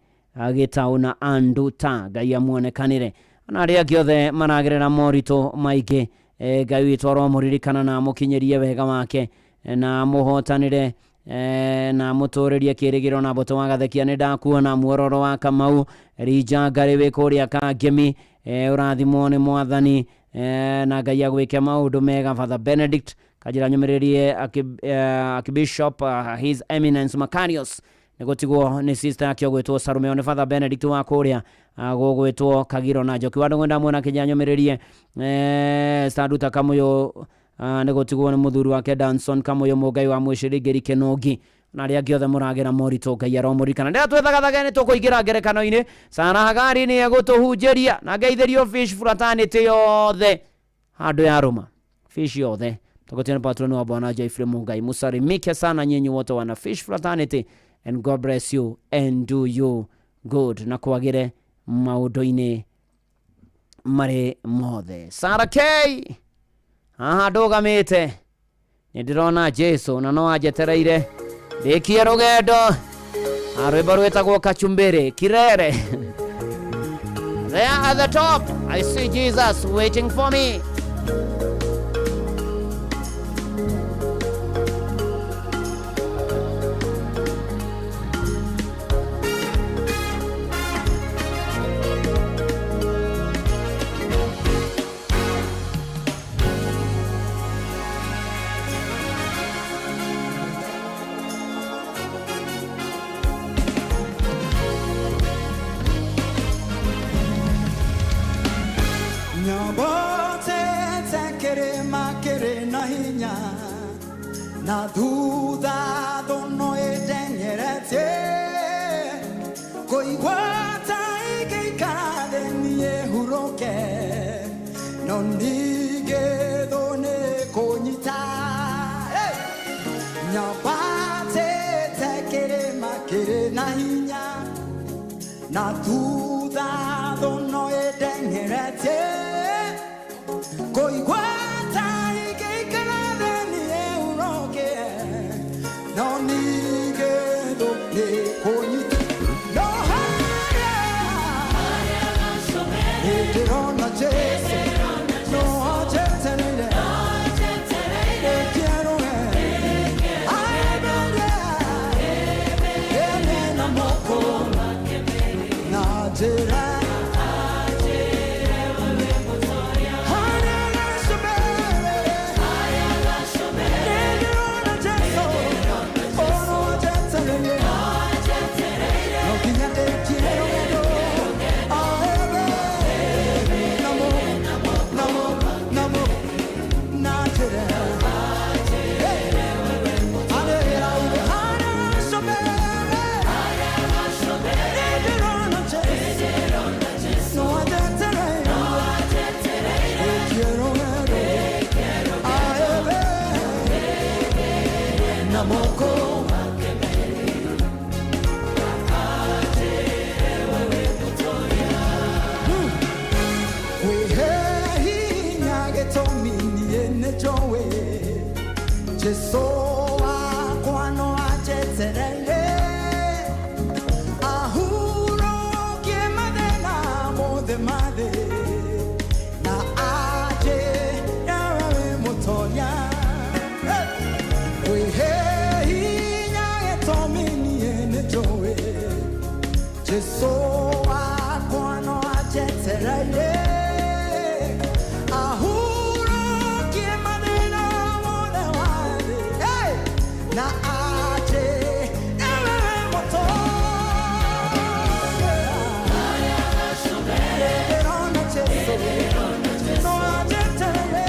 Gitau na Anduta. Ngai amuonekanire na aria giothe maragerera morito maige Ngai witũ aromuririkana na mukinyerie wega wake na muhotanire na mutoririe kirigiro na boto wagathekia ni ndakuona muororo wa Kamau Rija Ngari kuria Kangemi urathimo ni mwathani na Ngai agwike maundu mega. Father Benedict kajira nyumiririe akibishop His Eminence Macarius negotigwo ni sister yake ogwetwo Sarume. Ni Father Benedict wa kuria gogwetwo Kagiro na Njoki wandu ngwenda muona kijanyumiririe Saduta Kamuyo negotigwo ni muthuri wake Danson Kamuyo Mugai wa Mwishirigeri Kenogi na aria giothe muragera morito Ngai aromurikana. Ndia twethagathage ni tukuingira ngerekano-ini Sana Hagari ni egutuhunjeria na Ngeithĩrio Fish Fraternity yothe handu ya Roma Fish yothe tukotiana patroni wa Bwana Jaifre Mungai. Musarimike sana nyinyi wote wana Fish Fraternity and God bless you and do you good na kwagire maundu-ini mari mothe. Sara K ndugamite ni ndirona Jesu na no ajetereire ndikie rugendo arwimbo rwetagwo Kachumbiri Kirere. There at the top I see Jesus waiting for me. Na duda dono edengerete koigwata ikikade nie huroke no nige done konyita nyabate tekere makere na hinya na duda dono edengerete koigwata no nige do ne konyita no haya eterona Jesu no ajeterere quiero na moko na jera ajetereire ahurokie mathĩna mothe mathĩ na anjĩra wĩ mũtonya kwĩhe hinya gĩtũmi niĩ nĩnjũĩ Jesũ wakwa no ajetereire ahurokie mathĩna mothe mathĩ na anjĩra wĩ mũtonya Erona Jesũ no ajetereire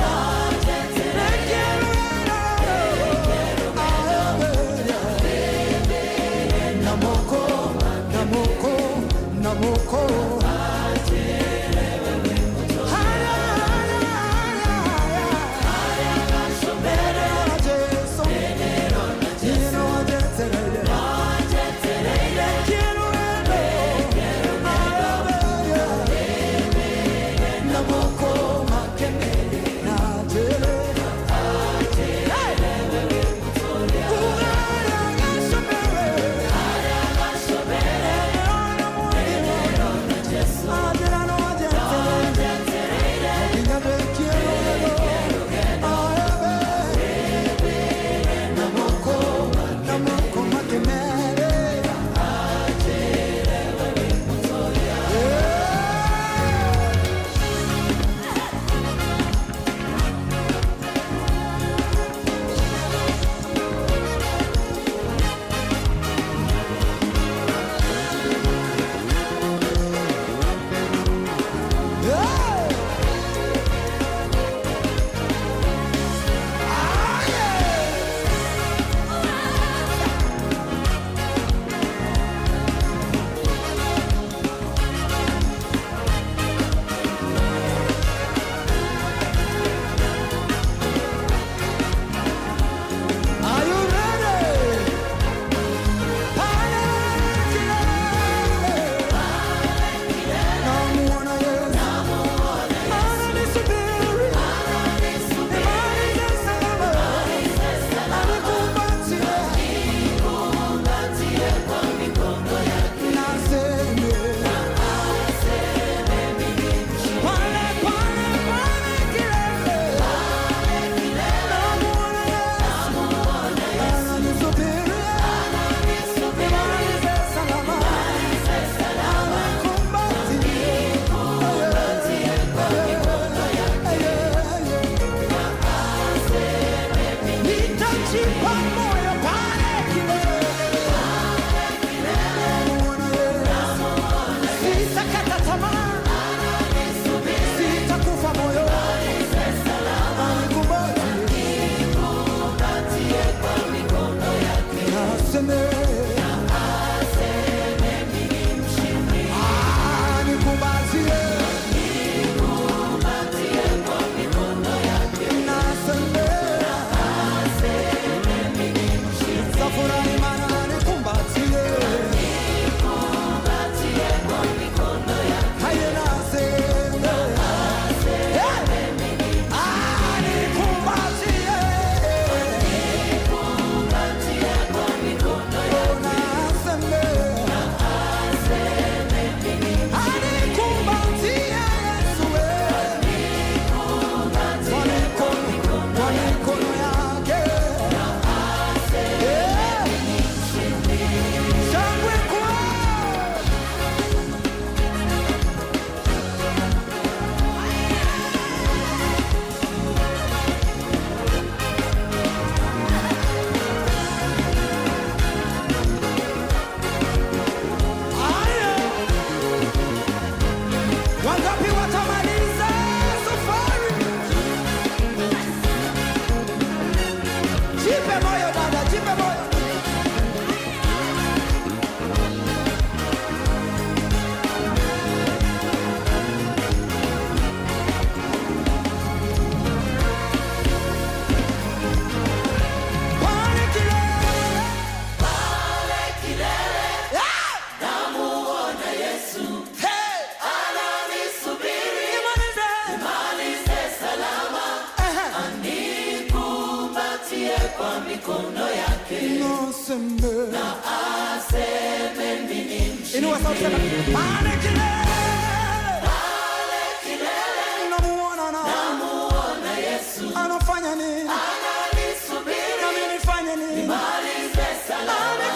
Namuona Yesu anafanya nini? Ananisubiri nami nifanye nini? Nimalize salama.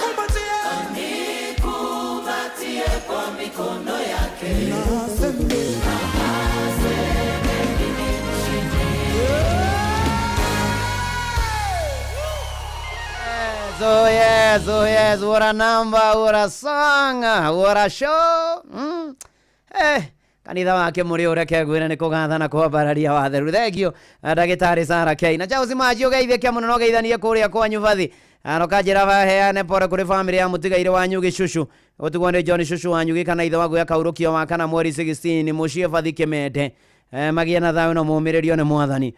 Nikumbatie kwa mikono yake. So yes, what a number, what a song, what a show. Kanitha wake muri ureke gwira ni kugathana kwambararia watheru thegio ndagitari Sarah K na Chelsea maji ugeithia muno no geithanie kuria kwa nyuvathi anokanjira baheane pore kuri family ya mutigaire wanyu gicushu utigwande John Shushu wanyu gikana ithe wagu yakaurukio wa kana mweri 16 mucie bathi kimende magia na thayo no mumiririo ni mwathani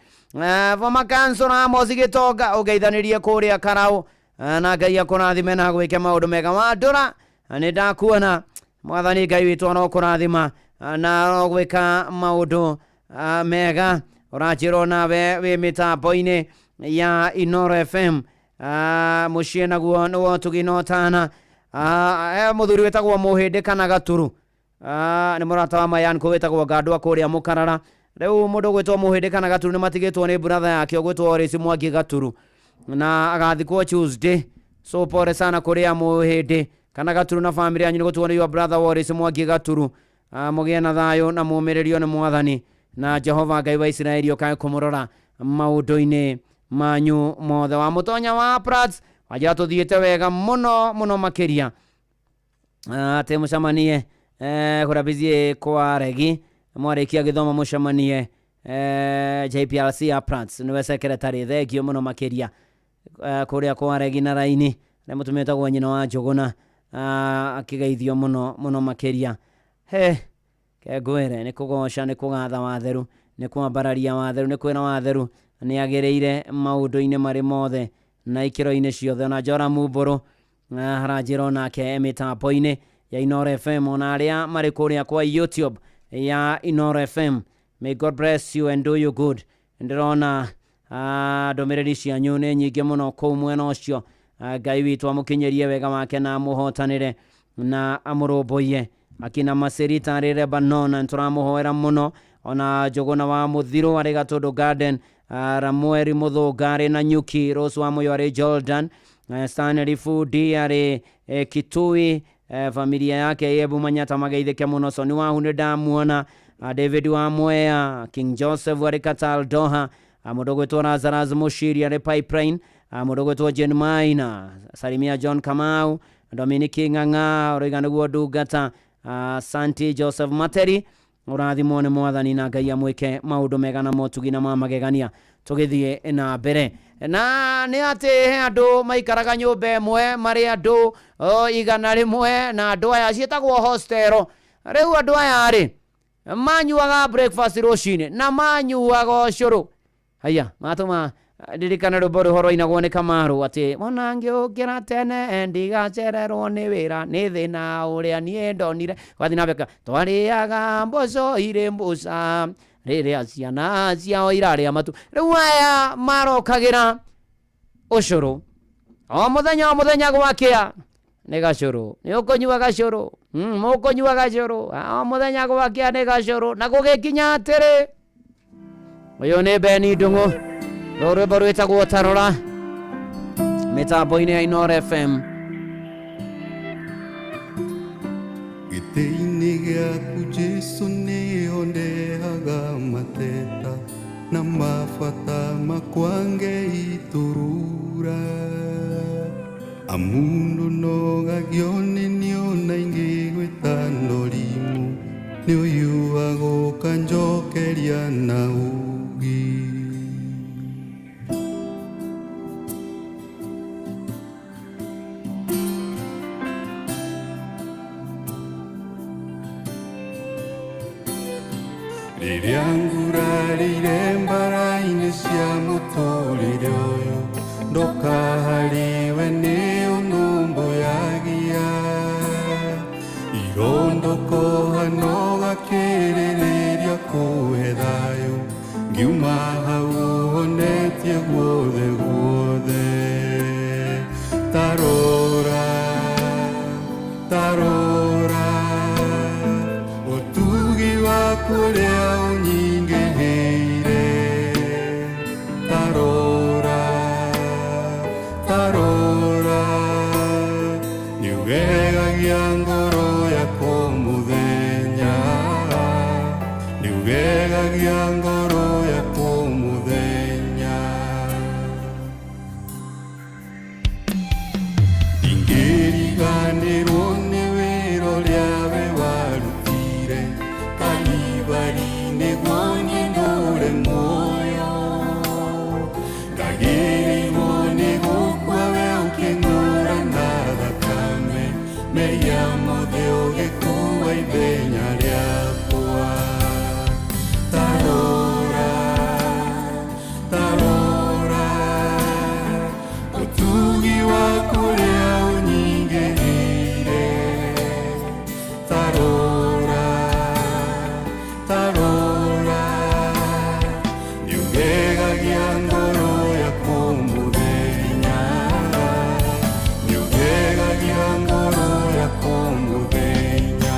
voma kanso na Amos Gitonga ugeithanirie kuria Karau na Ngai akurathime na gwike maundu mega mandura ni ndakuona mwathani Ngai witu no kurathima na gwika maundu mega urachiro nawe wi mitambo-ini ya Inoro FM mucie naguo no tuginotana muthuri wetagwo Muhindi kana Gaturu ni murata wa Mayan ko wetagwo Gandwa kuria Mukarara riu mundu gwetwo Muhindi kana Gaturu ni matigitwo ni brother yake gwetwo Orisi Mwangi Gaturu na agathikwo Tuesday so pore sana kuria Muhindi kana Gaturu na family yanyu gutwo ni your brother Orisi Mwangi Gaturu mugie na thayo na mumiririo ni mwathani na Jehova Ngai wa Israeli okae kumurora maundu-ini manyu mothe wa mutonya wa Prats waja tuthiete wega muno makiria ate mucamanie kurabizie kwa regi mwarekia githoma mucamanie JPLC ya Prats niwe secretary thegio muno makiria kuria kwa regi na raini na mutumeta gwa nyina wa Njuguna akigeithio muno makiria kegwere ni kugoca ni kugatha watheru ni kwambararia watheru ni kwina watheru ni agereire maundu-ini mari mothe na ikiro-ini ciothe na Jora Mumburu harajiro nake mitambo-ini ya Inoro FM ona aria mari kuria kwa YouTube ya Inoro FM. May God bless you and do you good. Ndirona ndumiriri cianyu ni nyingi muno kuu mwena ucio Ngai witu amukinyerie wega wake na muhotanire na amurumbuie akina Maserita ari Lebanon nturamuhoera muno ona Njuguna wa Muthiru ari Gatundu Garden Ramueri Muthungari na Nyuki Rose wa Muyo ari Jordan Stanley Fudi ari Kitui familia yake Yebu Manyata mageithike muno so ni wahu ni ndamuona David wa Mwea King Joseph ari Katal Doha mudogwetwo Lazarus Mushiri ari Pipeline mudogwetwo Jen Maina Salimia John Kamau Dominic Nganga Oreganugo Dugata Santi Joseph Materi urathimwo ni mwathani na Ngai amwike maundu mega na motugi na mamagegania tugithie na mbere na ni ati andu maikaraga nyumba imwe mari andu igana rimwe na andu aya cietagwo hostero riu andu aya ri manyuaga breakfast rucini na manyuaga ucuru haya matuma ndirikana rwimbo ruhoro inagwo ni Kamaru ati mona ngiukira tene ndigacererwo ni wira ni thina uria nie ndonire wathi na beka twariaga mboco ire mbuca riria ciana ciao iraria matu riu aya marokagira ucuru o muthenya gwakia ni gacuru ni ukonyua gacuru mukonyua gacuru o muthenya gwakia ni gacuru na gugikinya atiri uyu ni Beni Ndungu rwimbo rwitagwo Tarora mitambo-ini ya Inoro FM. Gĩtĩ-inĩ gĩaku Jesũ nĩho ndehaga mateta na mabata makwa Ngai turura amundu nogagio nĩ niona ingĩgwĩta ndorimu nĩ ũyuaga ũkanjokeria na ugi rĩrĩa ngurarĩire mbara-inĩ cia mũtũrĩre ũyũ ndoka harĩwe nĩ ũnũmbũyagia irondoko hano gakĩrĩrĩria kũhe thayũ ngiuma hau honetie guothe tarora tarora niugegagia ngoro yakwa muthenya niugegagia ngoro yakwa muthenya ingiriganirwo nĩ wĩra ũrĩa we warutire Kalvari nĩguo nyendũre muoyo ndagĩrĩirwo nĩ gũkua we ũkĩng'ũra na thakame mehia mothe ũgĩkuua ithenya rĩakwa tarora tarora ũtugi waku ũrĩa ũnyingĩrĩire tarora tarora niugegagia ngoro yakwa mũthenya niugegagia ngoro yakwa mũthenya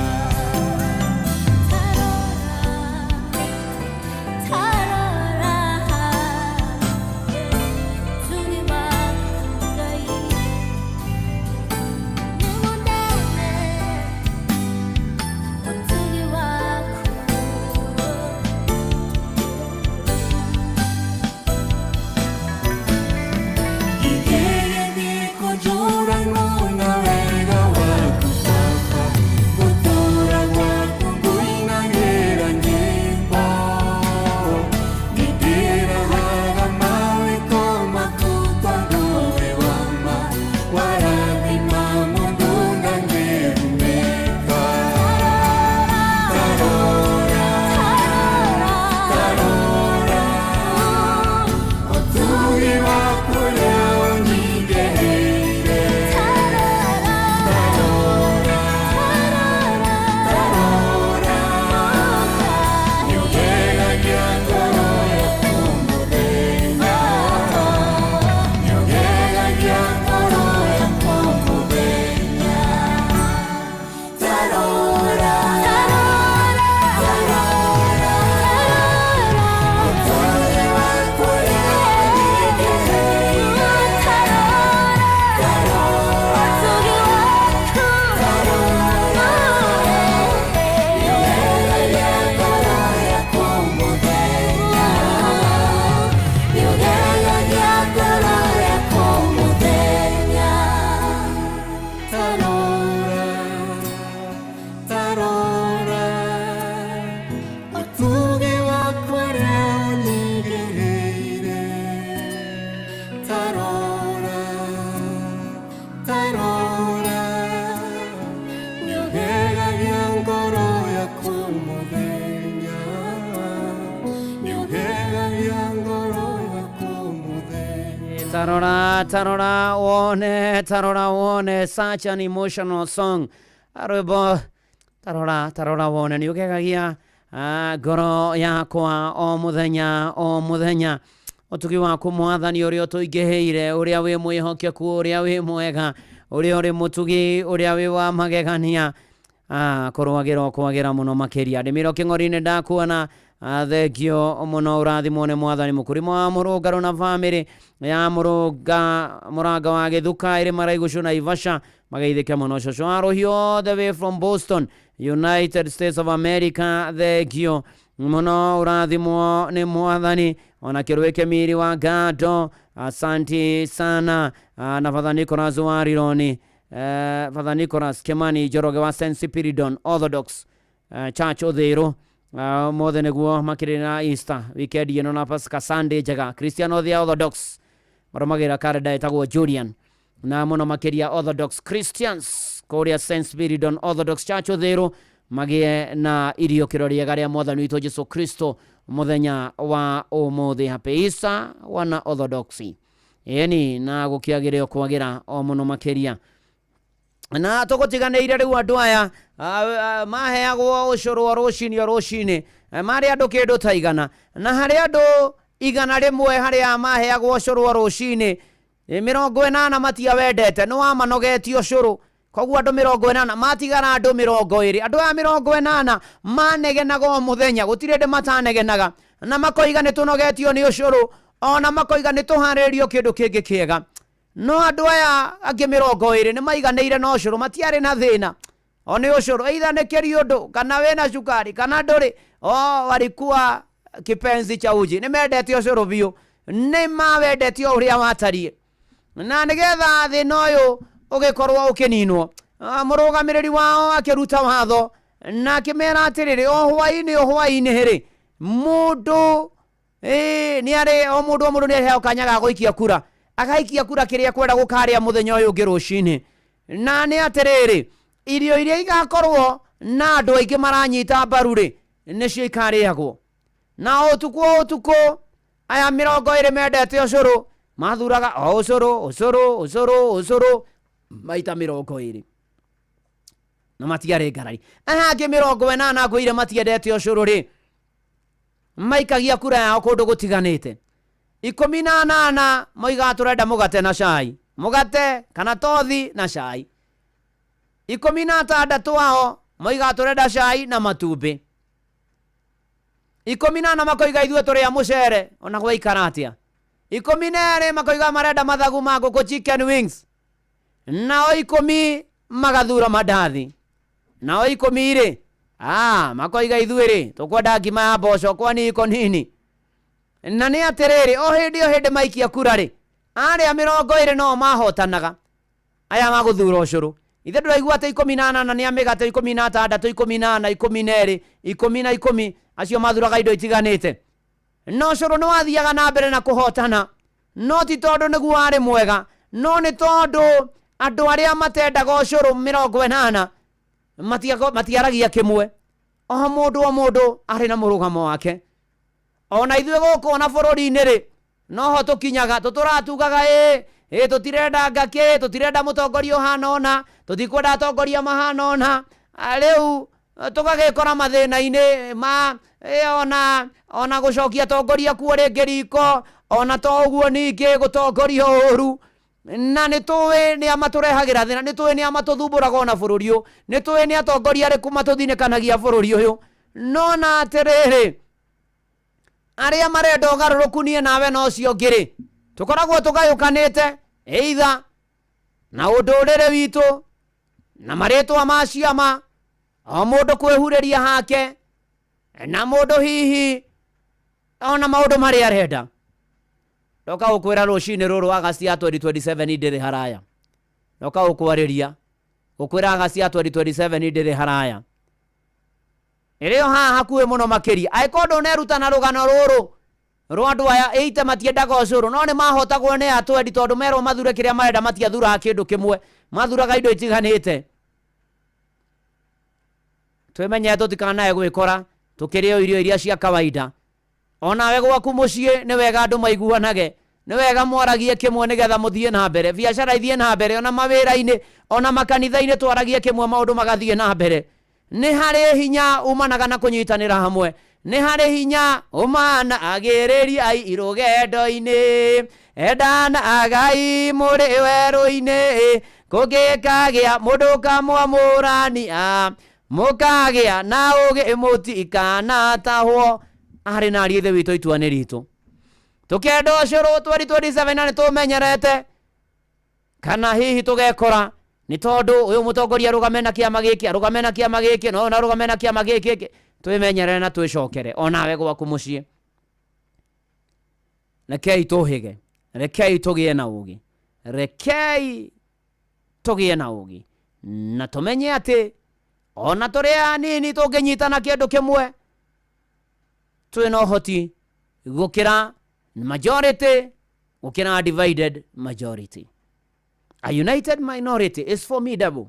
Tarora one such an emotional song arwimbo tarora one niugegagia ngoro yakwa o muthenya utugi waku mwathani uria tuingiheire uria wi mwihokeku uria wi mwega uria uri mutugi uria wi wa magegania korwagira kwagira muno makiria ndimiro king'ori-ini ndakuona thengio muno urathimwo nĩ mwathani mũkũrimo wa mũrũngano na bamĩrĩ ya mũranga wa gĩthuka ĩrĩ maraigũcu na Ivasha mageithĩke mũno cũcũ wa rũhiũ all the way from Boston United States of America thengio muno urathimwo nĩ mwathani ona kĩrũĩ miri wa Gado asanti sana na Father Nicholas wa Rironi Father Nicholas Kimani Njoroge wa St. Spiridon Orthodox Church Uthiru mothe nĩguo makĩrĩ na Easter weekend ĩno na Pasaka Sunday njega Christian Orthodox marũmagĩrĩra karenda ĩtagwo Julian na mũno makĩria Orthodox Christians kũrĩa St. Spiridon Orthodox Church Uthiru magĩe na irio kĩroriega rĩa mwathani witũ Jesu Kristo mũthenya wa ũmũthĩ happy Easter wana Orthodoxy eni na gũkĩagĩrĩo kwagĩra o mũno makĩria na tũgũtiganĩire rĩu andũ aya maheagwo ũcũrũ wa rũcinĩ marĩ andũ kĩndũ ta igana na harĩ andũ igana rĩmwe harĩa maheagwo ũcũrũ wa rũcinĩ 80 matiawendete nĩ wamanogetie ũcũrũ koguo andũ 80 matigara andũ 20 andũ aya 80 manegenaga o mũthenya gũtirĩ ndĩ matanegenaga na makoiga nĩ tũnogetio nĩ ũcũrũ ona makoiga nĩ tũharĩrĩrio kĩndũ kĩngĩ kĩega no andu aya angĩ 20 nĩ maiganĩire na ũcũrũ matiarĩ na thĩna one ũcũrũ either nĩ kĩriũndũ kana wĩna cukari kana ndũrĩ walikuwa kipenzi cha uji nĩ mendete ũcũrũ biũ nĩ mawendete ũrĩa watariĩ na nĩgetha thĩna ũyũ ũgĩkorwo ũkĩninwo mũrũgamĩrĩri wao akĩruta watho na akĩmera atĩrĩrĩ o hwainĩ rĩ mũndũ nĩ arĩ o mũndũ nĩ aheo kanya ga gũikia kura agaikia kura kĩrĩa kwenda gũkarĩa mũthenya ũyũ ũngĩ rũcinĩ na nĩ atĩrĩrĩ irio iria igakorwo na andũ aingĩ maranyita mbaru rĩ nĩcio ikarĩagwo na ũtukũ aya 20 mendete ũcũrũ mathuraga ũcũrũ maita 20 na matiarĩ ngarari angĩ 80 ngwĩire matiendete ũcũrũ rĩ maikagia kura yao kũndũ gũtiganĩte 18 moiga tũrenda mũgate na cai mũgate kana tothi na cai 16 wao moiga tũrenda cai na matumbĩ 14 makoiga ithuĩ tũrĩa mũcere ona gwaikara atĩa 12 makoiga marenda mathagu ma ngũkũ chicken wings nao 10 magathura mandathi nao 10 rĩ makoiga ithuĩ rĩ tũkwenda ngima ya mboco kwani iko nini na nĩ atĩrĩrĩ o hĩndĩ maikia kura rĩ arĩa 20 no mahotanaga aya magũthura ũcũrũ ithe ndũraigua atĩ 18 na nĩ amĩgate 16 18 12 10 acio mathuraga indo itiganĩte no ũcũrũ nĩ wathiaga na mbere na kũhotana no ti tondũ nĩguo arĩ mwega no nĩ tondũ andũ arĩa matendaga ũcũrũ 80 matiaragia kĩmwe o mũndũ arĩ na mũrũgamo wake ona ithuĩ gũkũ ona bũrũri-inĩ rĩ noho tũkinyaga tũtũratugaga tũtirenda ngakĩ tũtirenda mũtongoria ũhana ona tũtikwenda atongoria mahana ona rĩu tũgagĩkora mathĩna-inĩ ona gũcokia atongoria kuo rĩngĩ riko ona to ũguo ningĩ gũtongoria ũũru na nĩ tũĩ nĩ amatũrehagĩra thĩna nĩ tũĩ nĩ amatũthumbũraga ona bũrũri ũyũ nĩ tũĩ nĩ atongoria arĩkũ matũthinĩkanagia bũrũri ũyũ no na atĩrĩrĩ arĩa marenda ũgarũrũku niĩ nawe no cio ngĩrĩ tũkoragwo tũgayũkanĩte either na ũndũrĩre witũ na marĩtwa ma ciama o mũndũ kwĩhurĩria hake na mũndũ hihi ona maũndũ marĩa arenda ndoka gũkwĩra rũcinĩ rũrũ Agosti ya 2027 ndĩrĩ haraya ndoka gũkwarĩria gũkwĩra Agosti ya 2027 ndĩrĩ haraya ĩrĩo haha hakuhĩ mũno makĩria angĩkorwo ndũneruta na rũgano rũrũ rwa andũ aya 8 matiendaga ũcũrũ no nĩ mahotagwo nĩ atwendi tondũ merwo mathure kĩrĩa marenda matiathuraga kĩndũ kĩmwe mathuraga indo itiganĩte twĩmenye tũtikanae gwĩkora tũkĩrĩo irio iria cia kawaida onawe gwaku mũciĩ nĩ wega andũ maiguanage nĩ wega mwaragie kĩmwe nĩgetha mũthiĩ na mbere biacara ithiĩ na mbere ona mawĩra-inĩ ona makanitha-inĩ twaragie kĩmwe maũndũ magathiĩ na mbere nĩ harĩ hinya umanaga na kũnyitanĩra hamwe nĩ harĩ hinya umana agĩrĩri ai rũgendo-inĩ endana agai mũrĩ werũ-inĩ kũngĩkagĩa mũndũ kamwamũrania mũkagĩa na ũgĩ mũtikanatahwo arĩ na ariĩ thĩ witũ ituanĩ ritũ tũkenda ũcũrũ 2027 na nĩ tũmenyerete kana hihi tũgekora nĩ tondũ ũyũ mũtongoria rũgame na kĩama gĩkĩ no na rũgame na kĩama gĩkĩ twĩmenyerere na twĩcokere onawe gwaku mũciĩ rekei tũhĩge rekei tũgĩe na ũgĩ na tũmenye atĩ ona tũrĩa nini tũngĩnyitana kĩndũ kĩmwe twĩ na ũhoti gũkĩra majority gũkĩra divided majority. A united minority is formidable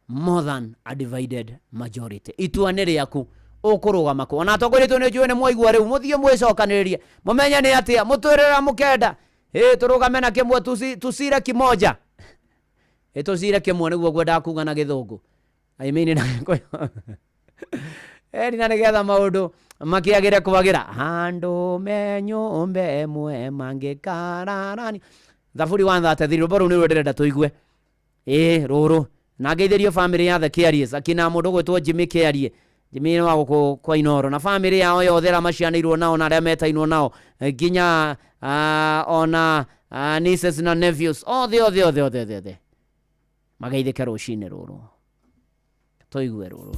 more than a divided majority. Ituanĩ rĩaku ũkũrũgama kũ ona atongoria nĩ njũĩ nĩ mwaigua rĩu mũthiĩ mwĩcokanĩrĩrie mũmenye nĩ atĩa mũtwĩrĩra mũkenda tũrũgame na kĩmwe tusire kimoja tusire kĩmwe nĩguo ngwendaga kuga na gĩthũngũ I mean na na nĩgetha maũndũ makĩagĩre kwagĩra handũ menyũmbe mwe mangĩkararani thaburi 133 rũmbo rũu nĩ rwenderenda tũigue rũrũ na ngeithĩrio family ya The Carriers akina mũndũ gwĩtwo Jimmy Carrier Jimmy wa gũkũ kwa Inoro na family yao yothe ra macianĩirwo nao na arĩa metainwo nao nginya ona nieces na nephews othe magaithĩke rũcinĩ rũrũ tũigue rũrũ.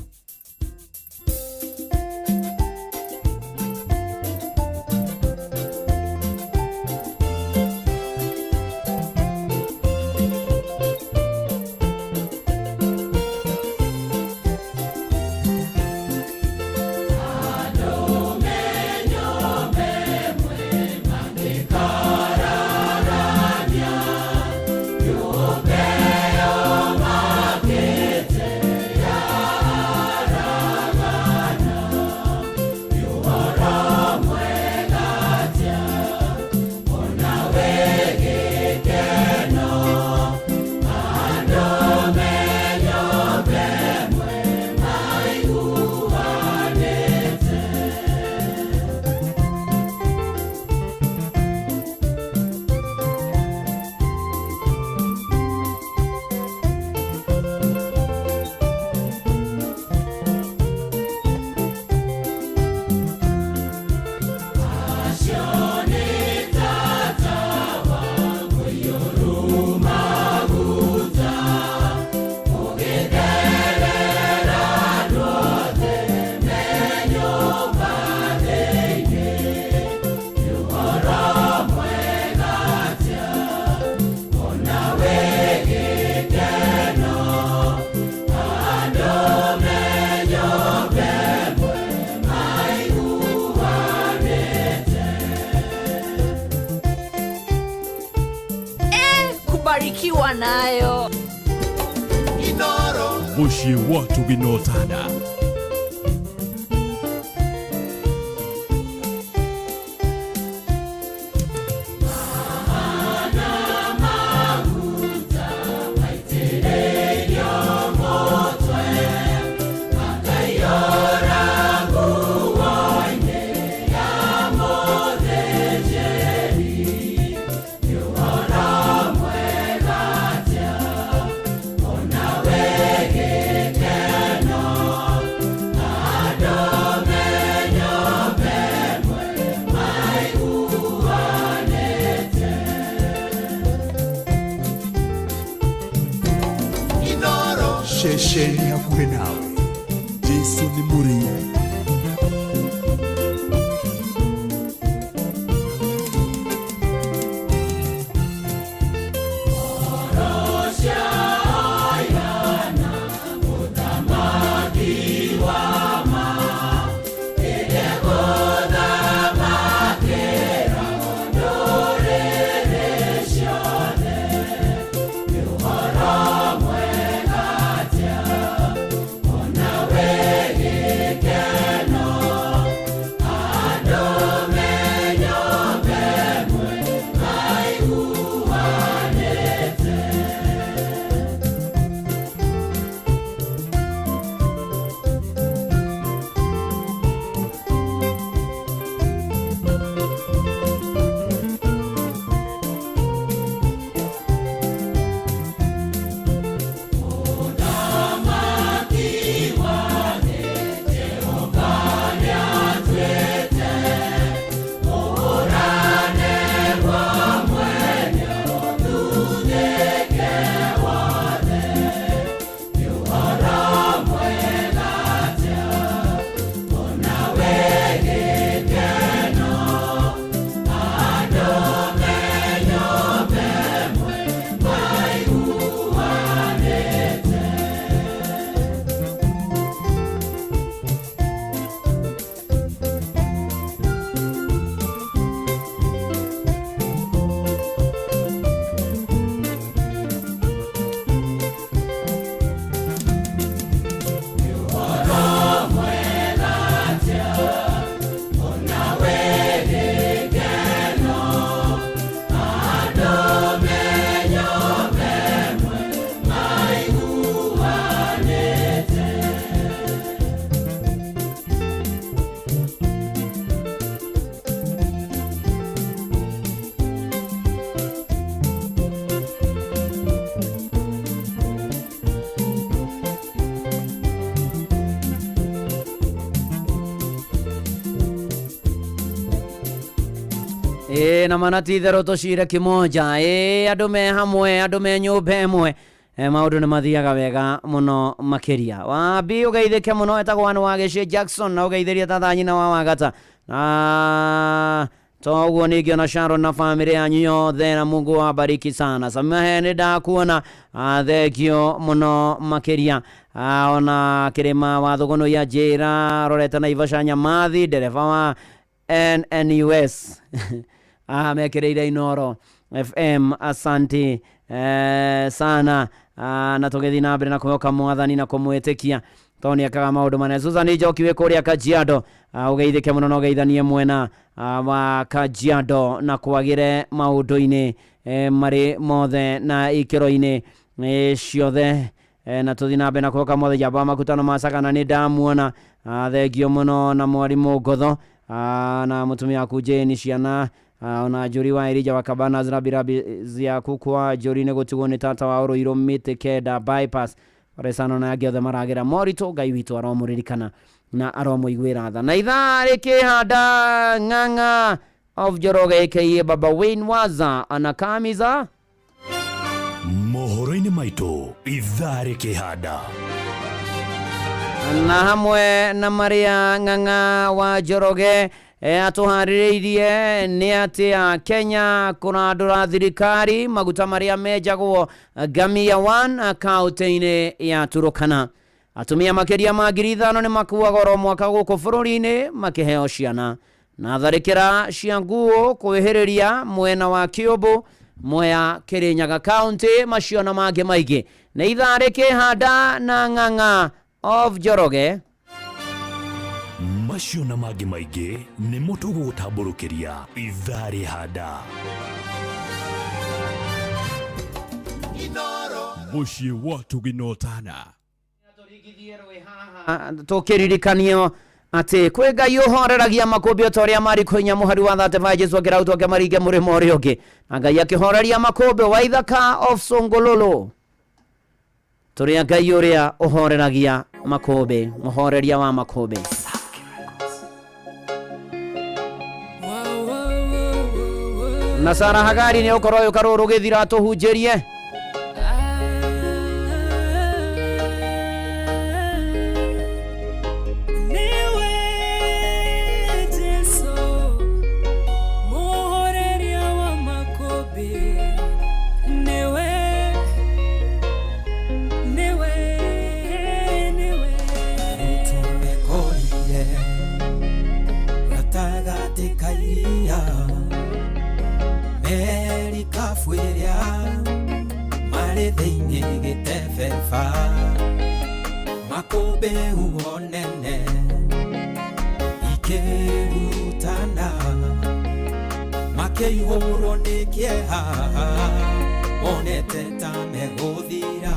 Kubarikiwa nayo Inoro mushi watu binotana shesheni hakuhe nawe Yesu ni muri Yeah. na manati thero toshire kimoja andu me hamwe andu me nyumba imwe maundu ni mathiaga wega muno makiria wabi ugeithike muno etagwo anu wa Gici Jackson na ugeithirie tata nyina wa Wagata na toguo ningi ona Sharon na family yanyu yothe na Mungu awabariki sana. Samahe ni ndakuona thegio muno makiria ona kirima wa thuguno ya Njira roreta na Ivasha Nyamathi dereva wa NNUS mekireire Inoro FM asante sana na tugethi na mbere na kuhoka mwathani na kumwitikia toni akaga maundu manene. Susan Njoki kuria Kajiado ugeithike muno no geithanie mwena wa Kajiado na kwagire maundu-ini mari mothe na ikiro-ini ciothe na tuthi na mbere na kuhoka mothe jamba makutano masakana ni ndamuona thegio muno na mwarimu Ngotho na mutumia ku Jane ciana ona Njuri wa Irija wa Kabana zirabirabi zia kukwa Njuri ne gutigwo ni tata wa Ruiru Miti Keda bypass resano na giothe maragira morito Ngai witu aromuririkana na aromuigwira tha na ithaa rikihanda ng'ang'a of Njoroge aka Baba Wayne Waza anakamiza mohoro-ini maitu ithaa rikihanda na hamwe na Maria ng'ang'a wa Njoroge atuhaririirie ni ati Kenya kuna ndura thirikari maguta maria mejagwo Ngamia 1 kaunti-ini ya Turukana. Atumia makiria ma 5,000 ni makuaga oro mwaka guku bururi-ini makiheo ciana na tharikira cia nguo kwihiriria mwena wa Kiambu, Mwea, Kirinyaga kaunti macio na mangi maingi ni ithaa rikihanda na ng'ang'a of Njoroge macio na mangi maingi ni mutugo gutamburukiria ithaa rihanda muciĩ wa tuginotana tukiririkanio ati kwi Ngai uhoreragia makumbi otoria mari kwinya muhari wa thate va Jesu akirauto ke maringe murimo uri ungi na Ngai akihoreria makumbi wa ithaka of Songololo turia Ngai uria uhoreragia makumbi muhoreria wa makumbi na Sara Hagari ni ukoro ukaruru githira tuhunjirie makobe uonene ikerutana makeihoro nikieha onete tameguthira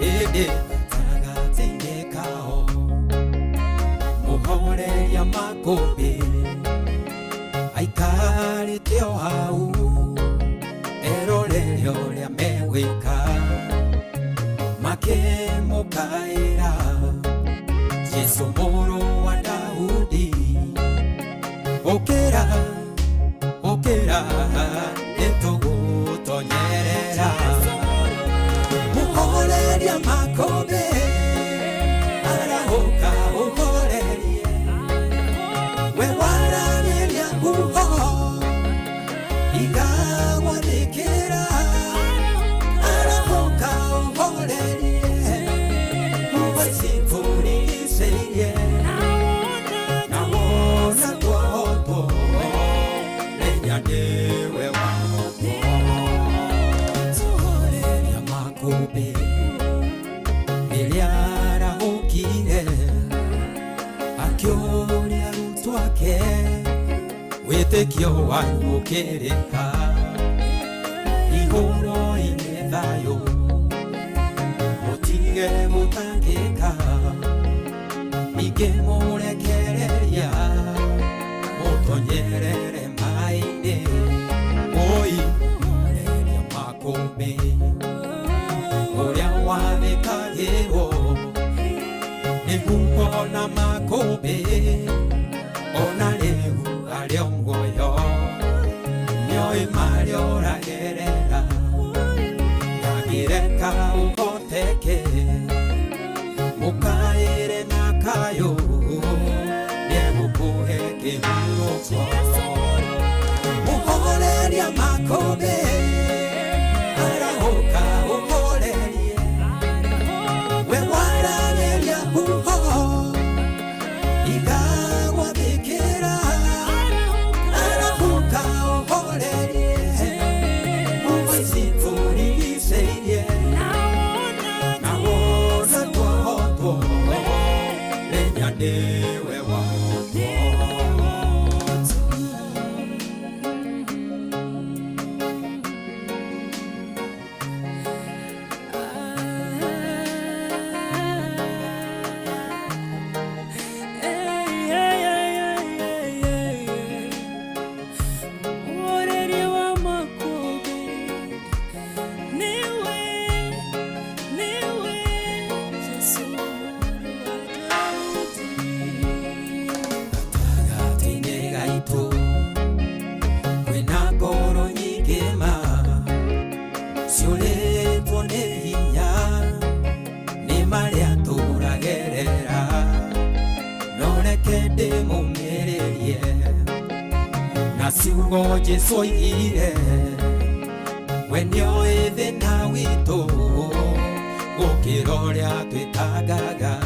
indi tagatinĩ kao muhoreria makobe aikarĩte o hau erorere ũrĩa megwĩka makemukaira Jesu mũrũ wa Daudi okera nĩtũgũtonyerera muhoreria makobe arahũka ũhorerie we wararĩria nguho igagwathĩkĩra arahũka ũhorerie uwacimfuricĩirie nawona twohotwo nĩnya nĩwe wahotwo tũhoreria makũmbĩ rĩrĩa arahũkire akĩũria arutwo ake wĩtĩkio wanyu ũkĩrĩka ihũro-inĩ thayũ mutige gutangika ningĩ mũrekereria mũtonyerere mai-inĩ oi mũhoreria makũmbĩ ũrĩa wathĩkagĩrwo nĩguo na makũmbĩ ona rĩu arĩ o muoyo kayo Negukuhe kihuruko Uhoreria makobe Arahoka uhorerie We warageria uho Igawa bikira Arahoka uhorerie Uwaisituri iseirie Naona tuoto Lenyanewe wato Siugo Jesu ire When you're even now we to Ukirorea twitagaga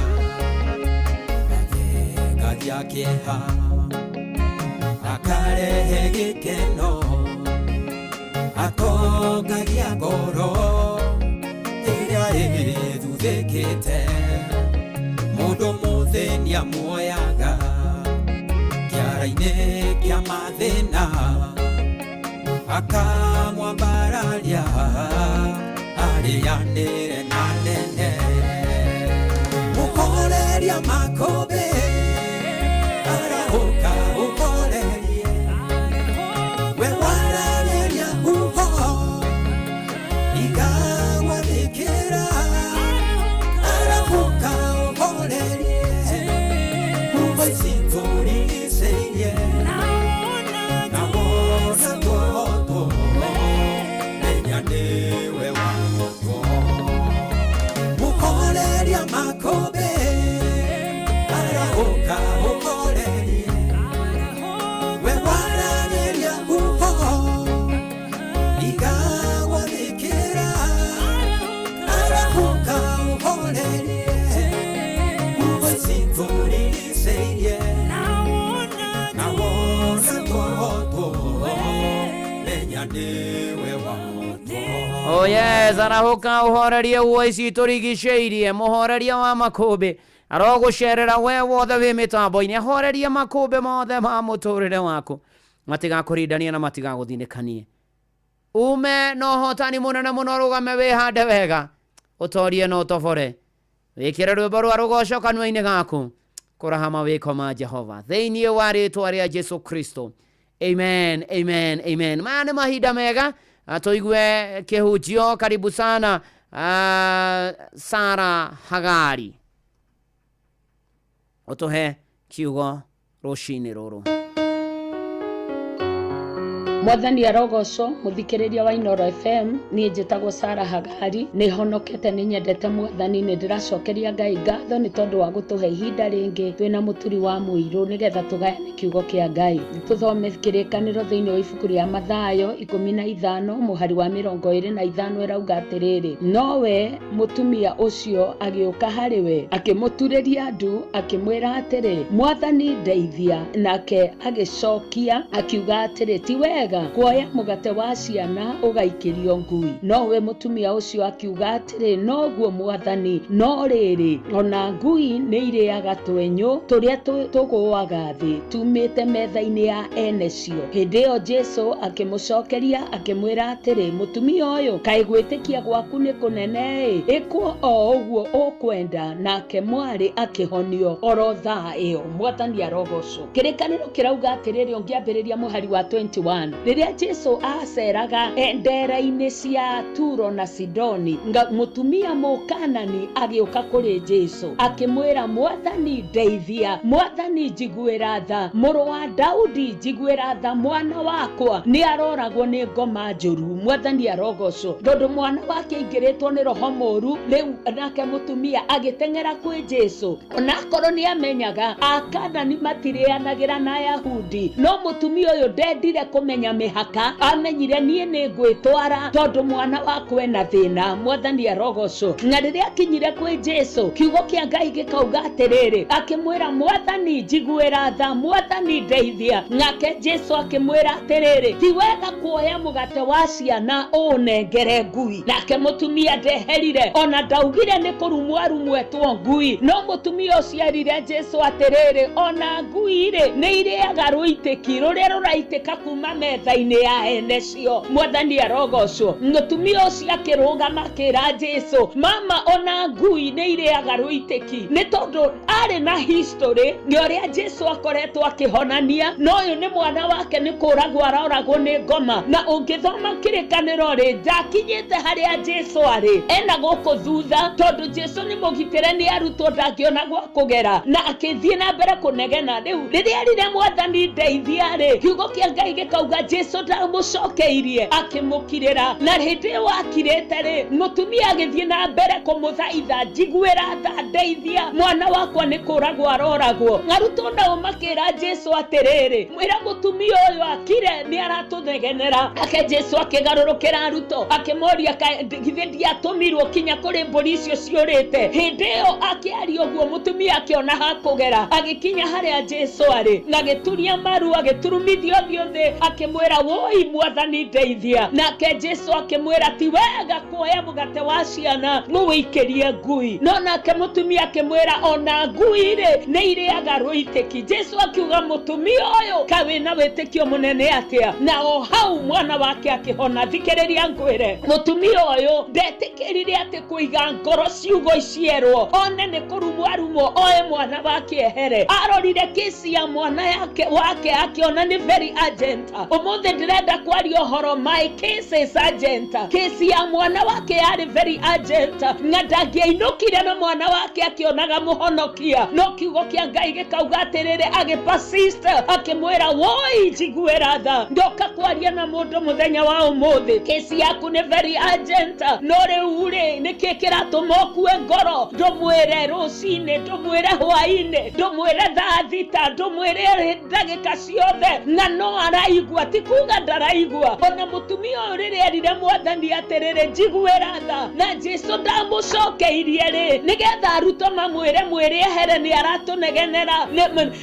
Gadia keha Akarehe gikeno Akogagia goro Iria edudekete Mudo muthenia muoyaga Kiaraine kia mathina Akamwambararia Arianire na nene Uhoreria makobe Arahoka uhorerie We warageria uho Igawa bikira Arahoka uhorerie Uwaisituri Makobe Arahoka uhorerie We warageria uho Igawa bikira Arahoka uhorerie Uwaisituri iseirie Nawona tuoto Lenyanewe wato Oh yes, arahoka uhorerie uwaiciturigiceirie muhoreria wa makobe arogucerera we wothe wi mitambo-ini ahorerie makobe mothe ma muturire waku matigakurindania na matigaguthinikanie ume no hotani munene muno rugame wihande wega utorie no tobore wikire rwimbo rwa rugoco kanua-ini gaku kuraha mawiko ma Jehova thiini wa ritwa ria Jesu Kristo. Amen, amen, amen. Maana mahinda mega tuigue kihunjio. Karibu sana Sara Hagari utuhe kiugo rucini ruru. Mwathani arogocwo muthikiriria wa Inoro FM ni njitagwo Sara Hagari ni honokete ni nyendete Mwathani ni ndiracokeria Ngai ngatho ni tondu wa gutuhe ihinda ringi twina muturi wa muiru nigetha tugayane kiugo kia Ngai. Tuthome kirikaniro thiini wa ibuku ria Mathayo 15 muhari wa 25 irauga atiriri nowe mutumia ucio agiuka hariwe akimuturiria ndu akimwira atiri Mwathani ndeithia nake agicokia akiuga atiri ti wega kuoya mugate wa ciana ugaikirio ngui. Nowe mutumia ucio akiuga atiri noguo Mwathani no riri ona ngui ni iriaga twenyu turia tuguaga thi tumite metha-ini ya ene cio. Hindi iyo Jesu akimucokeria akimwira atiri mutumia uyu kai gwitikia gwaku ni kunene ikwo o uguo ukwenda nake mwari akihonio oro thaa iyo. Mwathani arogocwo. Kirikaniro kirauga atiriri ungiambiriria muhari wa 21 riria Jesu aceraga ndera-ini cia Turo na Sidoni, mutumia Mũkanani agĩũka kũrĩ Jesu akĩmwĩra, Mwathani ndeithia, Mwathani njiguĩra tha, mũrũ wa Daudi njiguĩra tha, mwana wakwa nĩ aroragwo nĩ ngoma njũru. Mwathani arogocwo tondũ mwana wake aingĩrĩtwo nĩ roho mũru. Rĩu nake mũtumia agĩteng'era kwĩ Jesu, onakorwo nĩ amenyaga Akanani matirĩanagĩra na Ayahudi, no mũtumia ũyũ ndendire kũmenya mĩhaka, amenyire niĩ nĩ ngwĩtwara tondũ mwana wakwa ena thĩna. Mwathani arogocwo. Na rĩrĩa akinyire kwĩ Jesu, kiugo kĩa Ngai gĩkauga atĩrĩrĩ, akĩmwĩra, Mwathani njiguĩra tha, Mwathani ndeithia. Nake Jesu akĩmwĩra atĩrĩrĩ, ti wega kuoya mũgate wa ciana ũnengere ngui. Nake mũtumia ndeherire, ona ndaugire nĩ kũrumwo arumwetwo ngui, no mũtumia ũcio erire Jesu atĩrĩrĩ, ona ngui-rĩ nĩ irĩaga rũitĩki rũrĩa rũraitĩka kuma metha-inĩ ya ene cio. Mwathani arogocwo. Mũtumia ũcio akĩrũgama akĩra Jesu, mama, ona ngui nĩ irĩaga rũitĩki. Nĩ tondũ arĩ na history nĩ ũrĩa Jesu akoretwo akĩhonania, no ũyũ nĩ mwana wake nĩ kũragwo aroragwo nĩ ngoma. Na ũngĩthoma kĩrĩkanĩro-rĩ, ndakinyĩte harĩa Jesu arĩ, ena gũkũ thutha, tondũ Jesu nĩ mũgitĩre nĩ arutwo ndangĩona gwa kũgera, na akĩthiĩ na mbere kũnegena. Rĩu rĩrĩa rĩrĩa Mwathani ndeithia-rĩ, kiugo kĩa Ngai gĩkauga Jesu ndamũcokeirie, akĩmũkirĩra. Na hĩndĩ ĩyo akirĩte-rĩ, mũtumia agĩthiĩ na mbere kũmũthaitha, njiguĩra tha, ndeithia, mwana wakwa nĩ kũragwo aroragwo. Arutwo nao makĩra Jesu atĩrĩrĩ, mwĩra mũtumia ũyũ akire, nĩ aratũnegenera. Ake Jesu akĩgarũrũkĩra arutwo akĩmoria, githĩ ndiatũmirwo kinya kũrĩ mbũri icio ciũrĩte? Hĩndĩ ĩyo akĩaria ũguo, mũtumia akĩona ha kũgera, agĩkinya harĩa Jesu arĩ, na agĩturia maru, agĩturumithia ũthiũ thĩ, akĩmwĩra, woi Mwathani ndeithia. Nake Jesu akĩmwĩra, ti wega kuoya mũgate wa ciana mũwĩikĩrie ngui. No nake mũtumia akĩmwĩra, ona ngui-rĩ nĩ irĩaga rũitĩki. Jesu akiuga, mũtumia ũyũ kaĩ na wĩtĩkio mũnene atĩa. Na o hau mwana wake akĩhona. Thikĩrĩria ngwĩre, mũtumia ũyũ ndetĩkĩrire atĩ kũiga ngoro ciugo icierwo, one nĩ kũrumwo arumwo, oe mwana wake ehere. Arorire kesi ya mwana wake akĩona nĩ very urgent. Ũmũthĩ ndĩrenda kwaria ũhoro, my case is urgent. Kesi ya mwana wake yarĩ very urgent, na ndangĩainũkire na mwana wake akĩonaga mũhonokia. No kiugo kĩa Ngai gĩkauga atĩrĩrĩ, agĩpersist, akĩmwĩra, woi njiguĩra tha, ndoka kwaria na mũndũ mũthenya wa ũmũthĩ. Kesi yaku nĩ very urgent, no rĩu-rĩ nĩkĩ kĩratũma ũkue ngoro? Ndũmwĩre rũcinĩ, ndũmwĩre hwainĩ, ndũmwĩre thaa thita, ndũmwĩre ndagĩka ciothe, na no araigua, ti kuga ndaraigua. Ona mũtumia ũyũ rĩrĩa erire Mwathani atĩrĩrĩ, njiguĩra tha, na Jesu ndamũcokeirie-rĩ, nĩgetha arutwo mamwĩre mwĩrĩ ehere nĩ aratũnegenera.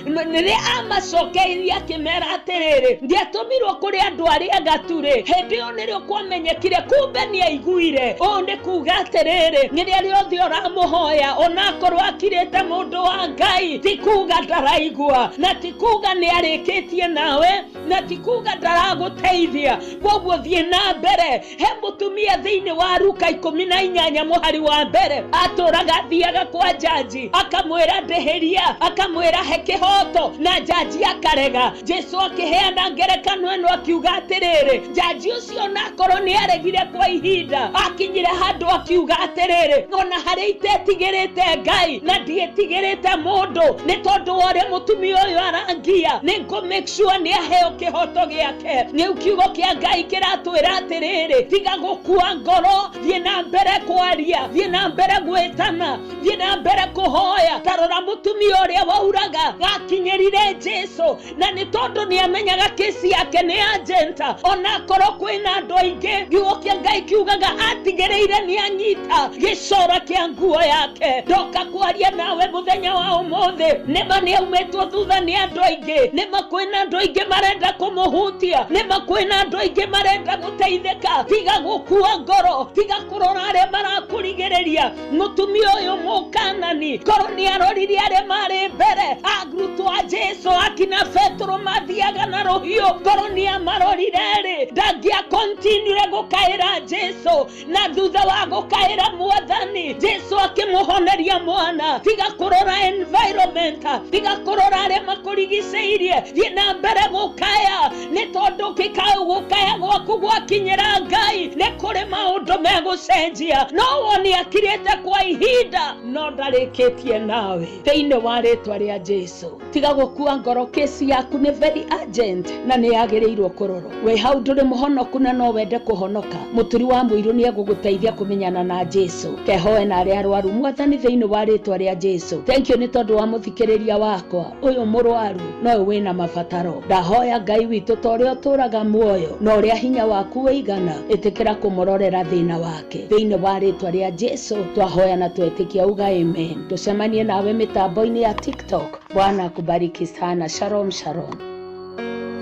Rĩrĩa amacokeirie akĩmera atĩrĩrĩ, ndiatũmirwo kũrĩ andũ arĩa ngatu-rĩ, hĩndĩ ĩyo nĩrĩo kwamenyekire kumbe nĩ aiguire. Ũũ nĩ kuga atĩrĩrĩ, rĩrĩa rĩothe ũramũhoya, onakorwo akirĩte mũndũ wa Ngai, ti kuga ndaraigua, na ti kuga nĩ arĩkĩtie nawe, na ti kuga ndaragũteithia. Koguo thiĩ na mbere. He mũtumia thĩinĩ wa Luka 18 mũhari wa mbere atũraga athiaga kwa jaji, akamwĩra ndĩhĩria, akamwĩra he kĩhoto, na jaji akarega. Jesu akĩheana ngerekano ĩno akiuga atĩrĩrĩ, jaji ũcio nakorwo nĩ aregire kwa ihinda, akinyire handũ akiuga atĩrĩrĩ, ona harĩa itetigĩrĩte Ngai na ndiĩtigĩrĩte mũndũ, nĩ tondũ wa ũrĩa mũtumia ũyũ arangia, nĩ ngũ make sure nĩ aheo kĩhoto gĩake. Nĩ kiugo kĩa Ngai kĩratwĩra atĩrĩrĩ, tiga gũkua ngoro, thiĩ na mbere kwaria, thiĩ na mbere gwĩtana, thiĩ na mbere kũhoya. Tarora mũtumia ũrĩa wauraga akinyĩrire Jesu, na nĩ tondũ nĩ amenyaga kesi yake nĩ urgent, onakorwo kwĩna andũ aingĩ, kiugo kĩa Ngai kiugaga atigĩrĩire nĩ anyita gĩcora kĩa nguo yake. Ndoka kwaria nawe mũthenya wa ũmũthĩ, nĩma nĩ aumĩtwo thutha nĩ andũ aingĩ, nĩma kwĩna andũ aingĩ marenda kũmũhutia, nĩma kwĩna andũ aingĩ marenda gũteithĩka. Tiga gũkua ngoro, tiga kũrora arĩa marakũrigĩrĩria. Mũtumia ũyũ Mũkanani korwo nĩ arorire arĩa marĩ mbere, arutwo a Jesu akina Petro mathiaga na rũhiũ, korwo nĩ amarorire-rĩ, ndagia continue gukaira Jesu na thutha wa gukaira Mwathani Jesu akimuhoneria mwana tiga kurora environment tiga kurora aria makurigiceirie thie na mbere gukaya ni tondu kikau gukaya gwaku gwakinyira Ngai ni kuri maundu megucenjia no woni akirite kwa ihinda no ndarikitie nawe thiini wa ritwa ria Jesu tiga gukua ngoro kesi yaku ni very urgent na ni yagirirwo kuroro we hau nduri muhonoku na no wende kuhonoka muturi wa muiru ni eguguteithia kumenyana na Jesu kehoe na aria arwaru Mwathani thiini wa ritwa ria Jesu thank you ni tondu wa muthikiriria wakwa uyu murwaru no wina mabataro ndahoya Ngai witu tore oturaga muoyo no ria hinya waku weigana itikira kumurorera thina wake thiini wa ritwa ria Jesu twahoya na twetikia uga amen tucemanie nawe mitambo-ini ya TikTok Bwana akubariki sana shalom shalom.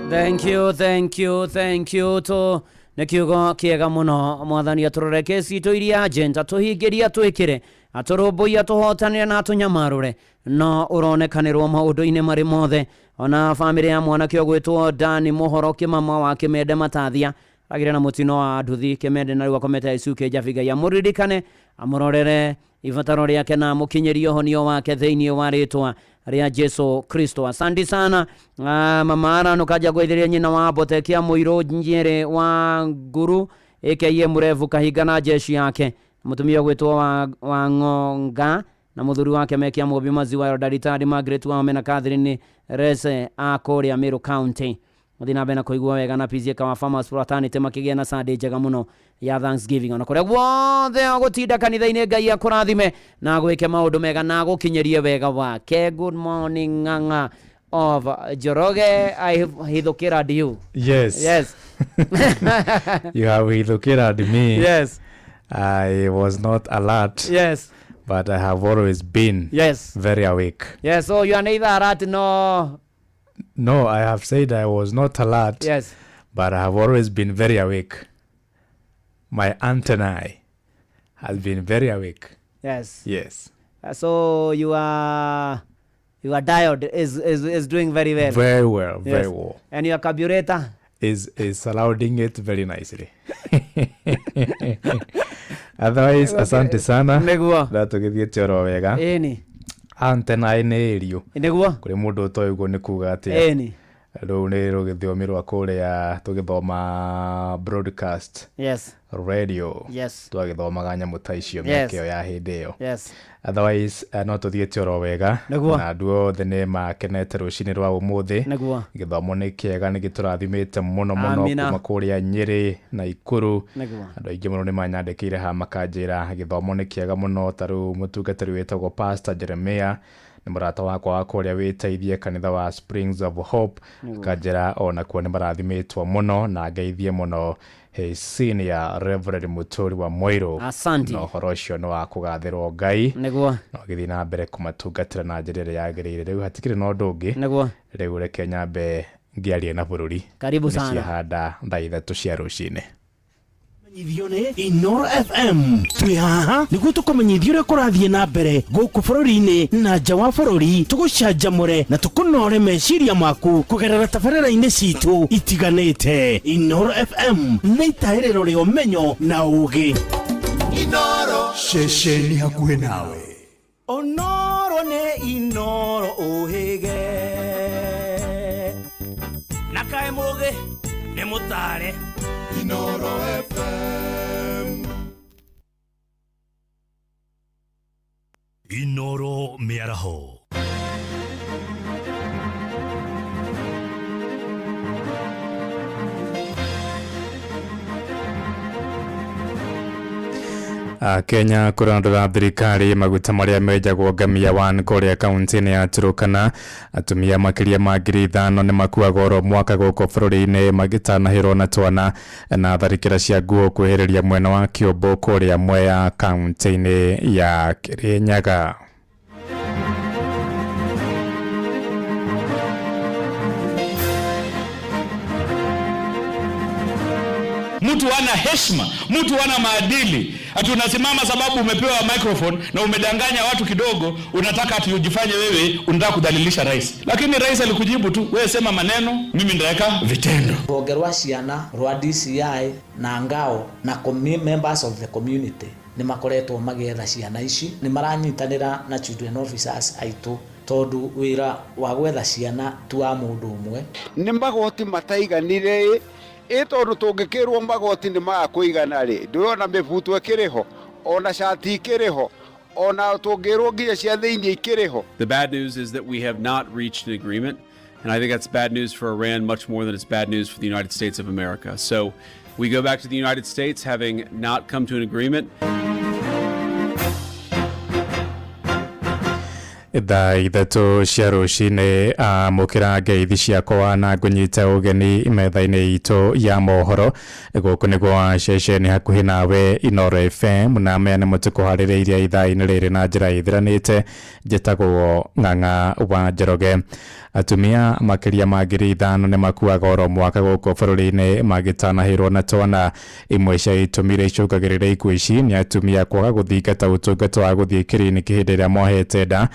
Thank you to nekiugo kiega muno Mwathani aturore kesi tu iria agenda tuhingiria twikire aturubuia tuhotanire na tunyamarure no uronekanirwo maundu-ini mari mothe ona family ya mwana kio gwitwo Dani Muhoro kimama wa Kimende Matathia agire na mutino wa nduthi Kimende na riwa kometa isuke javiga ya muririkane amurorere ivataro riake na mukinyerio honio wake thiini wa ritwa ria Jesu Kristo. Asante sana mamara nukaja gwithiria nyina wa Botekia Muiro Njere wa Nguru aka Murevu Kahiga na jeshi yake mutumia gwitwo wa Ngonga na muthuri wake Mekia Mubi Maziwa Daritari Margaret wa Mena Catherine Rese Akoria Meru County muthina bena kuigua wega na pizie kama farmers fraternity makigia na Sunday njega muno ya Thanksgiving ona kuria guothe gutinda kanitha-ini Ngai akurathime na gwike maundu mega na gukinyerie wega wake. Good morning Ng'ang'a of Joroge. I hithukira you. Yes. You have hithukira me. Yes. I was not alert. Yes. But I have always been very awake. Yes, so you are neither alert nor... No, I have said I was not alert. Yes. But I have always been very awake. My antennae has been very awake. Yes. Yes. So your diode is doing very well. Very well, very well. And your carburetor is surrounding it very nicely. Otherwise, asante sana. Neguo. Ndatugithiete oro wega. Eni. Antennae nĩ irio. Neguo. Kuri mundu utoiguo ni kuga atia. Eni. Rĩu nĩ rũgĩthiomi rwa kũrĩa tũgĩthoma broadcast radio twagĩthomaga nyamũ ta icio mĩaka ĩyo ya hĩndĩ ĩyo. Otherwise no tũthiĩte oro wega na andũ othe nĩ makenete rũcinĩ rwa ũmũthĩ. Gĩthomo nĩ kĩega nĩ gĩtũrathimĩte mũno mũno kuma kũrĩa Nyĩrĩ na Ikuru. Andũ aingĩ mũno nĩ manyandĩkĩire ha makanjĩra gĩthomo nĩ kĩega mũno. Ta rĩu mũtungatĩri wĩtagwo Pastor Jeremiah ni murata wakwa wa kuria witeithie kanitha wa Springs of Hope kanjira ona kuo ni marathimitwo muno na ngeithie muno senior Reverend Muturi wa Moiro. Asante. No horo ucio no wa kugathirwo Ngai niguo no githi na mbere kumatungatira na njira ĩrĩa yagĩrĩire. Rĩu hatikire no ũndũ ũngĩ niguo rĩu reke nyambe ngiarie na bũrũri. Karibu sana. Nĩciahanda thaa 3 cia rũcinĩ. Ithione Inoro FM twi haha niguo tukumenyithia uria kurathie na mbere guku bururi-ini na nja wa bururi tugucanjamure na tukunore meciria maku kugerera tabarĩra-inĩ citu itiganĩte. Inoro FM nĩ itaĩrĩro rĩa ũmenyo na ũũgĩ. Inoro ceceni hakuhĩ nawe. Onoro nĩ Inoro ũhĩge na kaĩ mũũgĩ nĩ mũtare. Inoro FM. Inoro Miaraho. Kenya kurandura thirikari maguta maria mejagwo Ngamia One kuria kaunti-inĩ ya Turkana. Atumia makiria ma 5,000 ni makuaga oro mwaka guku bururi-ini magitanahirwo na twana na tharikira cia nguo kweheriria mwena wa Kiambu kuria Mwea kaunti-inĩ ya Kirinyaga. mtu hana heshima, mtu hana maadili. Ati unasimama sababu umepewa microphone na umedanganya watu kidogo, unataka ati ujifanye wewe unataka kudhalilisha rais. Lakini rais alikujibu tu, wewe sema maneno, mimi ndaweka vitendo. Rwa ciana rwa DCI na ngao na members of the community ni makoretwo magetha ciana ici, ni maranyitanira na children officers aitu tondu wira wa gwetha ciana tu wa mundu umwe. Ni magoti mataiganire tondu tungikirwo magoti ni makuigana ri ndirona mibutwe kiriho ona shati kiriho ona tungirwo nginya cia thiini ikiriho. The bad news is that we have not reached an agreement, and I think that's bad news for Iran much more than it's bad news for the United States of America. So we go back to the United States having not come to an agreement. Thaa ithatu cia rucini mukira ngeithi ciakwa na ngunyita ugeni metha-ini itu ya mohoro guku niguo ceceni hakuhi nawe Inoro FM na meane mutukuhaririiria ithaa-ini riri na njira ithiranite njitagwo Ng'ang'a wa Njoroge. Atumia makiria ma ngiri 5 ni makuaga oro mwaka guku bururi-ini magitanahirwo na twana. Imwe cia itumire icungagirira ikuũ ici ni atumia kwaga guthingata utungata wa guthii kiriniki hindi iria mohete nda,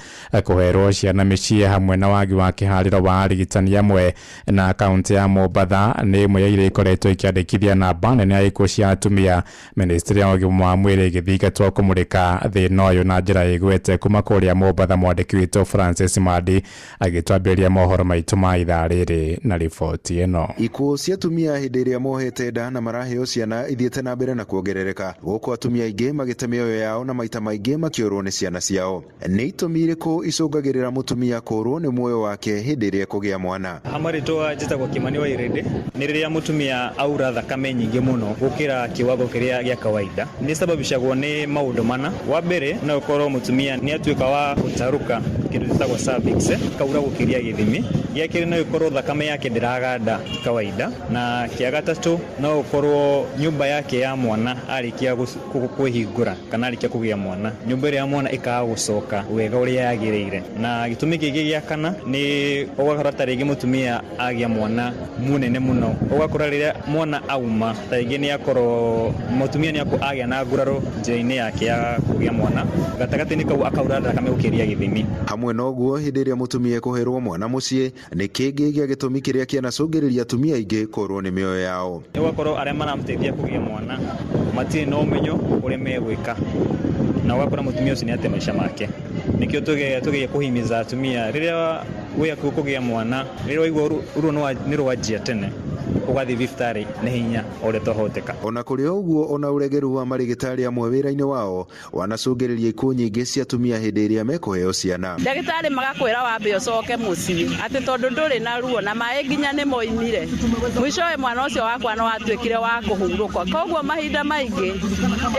kuherwo ciana mĩciĩ hamwe na wagi wa kĩharĩro wa arigitani amwe. Na kaunti ya Mombatha nĩ ĩmwe ya iria ikoretwo ikiandĩkithia namba nene ya ikuũ cia atumia, ministry ya ũgima wa mwĩrĩ ĩgĩthingatwo kũmũrĩka thĩna ũyũ na njĩra ĩgwete. Kuma kũrĩa Mombatha, mwandĩki witũ Francis Madi agĩtwambĩrĩria mohoro maitũ ma ithaa rĩrĩ na riboti ĩno. Ikuũ cia atumia hĩndĩ ĩrĩa mohete nda na maraheo ciana ithiĩte na mbere na kuongerereka, gũkũ atumia aingĩ magĩte mĩoyo yao na maita maingĩ makĩũrwo nĩ ciana ciao. Nĩ itũmi irĩkũ icũngagĩrĩra mutumia kũrwo nĩ muoyo wake hĩndĩ ĩrĩa kũgĩa mwana? Amaritwa njĩtagwo Kimani wa Irĩndĩ. Nĩ rĩrĩa mutumia aura thakame nyingĩ mũno gũkĩra kiwango kĩrĩa gĩa kawaida. Nĩ sababishagwo nĩ maũndũ mana. Wa mbere no ũkorwo mutumia nĩ atuĩka wa gũtarũka kĩndũ gĩtagwo cervix, kaura gũkĩria gĩthimi. Gĩa kerĩ no ũkorwo thakame yake ndĩraganda kawaida, na kĩa gatatũ no ũkorwo nyũmba yake ya mwana arĩkia kwĩhingũra kana arĩkia kũgĩa mwana, nyũmba ĩrĩa ya mwana ĩkaga gũcoka wega ũrĩa yagĩrĩire. Na gĩtũmi kĩngĩ gĩa kana nĩ ũgakora ta rĩngĩ mutumia agĩa mwana munene mũno, ũgakora rĩrĩa mwana auma ta rĩngĩ nĩ akorwo mutumia nĩ agĩa na nguraro njĩra-inĩ yake ya kũgĩa mwana, gatagatĩ-inĩ kau akaura thakame gũkĩria gĩthimi. Hamwe noguo hĩndĩ ĩrĩa mutumia kũherwo mwana mũciĩ nĩ kĩngĩ gĩa gĩtũmi kĩrĩa kĩanacũngĩrĩria atumia aingĩ kũrwo nĩ mĩoyo yao. Ũgakora arĩa maramũteithia kũgĩa mwana matirĩ na ũmenyo ũrĩa megwĩka, na ũgakora mutumia ũcio nĩ ate maica make. Nikio tuge kuhimiza atumia rĩrĩa wĩ kũgĩa mwana, rĩrĩa waigua ruo nĩ rwanjia tene ugathi thibitarĩ nĩ hinya ũrĩa twahoteka. Ona kũrĩ ũguo, ona ũregeru wa marigitari amwe wĩra-inĩ wao wanacũngĩrĩria ikuũ nyingĩ cia atumia hĩndĩ ĩrĩa mekũheo ciana. Ndagĩtarĩ magakwĩra wambe ũcoke mũciĩ atĩ tondũ ndũrĩ na ruo na maĩ nginya nĩ moimire, mwishowe mwana ũcio wakwa no atuĩkire wa kũhurũka. Koguo mahinda maingĩ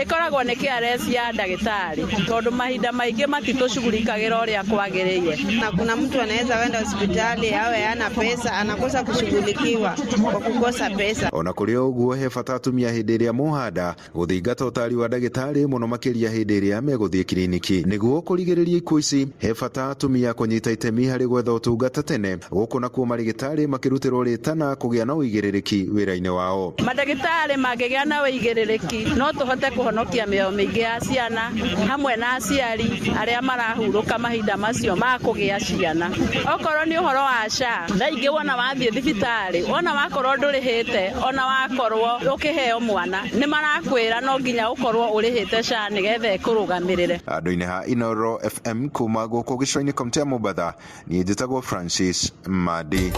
ĩkoragwo nĩ KRS ya ndagĩtarĩ, tondũ mahinda maingĩ matitũshughulikagĩra ũrĩa kwagĩrĩire. Na kuna mtu anaweza wenda hospitali awe hana pesa, anakosa kushughulikiwa kwa kukosa pesa. Ona kũrĩ ũguo, he bata atumia hĩndĩ ĩrĩa mohanda gũthingata ũtari wa ndagĩtarĩ mũno makĩria hĩndĩ ĩrĩa megũthiĩ kiriniki. Nĩguo kũrigĩrĩria ikuũ ici, he bata atumia kũnyita itemi harĩ gwetha ũtungata tene, gũkũ nakuo marigitari makĩrutĩrwo rĩtana kũgĩa na ũigĩrĩrĩki wĩra-inĩ wao. Mandagĩtarĩ mangĩgĩa na ũigĩrĩrĩki no tũhote kũhonokia mĩoyo mĩingĩ ya ciana hamwe na aciari arĩa marahurũka mahinda macio ma kũgĩa ciana. Okorwo nĩ ũhoro wa SHA, thaa ingĩ wona wathiĩ thibitarĩ, wona wakorwo ndũrĩhĩte, ona wakorwo ũkĩheo mwana, nĩ marakwĩra no nginya ũkorwo ũrĩhĩte SHA nĩgetha ĩkũrũgamĩrĩre. Andũ-inĩ ha Inoro FM kuma gũkũ gĩcũa-inĩ kaunti ya Mombatha, niĩ njĩtagwo Francis Madi.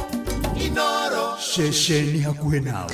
Inoro ceceni hakuhĩ nawe.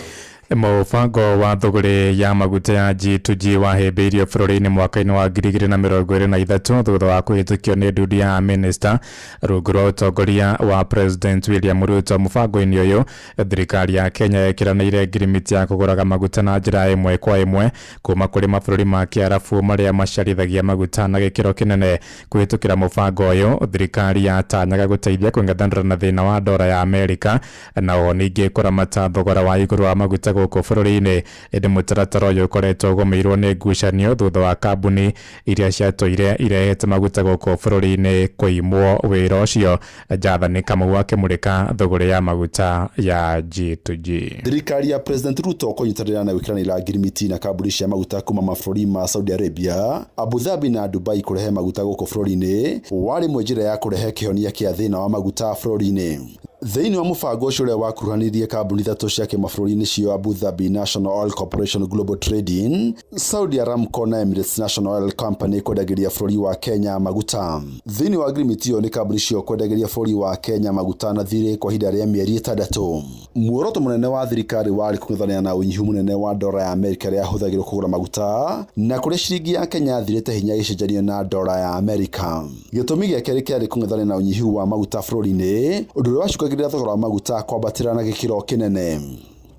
Mũbango wa thũgũrĩ ya maguta ya G2G wahĩmbĩirio bũrũri-inĩ mwaka-inĩ wa 2023 thutha wa kũhĩtũkio nĩ nduthi ya minister rungu rwa ũtongoria wa President William Ruto. Mũbango-inĩ ũyũ thirikari ya Kenya ĩkĩranĩire ngirimiti ya kũgũraga maguta na njĩra ĩmwe kwa ĩmwe kuma kũrĩ mabũrũri ma Kĩarabu marĩa maciarithagia maguta na gĩkĩro kĩnene. Kũhĩtũkĩra mũbango ũyũ, thirikari yatanyaga gũteithia kũng'ethanĩra na thĩna wa ndora ya Amerika, na o ningĩ kũramata thogora wa igũrũ wa maguta gũkũ bũrũri-inĩ. Ĩndĩ mũtaratara ũyũ ũkoretwo ũgũmĩirwo nĩ ngucanio thutha wa kambuni iria ciatũire irehete maguta gũkũ bũrũri-inĩ kũimwo wĩra ũcio. Jathani Kamau akĩmũrĩka thũgũrĩ ya maguta ya G2G. Thirikari ya President Ruto kũnyitanĩra na gwĩkĩranĩra ngirimiti na kambuni cia maguta kuma mabũrũri ma Saudi Arabia, Abu Dhabi na Dubai kũrehe maguta gũkũ bũrũri-inĩ warĩ njĩra ya kũrehe kĩhonia kĩa thĩna wa maguta bũrũri-inĩ. Thĩinĩ wa mũbango ũcio ũrĩa wakuruhanirie kambuni ithatũ cia kĩmabũrũri-inĩ cio Abu Dhabi National Oil Corporation Global Trading, Saudi Aramco na Emirates National Oil Company kwendagĩria bũrũri wa Kenya maguta. Thĩinĩ wa agreement ĩyo nĩ kambuni cio kwendagĩria bũrũri wa Kenya maguta na thirĩ kwa ihinda rĩa mĩeri 6. Muoroto mũnene wa thirikari warĩ kũng'ethanĩra na ũnyihu mũnene wa dola ya Amerika ĩrĩa yahũthagĩrwo kũgũra maguta, na kũrĩa ciringi ya Kenya thirĩte hinya gĩcenjanio na dola ya Amerika. Gĩtũmi gĩa kerĩ kĩarĩ kũng'ethanĩra na ũnyihu wa maguta bũrũri-inĩ, ũndũ ũrĩa wacukagĩrĩria thogora wa maguta kwambatĩra na gĩkĩro kĩnene.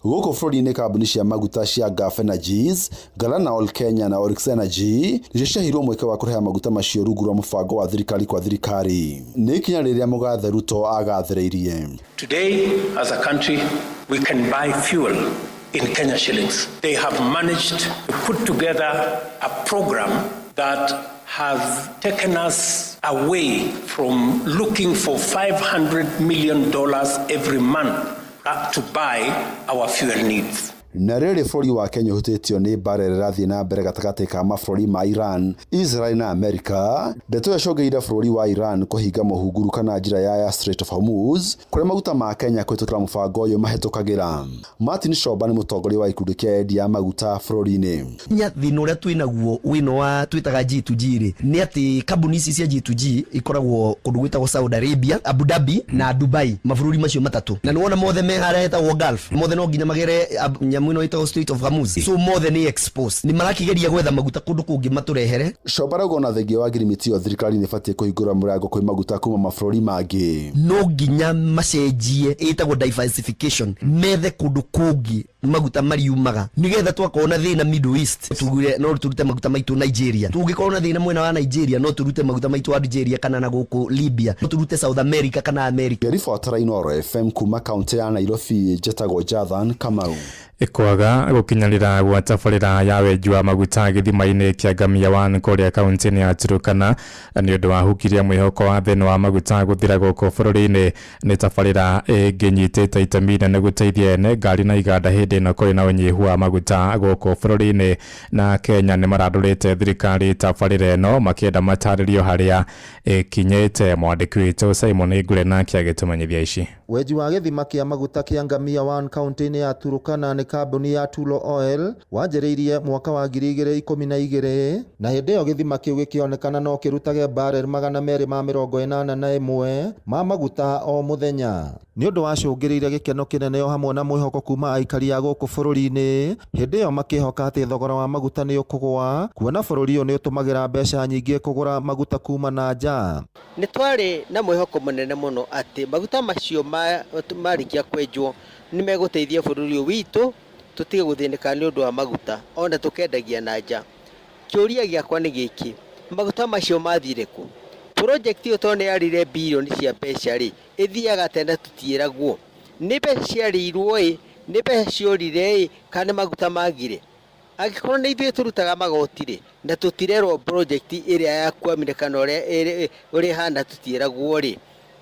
Gũkũ bũrũri-inĩ kambuni cia maguta cia Gulf Energies, Galana Oil Kenya na Oryx Energy nĩcio ciahirwo mweke wa kũreha maguta macio rungu rwa mũbango wa thirikari kwa thirikari. Nĩ ikinya rĩrĩa mũgathe Ruto agathĩrĩirie. Today, as a country, we can buy fuel in Kenya shillings. They have managed to put together a program that has taken us away from looking for $500 million every month to buy our fuel needs. Na rĩrĩ bũrũri wa Kenya ũhutĩtio nĩ mbara ĩrĩa ĩrathiĩ na mbere gatagatĩ ka mabũrũri ma Iran, Israel na Amerika. Ndeto ĩcũngĩrĩirie bũrũri wa Iran kũhinga mũhunguru kana njĩra ya Strait of Hormuz kũrĩa maguta ma Kenya kũhĩtũkĩra mũbango ũyũ mahĩtũkagĩra. Martin Shoba nĩ mũtongoria wa ikundi kĩa endia ya maguta bũrũri-inĩ. Thĩna ũrĩa twĩnaguo wĩno wa twĩtaga G2G rĩ nĩ atĩ kambuni ici cia G2G ikoragwo kũndũ gwĩtagwo Saudi Arabia, Abu Dhabi na Dubai, mabũrũri macio matatũ. Na nĩwona mothe me harĩa hetagwo Gulf, mothe no nginya magere mwino ito Strait of Hormuz. So more than exposed. Ni marakigeria gwetha maguta kundu kungi maturehere. Shobarago na thegio wa agreement yo thirikari nifatie kuhingura murango kwi maguta kuma mabũrũri mangi. No nginya macenjie itagwo diversification. Methe kundu kungi maguta mariumaga. Nigetha twakona thina Middle East. Tugire no turute maguta maitu Nigeria. Tugikona thina mwena wa Nigeria no turute maguta maitu wa Nigeria kana na guku Libya. No turute South America kana America. Ribota Inoro FM kuma county ya Nairobi jetagwo Jathan Kamau. Ikwaga gukinyanira gwa tabarĩra ya wenji wa maguta gĩthima-inĩ kĩa Ngamia 1 kũrĩa kaunti-inĩ ya Turkana nĩ ũndũ wa hukiria mwĩhoko wa thĩna wa maguta gũthira gũkũ bũrũri-inĩ. Nĩ tabarĩra ĩngĩnyitĩte itemi inene gũteithia ene ngari na iganda hĩndĩ ĩno kũrĩ na ũnyihu wa maguta gũkũ bũrũri-inĩ, na Kenya nĩ marandũrĩte thirikari tabarĩra ĩno makĩenda matarĩrio harĩa ĩkinyĩte. Mwandĩki witũ Simon Ngure nake agĩtũmenyithia ici. Wenji wa gĩthima kĩa maguta kĩa Ngamia 1 kaunti-inĩ ya Turkana nĩ kambuni ya Tullow Oil wanjĩrĩirie mwaka wa 2012 na hĩndĩ ĩyo gĩthima kĩu gĩkĩonekana no kĩrutage barrel 281 ma maguta o mũthenya. Nĩ ũndũ wacũngĩrĩire gĩkeno kĩnene o hamwe na mwĩhoko kuma aikari a gũkũ bũrũri-inĩ. Hĩndĩ ĩyo makĩhoka atĩ thogora wa maguta nĩ ũkũgũa kuona bũrũri ũyũ nĩ ũtũmagĩra mbeca nyingĩ kũgũra maguta kuma na nja. Nĩ twarĩ na mwĩhoko mũnene mũno atĩ maguta macio marĩkia kwenjwo nĩ megũteithia bũrũri ũyũ witũ tutige gũthĩnĩka nĩ ũndũ wa maguta ona tũkendagia na nja. Kĩũria gĩakwa nĩ gĩkĩ, maguta macio mathire kũ? Project ĩyo tondũ yarire bilioni cia mbeca rĩ ĩthiaga tena tũtiĩragwo. Nĩ mbeca ciarĩirwo ĩ, nĩ mbeca ciorire ĩ, kana maguta magire? Angĩkorwo nĩ ithuĩ tũrutaga magoti rĩ na tũtirerwo project ĩrĩa yakwamire kana ũrĩa hana tũtiĩragwo rĩ,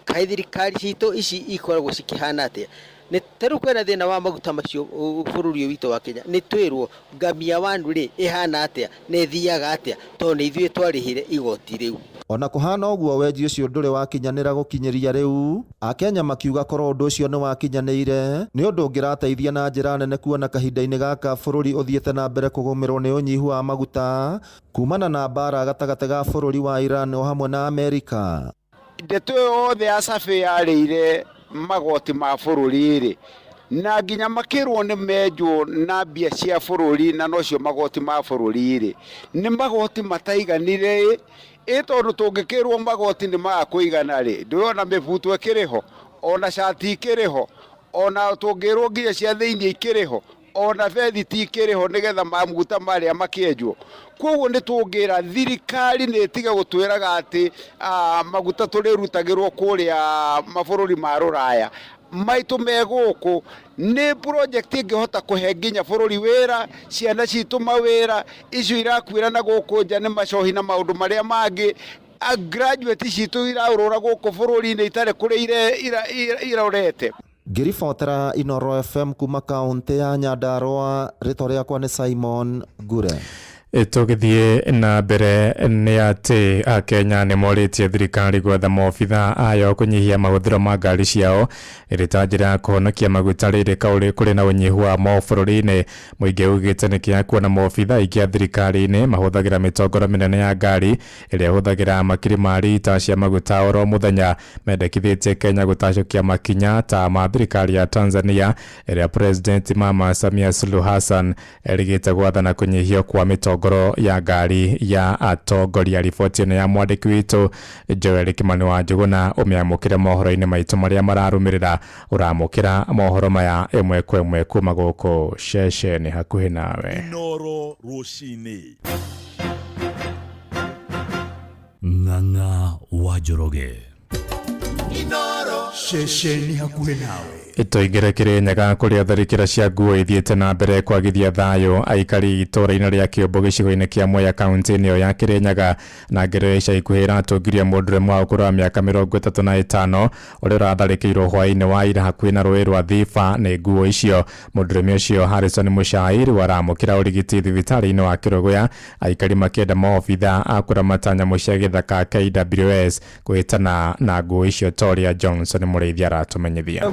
kaĩ thirikari citũ ici ikoragwo cikĩhana atĩa? Nĩ tarũ kwena thĩna wa maguta macio bũrũri witũ wa Kenya nĩ twĩrwo Ngamia 1 rĩ ĩhana atĩa na ĩthiaga atĩa tondũ nĩ ithuĩ twarĩhire igoti rĩu. Ona kũhana ũguo wenji ũcio ndũrĩ wakinyanĩra gũkinyĩria rĩu, Akenya makiuga korwo ũndũ ũcio nĩ wakinyanĩire nĩ ũndũ ũngĩrateithia na njĩra nene kuona kahinda-inĩ gaka bũrũri ũthiĩte na mbere kũgũmĩrwo nĩ ũnyihu wa maguta kumana na mbara gatagatĩ ga bũrũri wa Iran o hamwe na Amerika. Ndeto yothe ya Safi yarĩire magoti ma bũrũri rĩ na nginya makĩrwo nĩ menjwo na mbia cia bũrũri na nocio magoti ma bũrũri rĩ nĩ magoti mataiganire tondũ tũngĩkĩrwo magoti nĩ magakũigana rĩ ndĩrona mĩbuto ĩkĩrĩho ona shati ikĩrĩho ona tũngĩrwo nginya cia thĩinĩ ikĩrĩho ona bethi ikĩrĩho nĩgetha maguta marĩa makĩenjwo. Koguo nĩ tũngĩra thirikari nĩ ĩtige gũtwĩraga atĩ maguta tũrĩrutagĩrwo kũrĩa mabũrũri ma Rũraya. maitu me guku ni project ingihota kuhe nginya bururi wira ciana citu mawira icio irakwira na guku nja ni macohi na maundu maria mangi a graduate citu iraurura guku bururi-ini itare kuri irorete. Ngiribotera Inoro FM kuma kaunti ya Nyandarua, ritwa riakwa ni Simon Gure. Tugithie na mbere ni ati Akenya ni moritie thirikari gwetha maobitha ayo kunyihia mahuthiro ma ngari ciao iri ta njira ya kuhonokia maguta riri kauri kuri na unyihu wa mo bururi-ini. Muingi ugite ni kia kuona maobitha aingi a thirikari-ini mahuthagira mitongoro minene ya ngari iria huthagira makiri ma lita cia maguta oro muthenya. Mendekithitie Kenya gutacukia makinya ta ma thirikari ya Tanzania iria President Mama Samia Suluhu Hassan erigite gwathana kunyihio kwa mitongoro ya ngari ya atongoria. Riboti ino ya mwandiki witu Joel Kimani wa Njuguna umiamukire mohoro-ini maitu maria mararumirira. Uramukira mohoro maya imwe kwa imwe kuma guku ceceni hakuhi nawe. Inoro rucini. Ng'ang'a wa Njoroge. Inoro ceceni hakuhi nawe. Itoigire Kirinyaga kuria tharikira cia nguo ithiete na mbere kwagithia thayo aikari itura-ini ria Kiumbu gicigo-ini kia Mwea kaunti-ini ya Kirinyaga na ngero ica ikuhi iratungirie mundu umwe wa ukuru wa miaka 35 uria uratharikirwo hwa-ini wa ira hakuhi na rũĩ rwa Thiba ni nguo icio. Mũndũrũme ũcio Harrison Muchai waramũkĩra ũrigiti thibitari-ini wa Kĩrũgũya. Aikari makĩenda maobitha a kũramata nyamũ cia gĩthaka KWS kũhĩtana na nguo icio. Toria Johnson mũrĩithia aratumenyithia.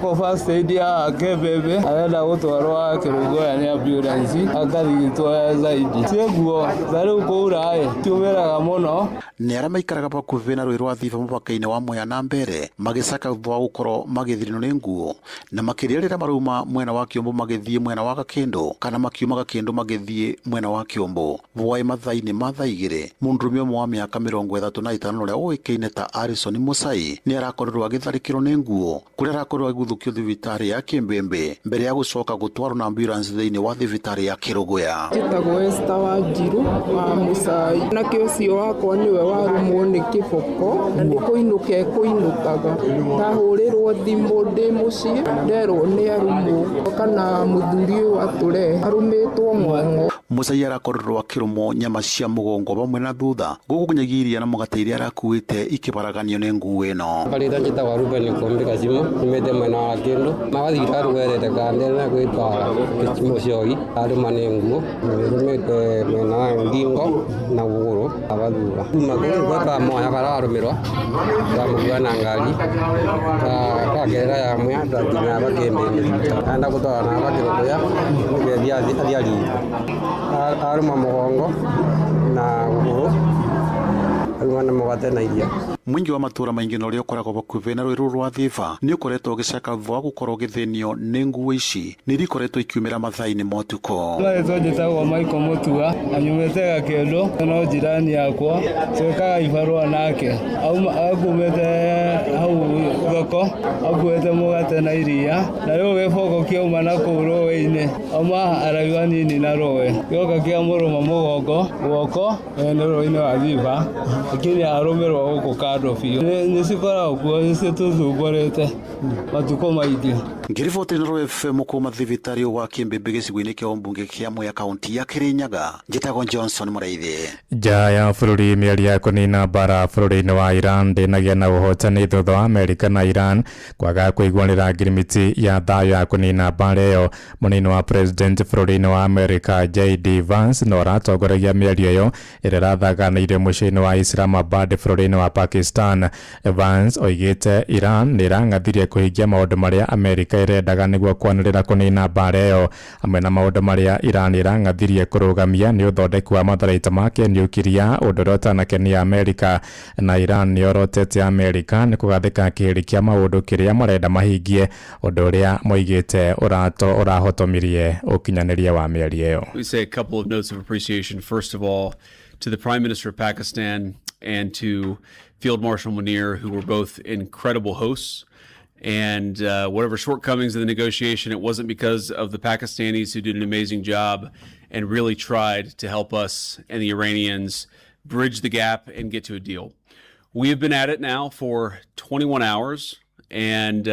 Saidia akebebe arenda gutwarwa Kĩrũgũya ni ambulance akathigitwo zaidi cieguo thari kuurae tumeraga muno. Ni arĩa maikaraga bakuhĩ na rũĩ rwa Thiba mũhaka-inĩ wa Mwea na mbere magĩcaka thutha wa gũkorwo magĩthirĩrwo nĩ nguo na makĩria rĩrĩa marauma mwena wa Kiumbu magĩthiĩ mwena wa Gakindu kana makiuma Gakindu magĩthiĩ mwena wa Kiumbu. Hwaĩ mathaa-inĩ ma thaa igĩrĩ mũndũrũme ũmwe wa mĩaka 35 ũrĩa ũĩkaine ta Harrison Muchai ni arakorirwo agĩtharĩkĩrwo nĩ nguo kũrĩa arakorirwo agĩguthũkio thibitari ya Kimbembe mbere ya gucoka gutwarwo na ambulance thĩinĩ wa thibitari ya Kĩrũgũya. Njĩtagwo Esther Wanjiru wa Muchai. Mwanake ũcio wakwa nĩwe warumwo nĩ kĩboko na nĩ kũinũka ekũinũkaga. Ndahũrĩrwo thimũ ndĩ mũciĩ nderwo nĩ arumwo kana mũthuri ũyũ atũre arumĩtwo ng'ong'o. Muchai arakorirwo akĩrũmwo nyama cia mũgongo bamwe na thutha gũkũ nginyagia iria na mũgate iria arakuĩte ikĩbaraganio nĩ nguo ĩno. Barĩtha njĩtagwo Ruben Kombi Gacimu nyumĩte mwena wa Gakindu magathira rũgerete kandere na gwĩtwa Mũciogi arũma nĩ nguo nyumĩte mwena wa Ngingo na Gũgũrũ abathura kuma gwĩka Mwea bararũmĩrwo ndamũgua na ngari kagerera ya Mwea ndakinya Bakĩmbĩ anda gũtwara na Kĩrũgũya nĩgetha athiari arũma mũgongo na Gũgũrũ arũma mũgate na iria. Mwingi wa matura maingi no rio koragwo bakuhĩ na rũĩ rũu rwa Thiba ni ukoretwo ũgĩcaka thutha wa gũkorwo ũgĩthĩnio nĩ nguo ici nĩ ikoretwo ikiumĩra mathaa-inĩ ma ũtukũ. Marĩtwa njĩtagwo Michael Mutua na nyumĩte Gakindu no njirani yakwa twĩkaga ibarũa nake akumĩte hau thoko akuĩte mũgate na iria na rĩu gĩboko kĩauma na kũu rũĩ-inĩ auma araiwa nini na rũĩ gĩoka kĩamũrũma mũgongo guoko nĩ rũĩ-inĩ wa Thiba lakini arũmĩrwo gũkũ kando biũ nĩ cikoragwo kuo citũthumbũrĩte matukũ maingĩ. Ngiriboti Inoro FM kuma thibitari wa Kimbembe gĩcigo-inĩ kĩa ũmbunge kĩa Mwea kaunti ya Kirinyaga. Njĩtagwo Johnson Mũraithi. Nja ya bũrũri mĩario ya kũnina mbara bũrũri-inĩ wa Iran ndĩnagia na ũhotani thutha wa Amerika na Iran kwaga kũiguanĩra ngirimiti ya thayũ ya kũnina mbara ĩyo. Mũnini wa president bũrũri-inĩ wa Amerika JD Vance no aratongoragia mĩario ĩyo ĩrĩa ĩrathaganĩire mũciĩ-inĩ wa Islamabad bũrũri-inĩ wa Pakistan. Vance oigĩte Iran nĩ ĩrang'athirie kũhingia maũndũ marĩa Amerika ĩrendaga nĩguo kwanĩrĩra kũnina mbara ĩyo. Hamwe na maũndũ marĩa Iran ĩrang'athirie kũrũgamia nĩ ũthondeki wa matharaita ma kĩniukiria ũndũ ũrĩa ũtanakenia Amerika, na Iran nĩ orotete Amerika nĩ kũgathĩka kĩhĩri kĩa maũndũ kĩrĩa marenda mahingie, ũndũ ũrĩa moigĩte ũrahotomirie ũkinyanĩria wa mĩario ĩyo. We say a couple of notes of appreciation. First of all, to the Prime Minister of Pakistan and to Field Marshal Munir, who were both incredible hosts. And whatever shortcomings in the negotiation, it wasn't because of the Pakistanis who did an amazing job and really tried to help us and the Iranians bridge the gap and get to a deal. We have been at it now for 21 hours, and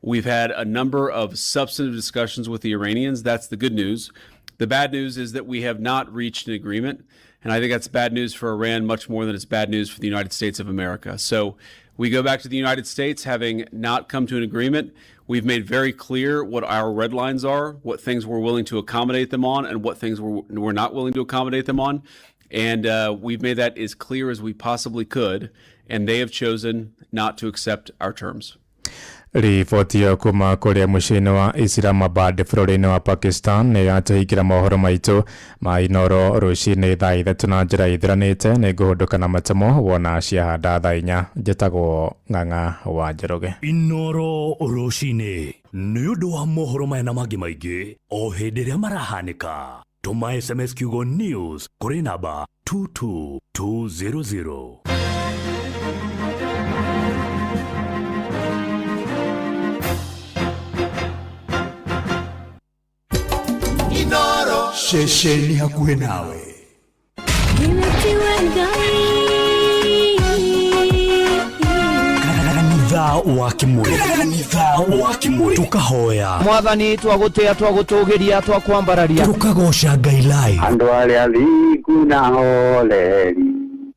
We've had a number of substantive discussions with the Iranians. That's the good news. The bad news is that we have not reached an agreement. And I think that's bad news for Iran much more than it's bad news for the United States of America. So we go back to the United States having not come to an agreement. We've made very clear what our red lines are, what things we're willing to accommodate them on, and what things we're not willing to accommodate them on. And we've made that as clear as we possibly could. And they have chosen not to accept our terms. Riboti ya kuma kuria muciini wa Islamabad bũrũri-inĩ wa Pakistan nĩ yatũhingĩra mohoro maitũ ma Inoro rũciinĩ thaa 3 na njĩra ithiranĩte nĩ ngũhũndũka na matemo wona ciahanda thaa 4. Njĩtagwo Ng'ang'a wa Njoroge. Inoro rũciinĩ nĩ ũndũ wa mohoro maya na mangĩ maingĩ o hĩndĩ ĩrĩa marahanĩka. Tũma SMS kiugo news kũrĩ namba 22200. Inoro shesheni hakuhe nawe. Kanitha wa Kimuri tukahoya mwathani twagutia twagutugiria twakwambararia tukagosha Ngai live andu aria thiku na holeri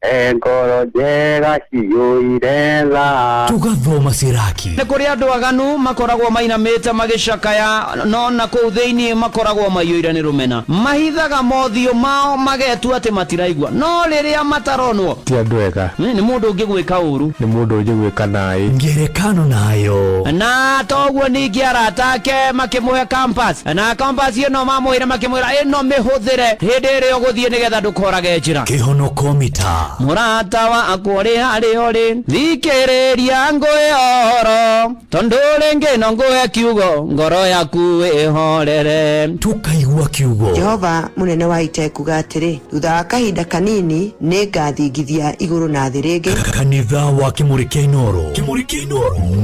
engoro njega ciyũire tha tugathoma ciraki nĩ kũrĩ andũ aganu makoragwo mainamĩte magĩcakaya no na kũu thĩinĩ makoragwo maiyũire nĩ rũmena mahithaga mothiũ mao magetua atĩ matiraigua no rĩrĩa mataronwo ti andũ ega nĩ mũndũ ũngĩ gwĩka ũru nĩ mũndũ ũngĩ gwĩka naĩ ngerekano nayo na toguo ningĩ arata ake makĩmũhe campus na campus ĩno mamũire makĩmwĩra ĩno mĩhũthĩre hĩndĩ ĩrĩa ũgũthiĩ nĩgetha ndũkorage njĩra kĩhonoko mita murata wakwa ũrĩ harĩa ũrĩ thikĩrĩria ngũhe ũhoro tondũ rĩngĩ no ngũhe kiugo ngoro yaku ĩhorere tukaigua kiugo Jehova mũnene wa ita kuga atĩrĩ thutha wa kahinda kanini nĩ ngathingithia igũrũ na thĩ rĩngĩ kanitha wa Kimuri kĩa Inoro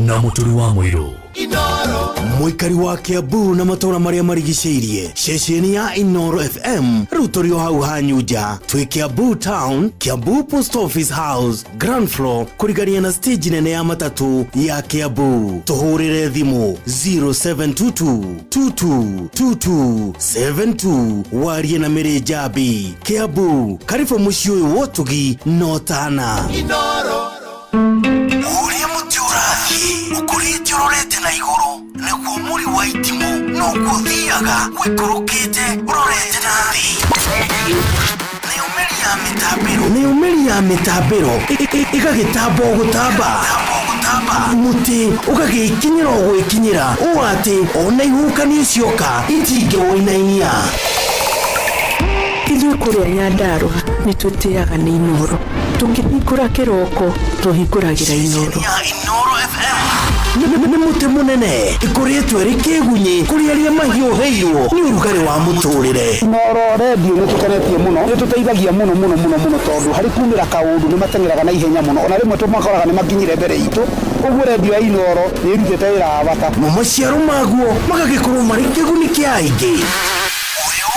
na mũturi wa mũirũ Inoro muikari wa Kiambu na matora maria marigicĩirie ceceni ya Inoro FM rĩu tũrĩ o hau hanyuja twĩ Kiambu Town Kiambu Post Office House ground floor kũrigania na stage nene ya matatu ya Kiambu tũhũrĩre thimũ 0722222272 warie na Mary Jabi Kiambu karibu mũciĩ ũyũ wotugi no tana Inoro ũrĩa mũtĩ ũrathiĩ ũkũrĩte ũrorete na igũrũ nĩguo mũri wa itimũ no gũthiaga wĩkũrũkĩte ũrorete na thĩ nĩ ũmeri ya mĩtambĩro ĩgagĩtamba o gũtamba mũtĩ ũgagĩkinyĩra o gwĩkinyĩra ũũ atĩ ona ihukanio cioka itingĩwĩinainia ithuĩ kũrĩa Nyandarua nĩ tũtĩaga nĩ Inoro tũkĩhingũra kĩroko tũhingũragĩra Inoro nĩ mũtĩ mũnene ĩkoretwo ĩrĩ kĩgunyi kũrĩ arĩa mahiũhĩirwo nĩ ũrugarĩ wa mũtũrĩre Inoro redio nĩ tũkenetie mũno nĩ tũteithagia mũno tondũ harĩ kumĩra kaũndũ nĩ mateng'eraga na ihenya mũno ona rĩmwe tũmakoraga nĩ makinyire mbere itũ ũguo redio ya Inoro nĩ ĩrutĩte wĩra wa bata na maciaro maguo magagĩkorwo marĩ kĩguni kĩa aingĩ ũyũ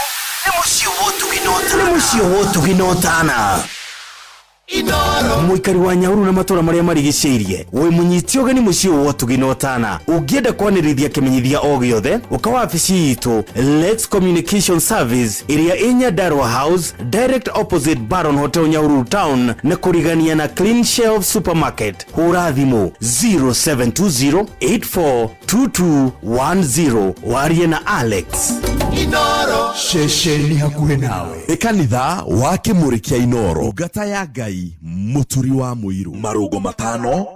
nĩ mũciĩ wotugi no tana Inoro muikari wa Nyahururu na matora maria marigicĩirie wĩ mũnyiti ũgeni mũciĩ wotugi no tana ũngĩenda kwanĩrĩria kĩmenyithia o gĩothe ũka wabici itũ Let's Communication Service ĩrĩa ĩ Nyandarua House direct opposite Baron Hotel Nyahururu Town na kũrigania na Clean Shelf Supermarket hũra thimũ 0720842210 warie na Alex Inoro shesheni hakuhe nawe kanitha wa Kimuri kĩa Inoro ngata ya Ngai mũturi wa mũirũ marũgo 5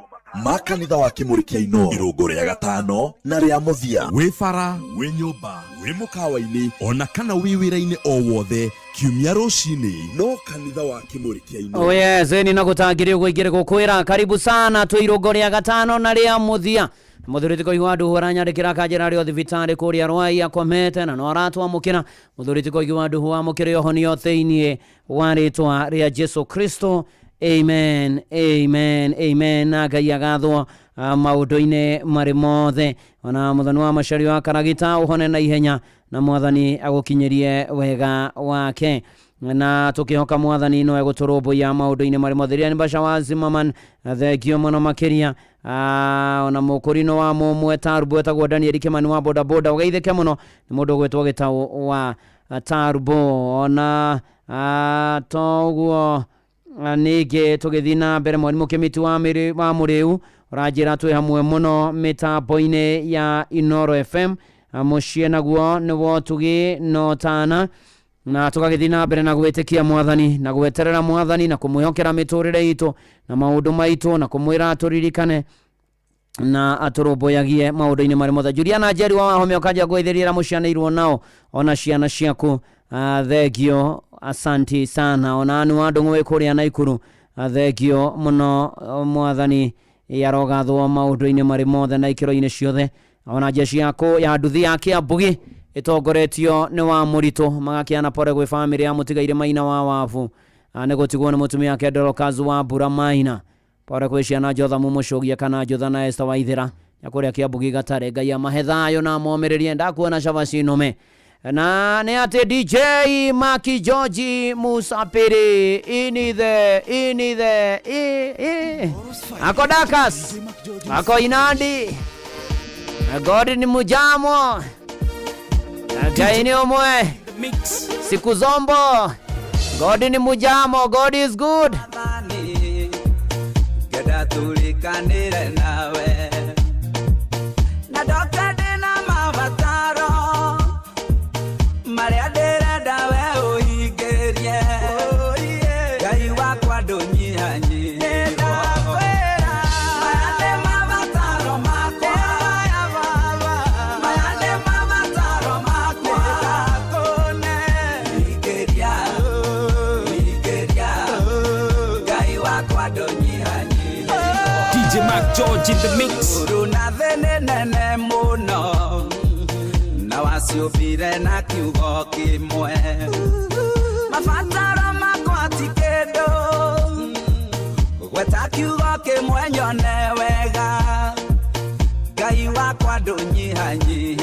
ma kanitha wa Kimuri kĩa Inoro irũngo rĩa 5 na rĩa mũthia wĩ bara wĩ nyũmba wĩ mũkawa-inĩ ona kana wĩ wĩra-inĩ o wothe kiumia rũcinĩ no kanitha wa Kimuri kĩa Inoro yes ni nagũtangĩria ũgũingĩre gũkwĩra karibu sana twĩ irũngo rĩa 5 na rĩa mũthia muthuriti koigu andu huranyandikira kanjira rio thibitarĩ kũrĩa Rwai akomete na no aratwamũkĩra muthuriti koigu andu wamũkĩre ohonio thĩinĩ wa rĩtwa rĩa Jesu Kristo amen amen amen na Ngai agathwo maũndũ-inĩ marĩ mothe ona mũthoni wa macario wa Karagita ũhone na ihenya na mwathani agũkinyĩrie wega wake na tukihoka mwathani no egũtũrũmbũiya maũndũ-inĩ marĩ mothe rĩa Mbasha wa Zimmerman thengio mũno makĩria ona mukurino wa mumwe Tarbo etagwo Daniel Kimani wa boda boda ugeithike muno ni mundu gwetwo gitawo wa Tarbo ona toguo nige tugithina mbere mwarimu Kimiti wa Muriu rajira twi hamwe muno mitambo-ini ya Inoro FM mucie naguo niwo tugi notana na tukagithina mbere na gwitikia mwathani na gweterera mwathani na kumwihokera miturire itu na maundu maitu na kumwira aturirikane na aturoboyagie maundu-ini mari mothe. Juliana Njeri wa Wahome ukaja gwithirira mucianirwo nao ona ciana ciaku thegio asanti sana ona anu andu ngwe kuria Naikuru thegio muno mwathani yarogathwo maundu-ini mari mothe na ikiro-ini ciothe ona jeshi yako ya nduthi yake Mbugi itongoretio ni wa Muritu magakiana pore gwe family ya Mutigaire Maina wa Wavu negotigwo ni mutumia yake Dorcas wa Mbura Maina pore gwe ciana Jotha Mumucogia kana Jotha na Esther Waithira yakuria kia Mbugi Gatare Ngai amahethayo na momererie ndakuona Shabashi Nome na ne ate DJ Maki George Musapiri inithe ako Dakas ako Inandi God ni mujamo Ngai ni omwe siku zombo God ni mujamo God is good Geda tulikanire nawe na Dr. Dena Mavataro Maria Dera dawe uhigerie Ngai wakwa ndunyihanyi George in the mix. Uruna venene muno na wasiopire na kiugo kimwe mafataro makwati kedo weta kiugo kimwe nyone wega Ngai wakwa ndunyihanyi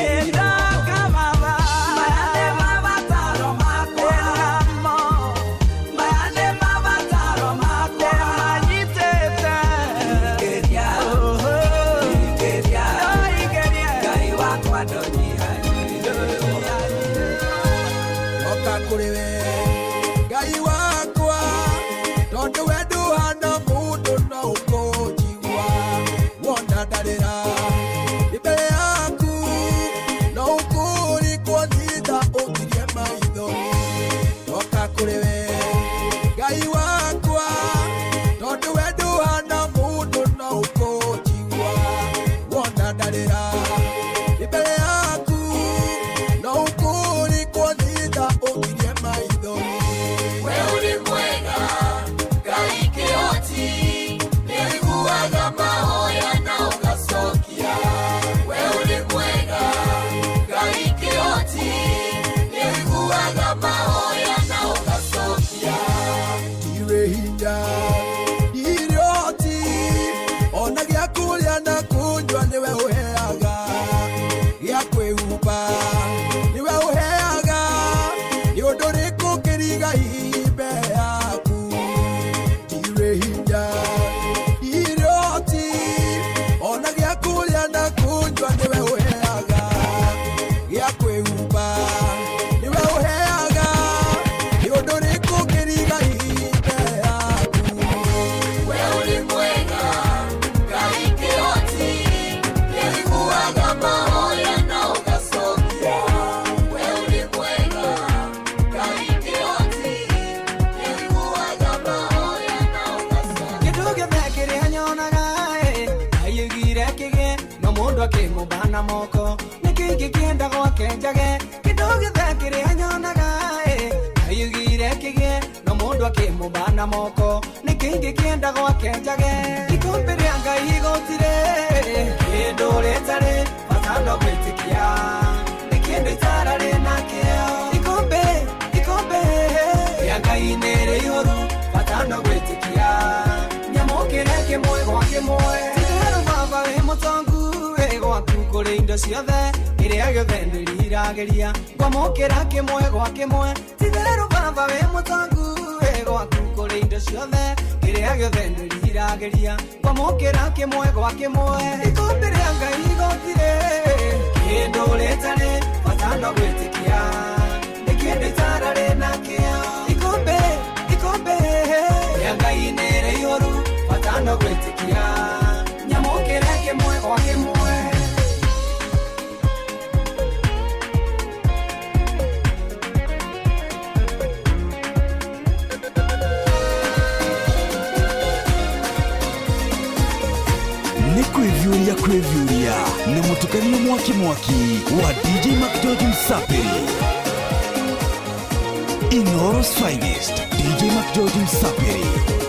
moko nikiki kienda gwake njage kidogo thakire anyonaga ayugire kige no mundu akimubana moko nikiki kienda gwake njage ikombe ria Ngai igotire kindu retare fatando kwitikia nikindu tarare nakio ikombe ria Ngai nere yoru fatando kwitikia nyamukire kimwe gwake moe tero baba we mutongu kuri indo ciothe iria giothe ndirirageria kwamukira kimwe gwa kimwe titheru baba we mutongu gwaku kuri indo ciothe kiria giothe ndirirageria kwamukira kimwe gwa kimwe ikombe ria Ngai igotire kindu ritari batano gwitikia ikindi tarare nakia ikombe ria Ngai nere yoru batano gwitikia nyamukira kimwe gwa kimwe. Kwevyuria na mutukanio mwaki wa DJ Mac George Msapiri. Inoros Finest, DJ Mac George Msapiri.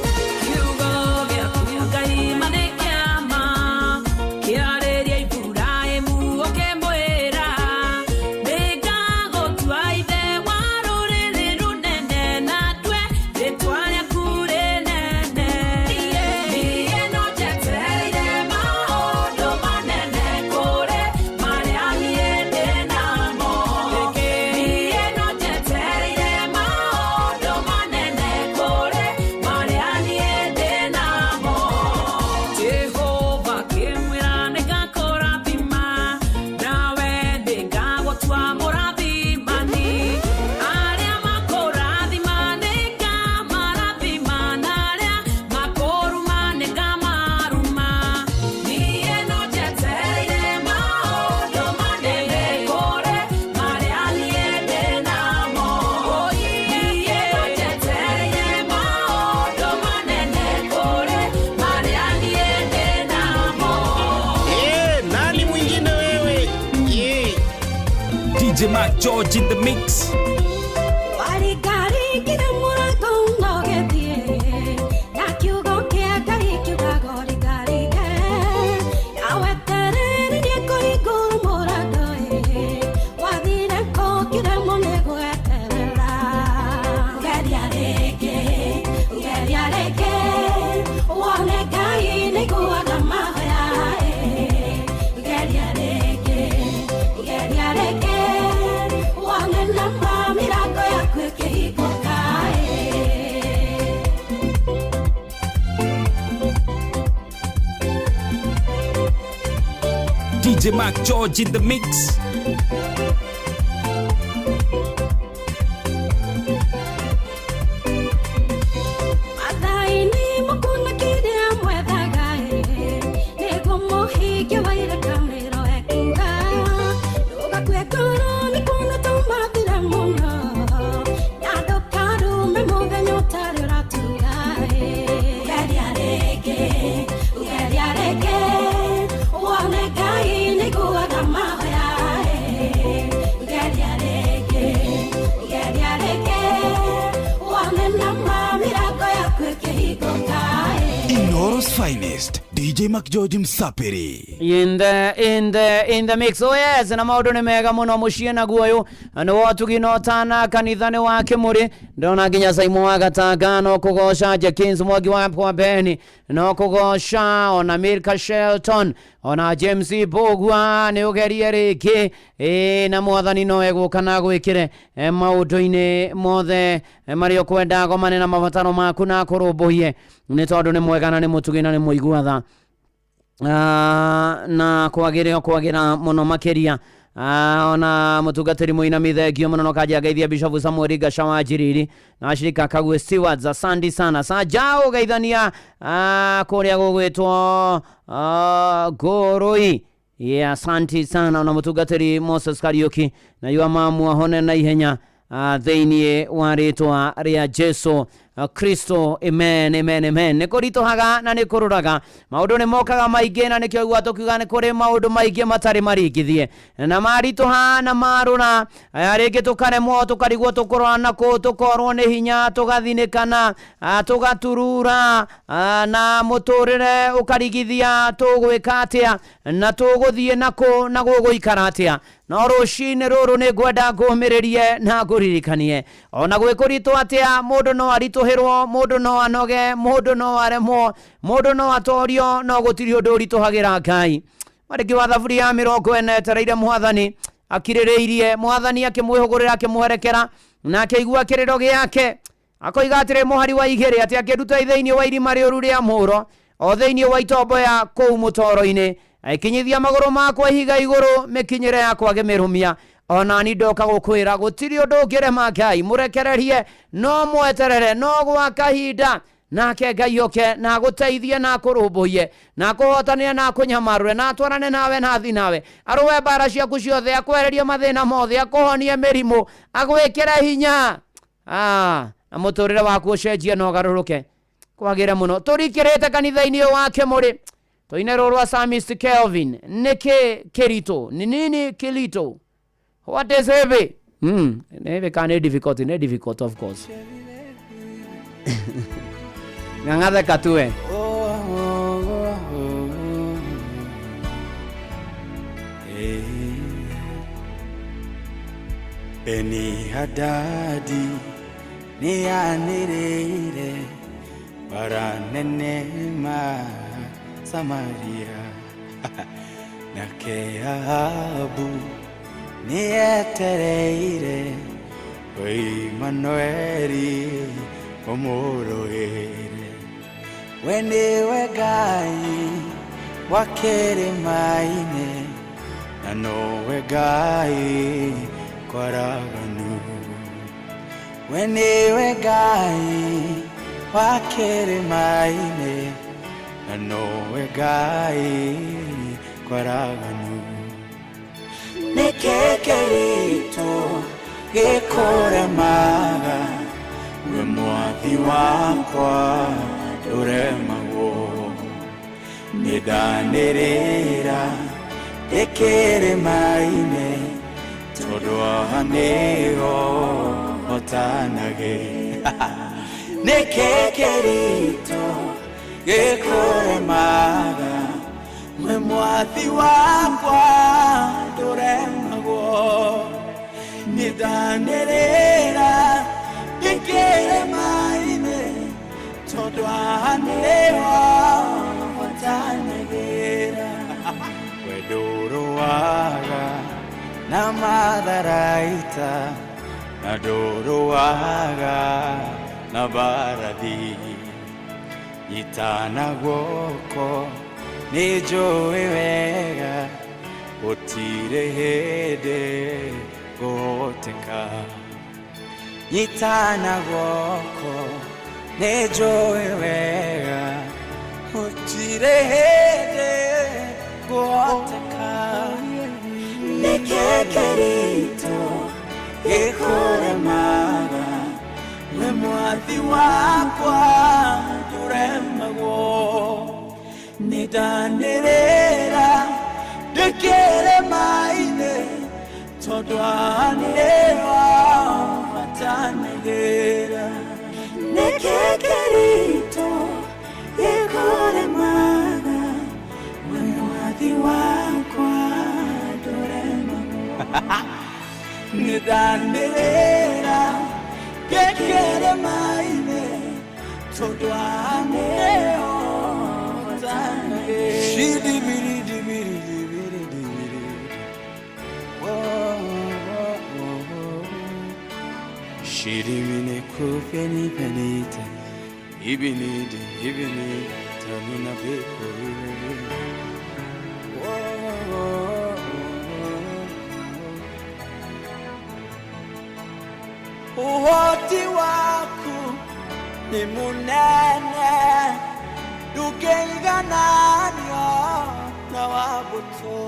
DJ Mac George in the mix. DJ Mac George in the mix. Finest, DJ Mac George Msapiri. In the mix. Oh yes, na maundu ni mega muno mucie na guoyo no tuginotana kanithani wa Kimuri ndona nginya Saimo wa Gatangano kugosha Jakins Mwangi wa Pwambeni no kugosha ona Milka Shelton ona James Bogwa ni ugerie riki na mwathani no egukana gwikire maundu-ini mothe mario kwenda gomane na mabataro maku na kurubuhie ni tondu ni mwega na ni mutugina ni muiguatha na kwagira muno makiria ona mutungatiri muina mithegio muno no kaja geithia Bishop Samuel Gashawa Jiriri na shirika Kagwe Stewards. Asante sana sajao geithania kuria gugwitwo Goroi. Yeah, asante sana na mutungatiri Moses Kariuki na yua mamu ahone na ihenya theinie wa ritwa ria Jesu Kristo. Amen, amen, amen. Niko rito haga na niko ruraga maundu ni mokaga maige na nikyo gwato kiuga ni kuri maundu maige matari marigithie na marito ha na maruna arege tukare mo tukarigwo tukorwa nako tukorwo ni hinya tugathinikana tugaturura na muturire ukarigithia tugwika atia na tuguthie nako na guguikara atia no rucini ruru ni ngwenda ngumiririe na nguririkanie ona gwikuritwo atia mundu no arituhirwo mundu no anoge mundu no aremwo mundu no atorio no gutiri undu urituhagira Ngai mariki wa thaburi ya 40 etereire mwathani akiririirie mwathani akimwihugurira akimuherekera na akigua kiriro giake akoiga atĩrĩ mũhari wa igĩrĩ atĩ akĩruta thĩinĩ wa irima rĩũru rĩa mũhuro o thĩinĩ wa itombo ya kũu mũtoro-inĩ aikinyithia magũrũ makwa ihiga igũrũ mĩkinyĩre yakwa ngĩmĩrũmia ona ni ndoka gũkwĩra gũtirĩ ũndũ ũngĩrema Ngai mũrekererie no mweterere no gwa kahinda nake Ngai oke na gũteithie na kũrũmbũiye na kũhotanĩre na kũnyamarũre na atwarane nawe na athi nawe arũe mbara ciaku ciothe akwehererie mathĩna mothe akũhonie mĩrimũ agwĩkĩre hinya na mũtũrĩre waku ũcenjie na ũgarũrũke kwagĩre mũno tũrikĩrĩte kanitha-inĩ ũyũ wake mũrĩ tũine rũrũ rwa Psalmist Kelvin nĩkĩ kĩritũ nĩ nini kĩritũ what is heavy heavy can be difficult of course ng'ang'athe katue Beni Hadadi ni anirire para nenema Samaria na Keabu ni etereire oi Manueli omoroere weniwe Ngai wakere maine na nowe Ngai kwaraganu weniwe Ngai wakere maine na nowe Ngai kwaraganu nekekerito gekoremaga we mwathi wakwa nduremagwo nĩndanĩrĩra ndĩkĩrĩ maine tondũ nĩho hotanagĩ nĩkĩ kĩritũ gĩkũremaga we mwathi wakwa ndũremagwo nĩndanĩrĩra ndĩkĩrĩ maine tondũ nĩho hotanagĩra we ndũrũaga na matharaita na ndũrũaga na barathi nyitana guoko nĩ njũĩ wega gũtirĩ hĩndĩ gũhoteka nyitana guoko nĩ njũĩ wega gũtirĩ hĩndĩ gũhoteka nĩkĩ kĩritũ gĩkũremaga we mwathi wakwa ndũremagwo nĩndanĩrĩra ndĩkĩrĩ maine tondũ nĩho hotanagĩra nĩkĩ kĩritũ gĩkũremaga we mwathi wakwa nĩndanĩrĩra ndĩkĩrĩ maine tondũ nĩho hotanagĩra shirimine kupeni penite ibinide tanuna beko uhoti waku ni munene ndũngĩigananio na wabuto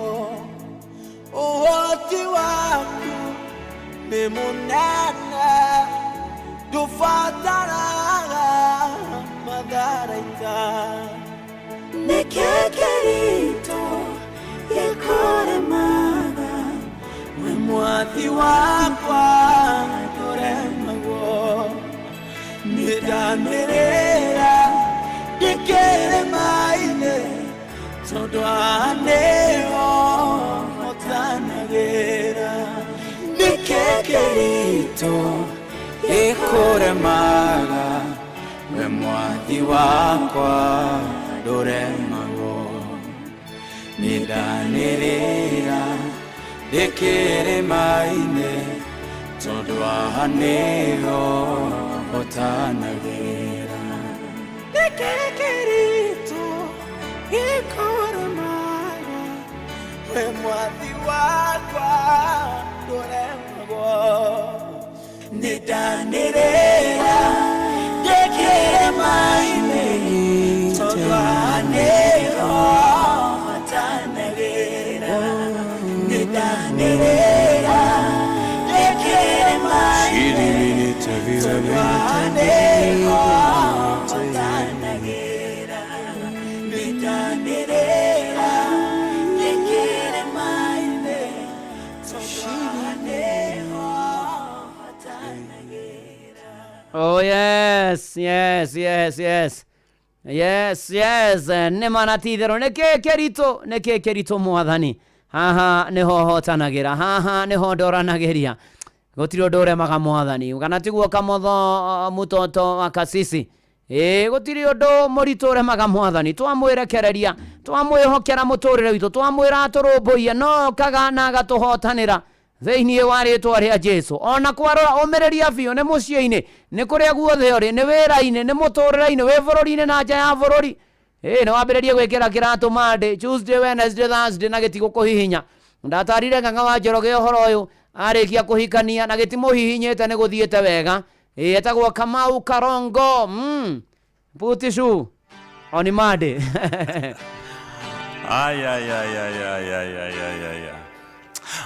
uhoti waku ni munene ndũbataraga matharaita nĩkĩ kĩritũ gĩkũremaga we mwathi wakwa ndũremagwo nĩndanĩrĩra ndĩkĩrĩ maine tondũ nĩho hotanagĩra nĩkĩ kĩritũ gĩkũremaga we mwathi wakwa ndũremagwo nĩndanĩrĩra ndĩkĩrĩ maine tondũ nĩho hotanagĩra Nĩkĩkĩritũ gĩkũrũmaga we mwathi wakwa ndũremagwo nĩndanĩrĩra ndĩkĩre maĩ-inĩ tondũ anĩho hotanagĩra nĩndanĩrĩra ndĩkĩre maĩ-inĩ tondũ anĩho hotanagĩra nĩndanĩrĩra ndĩkĩre maĩ-inĩ tondũ anĩho Oh yes, yes, yes, yes. Yes, yes. Nĩ manatithero nĩkĩ kĩritũ mwathani. Haha nĩho hotanagira. Haha nĩho ndoranagĩria. Gũtirĩ ũndũ ũremaga mwathani. Kana tiguo Kamotho mũtoto wa Kasisi. Gũtirĩ ũndũ mũritũ ũremaga mwathani. Twamwĩrekereria, twamwĩhokera mũtũrĩre witũ, twamwĩra tũrũmbũiye no kaga na agatũhotanĩra. Thĩinĩ wa rĩtwa rĩa Jesu. Ona kwarora ũmĩrĩria biũ nĩ mũciĩ-inĩ, nĩ kũrĩa guothe ũrĩ, nĩ wĩra-inĩ, nĩ mũtũrĩre-inĩ, wĩ bũrũri-inĩ na nja ya bũrũri. Nĩ wambĩrĩrie gwĩkĩra kĩratũ Monday, Tuesday, Wednesday, Thursday na gĩtigũkũhihinya. Ndatarire Ng'ang'a wa Njoroge ũhoro ũyũ arĩkia kũhikania na gĩtimũhihinyĩte nĩ gũthiĩte wega. Etagwo Kamau Karongo. Putishu. On Monday. Ay.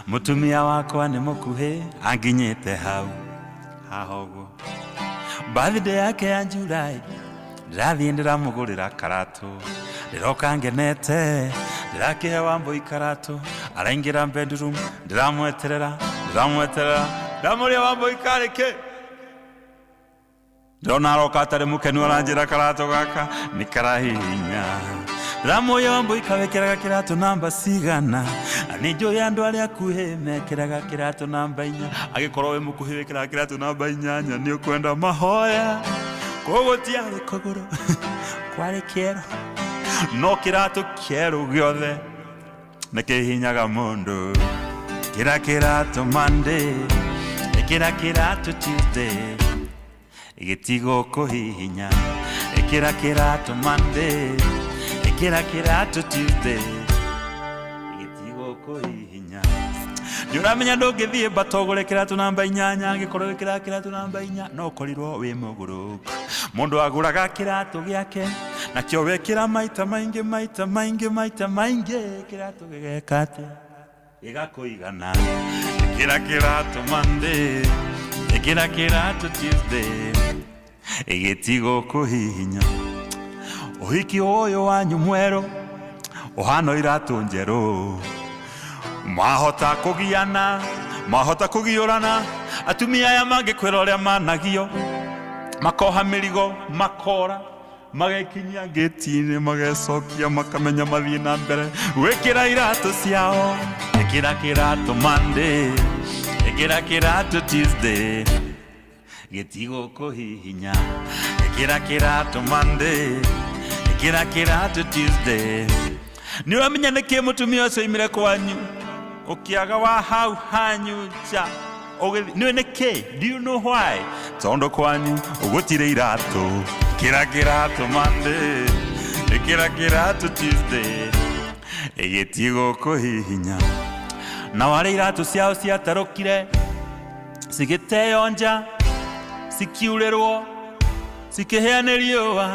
Mutumia wakwa nĩ mũkuhĩ anginyĩte hau hahoguo birthday yake ya July ndĩrathiĩ ndĩramũgũrĩra karatũ ndĩroka ngenete ndĩrakĩhe Wambũi karatũ araingĩra bedroom ndĩramweterera ndamũria Wambũi karĩ kĩ ndĩrona aroka atarĩ mũkenu aranjĩra karatũ gaka nĩ karahihinya Ramoya Wambũi kawekeraga kĩratũ namba cigana nĩnjũĩ andũ arĩa akuhĩ mekĩraga kĩratũ namba 4 agĩkorwo wĩ mũkuhĩ wĩkĩraga kĩratũ namba 8 nĩ ũkwenda mahoya kũgũtiarĩ kũgũrũ kwarĩ kĩero no kĩratũ kĩerũ gĩothe nĩkĩhihinyaga mũndũ kĩra kĩratũ Monday kĩra kĩratũ Tuesday gĩtigo kũhihinya kĩra kĩratũ Monday kira kĩratũ Tuesday gĩtigo kũhihinya nĩũramenya ndũngĩthiĩ batogũre kĩratũ namba 8 angĩkorwo wĩkĩraga kĩratũ namba 4 no ũkorirwo wĩ mũgũrũku mũndũ agũraga kĩratũ gĩake nakĩo wekĩra maita maingĩ kĩratũ gĩgeka atĩa gĩgakũigana kĩra kĩratũ Monday kĩra kĩratũ Tuesday gĩtigo kũhihinya Ũhiki ũyũ wanyu mwerũ ũhana iratũ njerũ mahota kũgiana mahota kũgiũrana atumia aya mangĩkwĩra ũrĩa managio makoha mĩrigo makora magekinyia ngĩti-inĩ magecokia makamenya mathiĩ na mbere gwĩkĩra iratũ ciao ĩkĩra kĩratũ Monday ĩkĩra kĩratũ Tuesday gĩtigo kũhihinya ĩkĩra kĩratũ Monday kira kĩratũ Tuesday nĩũramenya nĩkĩ mũtumia ũcio oimire kwanyu ũkĩaga wa hau hanyu nja nĩũĩ nĩkĩ do you know why tondũ kwanyu ũgũtirĩ iratũ kira kĩratũ Monday kira kĩratũ Tuesday gĩtigo kũhihinya na warĩ iratũ ciao ciatarũkire cigĩteo nja cikiurĩrwo cikĩhĩa nĩ riũa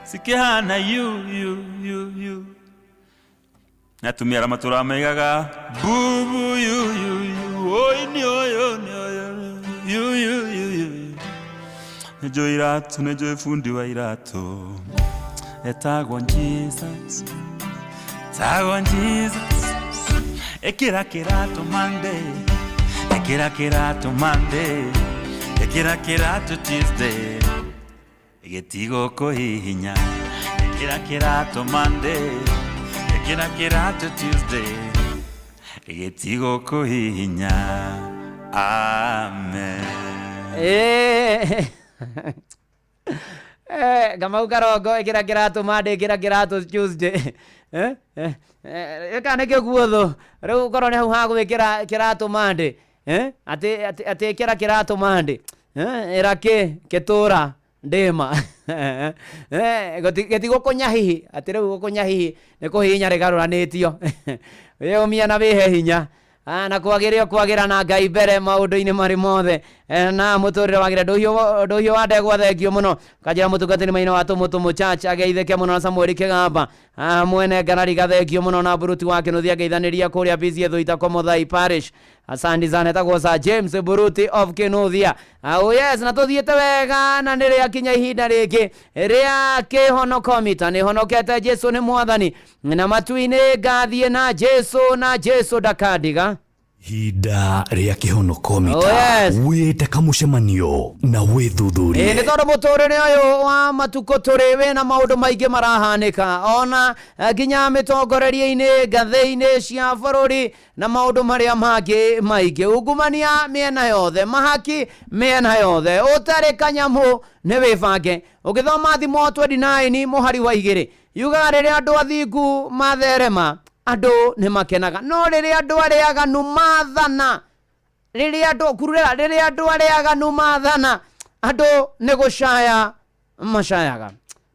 sikihana you natumia arĩa matũramaigaga bubu you oi ni oyo you nĩnjũĩ iratũ nĩnjũĩ fundi wa iratũ etagwo Jesus ĩkĩra kĩratũ Monday ĩkĩra kĩratũ Monday ĩkĩra kĩratũ Tuesday gĩtigo kũhihinya ĩkĩra kĩratũ Monday ĩkĩra kĩratũ Tuesday gĩtigo kũhihinya amen Kamau Karongo ĩkĩra kĩratũ Monday ĩkĩra kĩratũ Tuesday ĩka nĩkĩo guotho rĩu korwo nĩ hau ha gwĩkĩra kĩratũ Monday atĩ ĩkĩra kĩratũ Monday Erake ketora ndema getigo konya hihi atire gukonya hihi ne kuhinya regaruranitio we umia na wihe hinya na kwagira na Ngai mbere maundu-ini mari mothe na muturire wagira nduhio wa ndegwa thengio muno kajira mutungatini maina wa tumutumu church ageitheke muno na Samuel Kigamba mwene ngarari gathengio muno na buruti wake nuthi ageithaniria kuria bizie thuita Komuthai parish asandi sana etagwo Sir James Buruti of Kinuthia oh yes na tuthiete wega na nire akinya ihinda riki ria kihonokomita ni honokete Jesu ni mwathani na matuini gathie na Jesu dakadiga Hida ria kihonokomita oh yes. Wite kamucemanio na withuthurie ni tondu muturire uyu wa matuko turiwe na maundu maingi marahanika ona nginya mitongoreria-ini ngathĩ-inĩ cia bururi na maundu maria mangi maingi ungumania miena yothe mahaki miena yothe utari kanyamu ni wibange ukithoma thimo 29 muhari wa 2 yugaga riria andu athingu matherema andu ni makenaga no riria andu ariaganu mathana riria andu kurura riria andu ariaganu mathana andu ni gucaya macayaga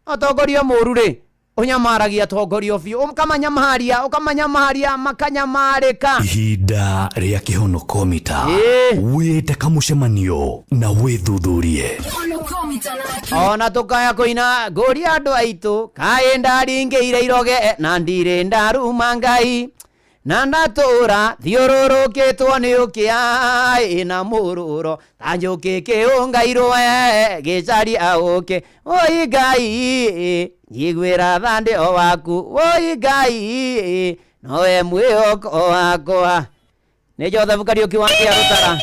atongoria muru ri unyamaragia atongoria biu ukamanyamaharia makanyamarika ihinda ria kihonokomita wite kamucemanio na withuthurie ona tukaya kuina nguria andu aitu kaĩ ndaringĩire iroge na ndirĩ ndaruma Ngai na ndatura thiũrũrũkĩtwo nĩ ũkĩa na mũrũro ta njũkĩ kĩũngairwo gĩcaria ũkĩ oi Ngai njiguĩra thandĩ o waku oi Ngai nowe mwĩhoko wakwa nĩ Joseph Kariuki wa Kĩarũtara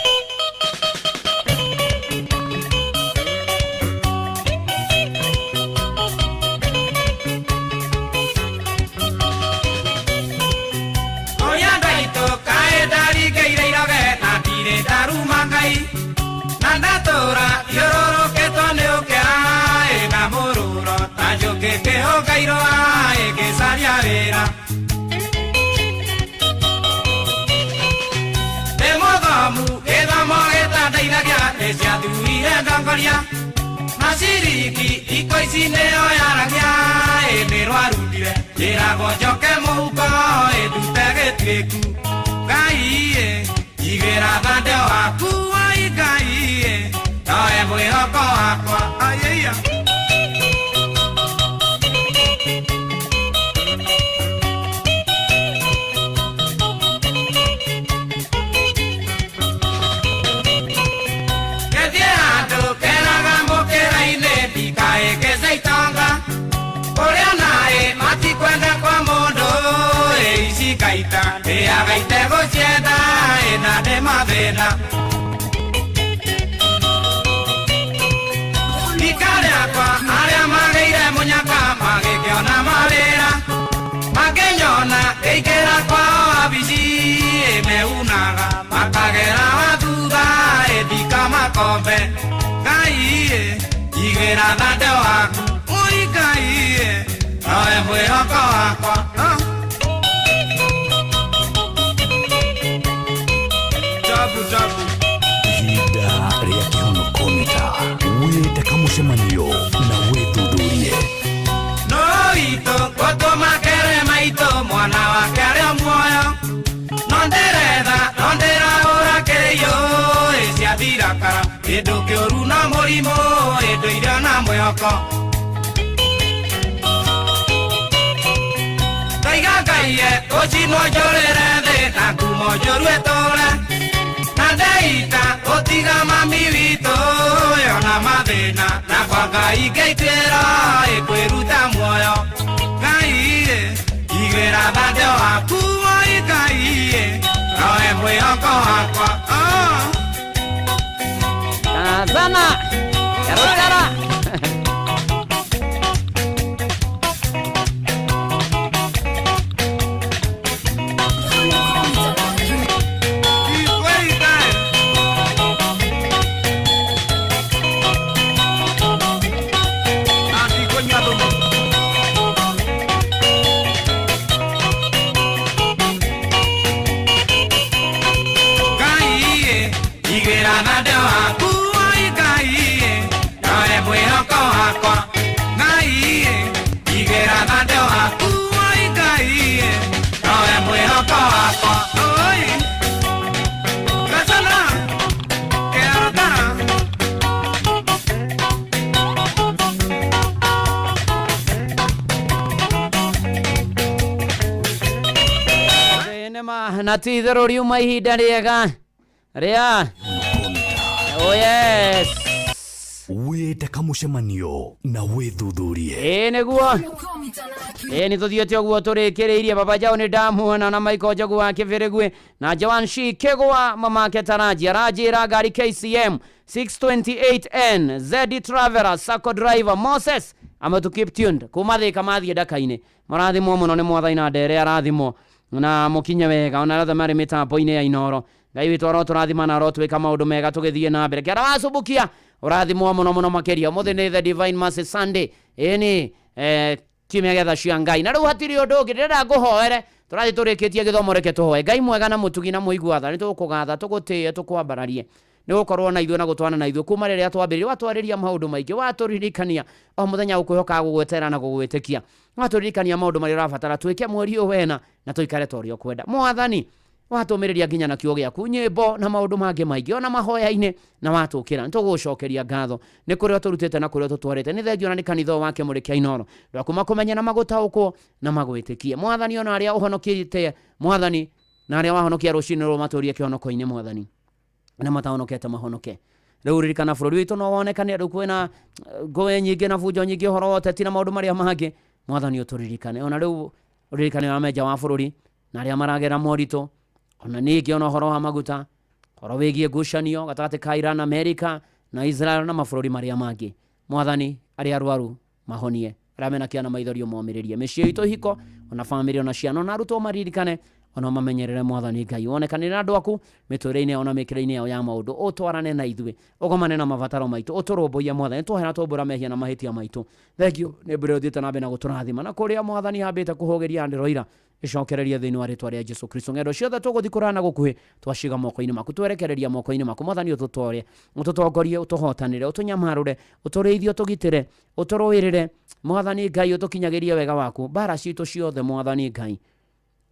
Nandatora yororoketwo nĩ ũkĩa na mũrũro ta njũkĩ kĩhũngairwo ĩgĩcaria wĩra nĩ mũthomu gĩthomo gĩtandeithagia nĩciathuire ndongoria na ciringi iko ici nĩyo yaragia nĩ rwarundire njĩragwo njoke mũhuko ndute gĩtuĩku Ngai igĩra thandĩ waku Ngai nowe mwĩhoko wakwa ayaya gĩthiĩ handũ keraga mũkĩra-inĩ ndikaĩkĩce itonga kũrĩa naĩ matikwenda kwa mũndũ ici ngaita ndĩagaite gũcienda na ndĩ mathĩna arĩa magĩire mũnyaka magĩkĩona mawĩra makĩnyona ngĩingĩra kwao wabici meunaga makagera wathutha thika makombe Ngai igĩra thandĩ waku oi Ngai nowe mwĩhoko wakwa ihinda ria kihonokomita wite kamucemanio na withuthurie no itũ gũtũmakere maitũ mwana wake arĩa muoyo no ndĩrahũra kĩrĩio ciathira kara kĩndũ kĩũru na mũrimũ ndũire na mwĩhoko ngaiga Ngai ũcinwo njũrĩre thĩ na ngumo njũru ĩtũũre na ndeita gũtiga mami witũ yona mathĩna na kwa Ngai ngĩituĩra kwĩruta muoyo Ngai igĩra thandĩ waku oi Ngai nowe mwĩhoko wakwa sana Kĩarũtara Ngai igĩra thandĩ waku oi Ngai Nema na titherå riuma ihinda rĩega rĩa oh yes wĩte kamũcemanio na wĩthuthurie nĩguo nĩ tũthiĩte ũguo tũrĩkĩrĩirie baba jao nĩ ndamuona na Michael Njogu wa Kĩbĩrĩgwi na Joan Shi Kĩgwa mamake Taraji aranjĩra ngari KCM 628N ZD Traveler Sacco Driver Moses amatu keep tuned kuma thika mathiĩ ndaka-inĩ marathimwo mũno nĩ mwathani na ndere arathimwo na mũkinye wega ona ratha marĩ mĩtambo-inĩ ya Inoro Ngai witũ arotũrathima na arotwĩka maũndũ mega tũgĩthiĩ na mbere kĩara wacubukia ũrathimwo mũno makĩria mũthĩ nĩ the Divine Mercy Sunday ĩni kiumia gĩa tha cia Ngai na rĩu hatirĩ ũndũ ũngĩ ndĩrenda ngũhoere tũrathiĩ tũrĩkĩtie gĩthomo reke tũhoe Ngai mwega na mũtugi na mũigua-tha nĩ tũkũgatha tũgũtĩe tũkwambararie nĩ gũkorwo na ithuĩ na gũtwana na ithuĩ kuma rĩrĩa twambĩrĩria watwarĩria maũndũ maingĩ watũririkania o mũthenya gũkwĩhoka gũgwetera na gũgwĩtĩkia watũririkania maũndũ marĩa ũrabatara twĩke mweri ũyũ wena na tũikare ta ũrĩa ũkwenda mwathani watũmĩrĩria nginya na kiugo gĩaku nyĩmbo na maũndũ mangĩ maingĩ ona mahoya-inĩ na watũkĩra nĩ tũgũcokeria ngatho nĩ kũrĩa tũrutĩte na kũrĩa tũtwarĩte nĩ thengio na nĩ kanitha wake mũrĩkia Inoro ndwaku makũmenya na magũtaũkwo na magwĩtĩkie mwathani ona arĩa ũhonokiĩte mwathani na arĩa wahonokia rũcinĩ rũrũ matũrie kĩhonoko-inĩ mwathani na matahonokete mahonoke rĩu ririkana bũrũri witũ no wonekane rĩu kwĩna ngũĩ nyingĩ na bunjo nyingĩ ũhoro wa ũteti na maũndũ marĩa mangĩ mwathani ũtũririkane ona rĩu ũririkane wa menja wa bũrũri na arĩa maragera moritũ ona ningĩ ona ũhoro wa maguta ũhoro wĩgiĩ ngucanio gatagatĩ ka Iran Amerika na Israel na mabũrũri marĩa mangĩ mwathani arĩa arwaru mahonie arĩa mena kĩana maithorio momĩrĩrie mĩciĩ itũ hiko ona bamĩrĩ ona ciana ona arutwo maririkane ona mamenyerere mwathani Ngai wonekanĩre na andũ aku mĩtũrĩre-inĩ yao na mĩkĩre-inĩ yao ya maũndũ ũtwarane na ithuĩ ũgomane na mabataro maitũ ũtũrũmbũiye mwathani twahera tũmbũra mehia na mahĩtia maitũ thengio nĩ mbere ũthiĩte na mbere na gũtũrathima na kũrĩa mwathani hambĩte kũhũgĩria ndĩro ira icokereria thĩinĩ wa rĩtwa rĩa Jesũ Kristo ngendo ciothe tũgũthiĩ kũrana gũkuhĩ twaciga moko-inĩ maku twerekereria moko-inĩ maku mwathani ũtũtware ũtũtongorie ũtũhotanĩre ũtũnyamarũre ũtũrĩithie ũtũgitĩre ũtũrũĩrĩre mwathani Ngai ũtũkinyagĩrie wega waku mbara citũ ciothe mwathani Ngai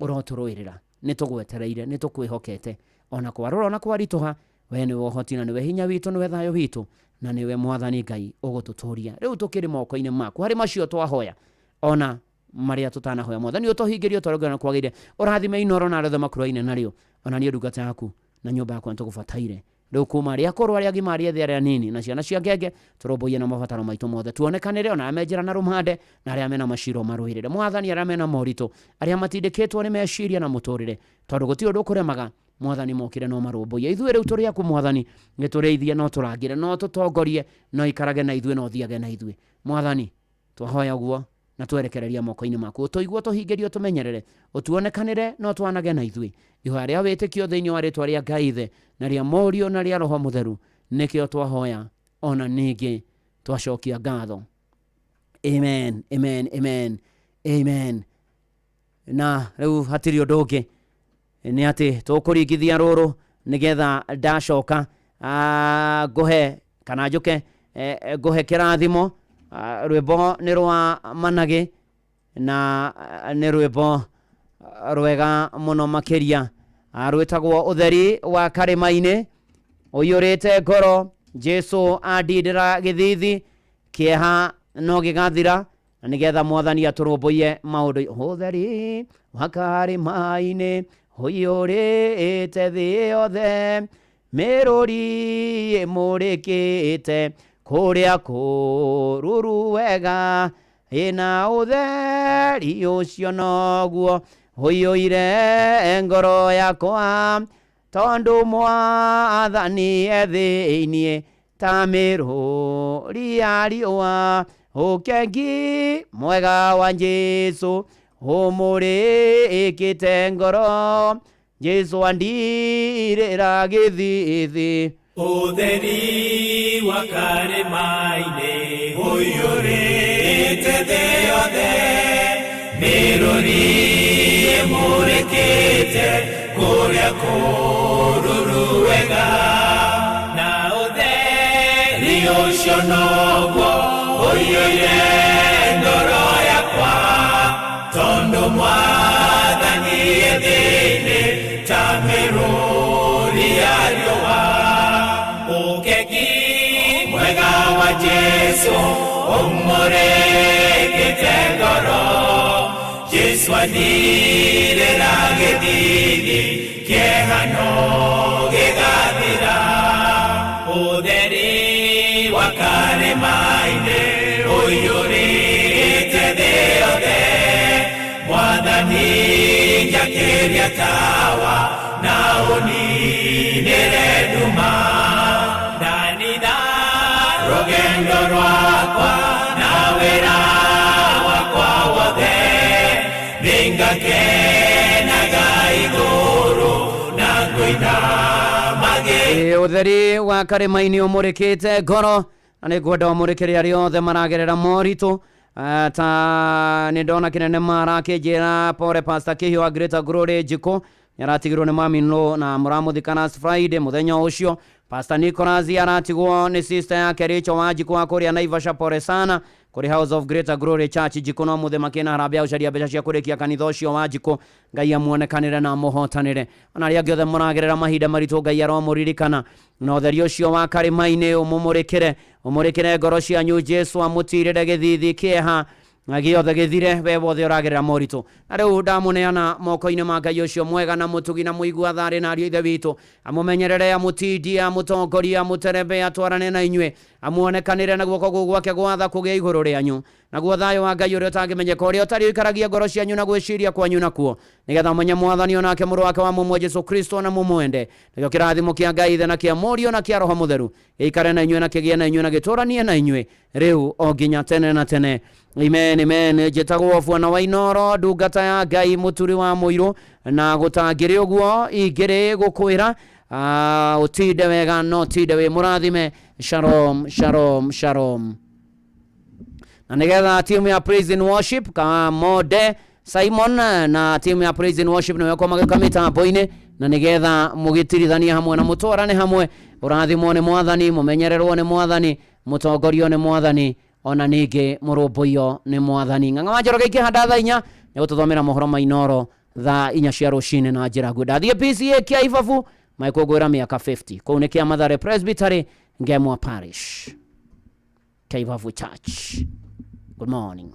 ũrotũrũĩrĩra nĩ tũgwetereire nĩ tũkwĩhokete ona kwarũra ona kwaritũha we nĩwe ũhoti na nĩwe hinya witũ nĩwe thayũ witũ na nĩwe mwathani Ngai ũgũtũtũria rĩu tũkĩrĩ moko-inĩ maku harĩ macio twahoya ona marĩa tũtanahoya mwathani ũtũhingĩrie ũtũrongore na kwagĩrĩire ũrathime Inoro na arĩa makũrũ-inĩ narĩo ona niĩ ndungata yaku na nyũmba yakwa nĩtũgũbataire rĩu kuma arĩa akũrũ arĩa agima arĩa ethĩ arĩa anini na ciana cia ngenge tũrũmbũiye na mabataro maitũ mothe tuonekanĩre ona arĩa menjĩra na rũmande na arĩa mena maciro marũĩrĩre mwathani arĩa mena moritũ arĩa matindĩkĩtwo nĩ meciria na mũtũrĩre tondũ gũtirĩ ũndũ ũkũremaga mwathani mokire no marũmbũiye ithuĩ rĩu tũrĩ aku mwathani gĩtũrĩithie no tũrangĩre no tũtongorie no ikarage na ithuĩ no thiage na ithuĩ mwathani twahoya ũguo na twerekereria moko-inĩ maku ũtũigua ũtũhingĩrie ũtũmenyerere ũtuonekanĩre no twanage na ithuĩ ihoya rĩa wĩtĩkio thĩinĩ wa rĩtwa rĩa Ngai Ithe na rĩa Mũriũ na rĩa Roho Mũtheru nĩkĩo twahoya ona ningĩ twacokia ngatho amen amen amen amen na rĩu hatirĩ ũndũ ũngĩ nĩ atĩ tũkũringithia rũrũ nĩgetha ndacoka ngũhe kana njũke ngũhe kĩrathimo rwĩmbo nĩ rwa Managĩ na nĩ rwĩmbo rwega mũno makĩria rwĩtagwo ũtheri wa karĩma-inĩ ũiyũrĩte ngoro Jesũ andindĩra gĩthithi kĩeha no gĩgathira na nĩgetha mwathani atũrũmbũiye maũndũ ũtheri wa karĩma-inĩ ũiyũrĩte thĩ yothe mĩrũri ĩmũrĩkĩte kũrĩa kũruru wega ĩna ũtheri ũcio noguo ũiyũire ngoro yakwa tondũ mwathani thĩinĩ ta mĩrũri ya riũa ũkengi mwega wa Jesũ ũmũrĩkĩte ngoro Jesũ andirĩra gĩthithi ũtheri wa karĩma-inĩ ũiyũrĩte thĩ yothe mĩrũri ĩmũrĩkĩte kũrĩa kũruru wega na ũtheri ũcio noguo ũiyũire ngoro yakwa tondũ mwathani thĩinĩ ta mĩrũri ya riũa ũkeki mwega wa Jesũ ũmũrĩkĩte ngoro Jesũ andirĩra gĩthini kĩehano gĩgathira ũtheri wa karĩma-inĩ ũiyũrĩte thĩ yothe Mwathani njakĩria tawa na ũninĩre nduma ndanitha rũgendo rwakwa na wĩra wakwa wothe nĩngakenaga igũrũ na ngũinamage. Ũtheri wa karĩma-inĩ ũmũrĩkĩte ngoro na nĩngwenda ũmũrĩkĩre arĩa othe maragerera moritũ. Ta nindona kinene marakĩnjĩra pore Pastor Kĩhiũ wa Greater Glory Njiko nĩaratigirwo nĩ mami no na mũramuthikana Friday mũthenya ũcio. Pastor Nicholas aratigwo nĩ sister yake Rachel wa Njiko wa kũrĩa Naivasha, pore sana kũrĩ House of Greater Glory Church Njiko no mũthĩ makĩna harambĩ ũcaria mbeca cia kũrĩkia kanitha ũcio wa Njiko. Ngai amuonekanĩre na mũhotanĩre. Ona arĩa angĩ othe mũragerera mahinda maritũ Ngai aromũririkana na ũtheri ũcio wa karĩma-inĩ ũmũrĩkĩre ngoro cianyu Jesu amũtirĩre gĩthithi kĩeha na gĩothe gĩthire we wothe ũragerera moritũ. Na rĩu ndamũneana moko-inĩ ma Ngai ũcio mwega na mũtugi na mũigua tharĩ na ariũ ithe witũ amũmenyerere amũtindie amũtongorie amũterebe atwarane na inyuĩ amuonekanĩre na guoko gwake gwatha kũgĩa igũrũ rĩanyu naguo thayũ wa Ngai ũrĩa ũtangĩmenyeka ũrĩa ũtarĩ ũikaragia ngoro cianyu na gwĩciria kwanyu nakuo nĩgetha mũmenye Mwathani onake mũrũ wake wa mũmwe Jesu Kristo na mũmwende nakĩo kĩrathimo kĩa Ngai ithe na kĩa Mũriũ na kĩa Roho Mũtheru gĩikare na inyuĩ na kĩgĩe na inyuĩ na gĩtũranie na inyuĩ rĩu o nginya tene na tene. Amen, amen. Njĩtagwo Bwana wa Inoro, ndungata ya Ngai mũturi wa mũirũ na gũtangĩrĩ ũguo ingĩrĩ gũkwĩra ũtinde wega no tinde wĩ mũrathime. Shalom, shalom, shalom. Na nĩgetha timu ya Praise and Worship Kamode Simon na timu ya Praise and Worship nĩwe kwa magĩka mĩtambo-inĩ na nĩgetha mũgĩtirithania hamwe na mũtwarane hamwe ũrathimwo nĩ Mwathani mũmenyererwo nĩ Mwathani mũtongorio nĩ Mwathani ona ningĩ mũrũmbũiyo nĩ Mwathani. Ng'ang'a wa Njoroge ikĩhanda thaa 4 nĩgũtũthomera mohoro ma Inoro thaa 4 cia rũcinĩ na njĩra nguo. Ndathiĩ PCA kĩa Ibabu maikũngũĩra mĩaka 50 kũu nĩ kĩa Mathare Presbytery Ngemwa Parish kĩa Ibabu Church. Good morning.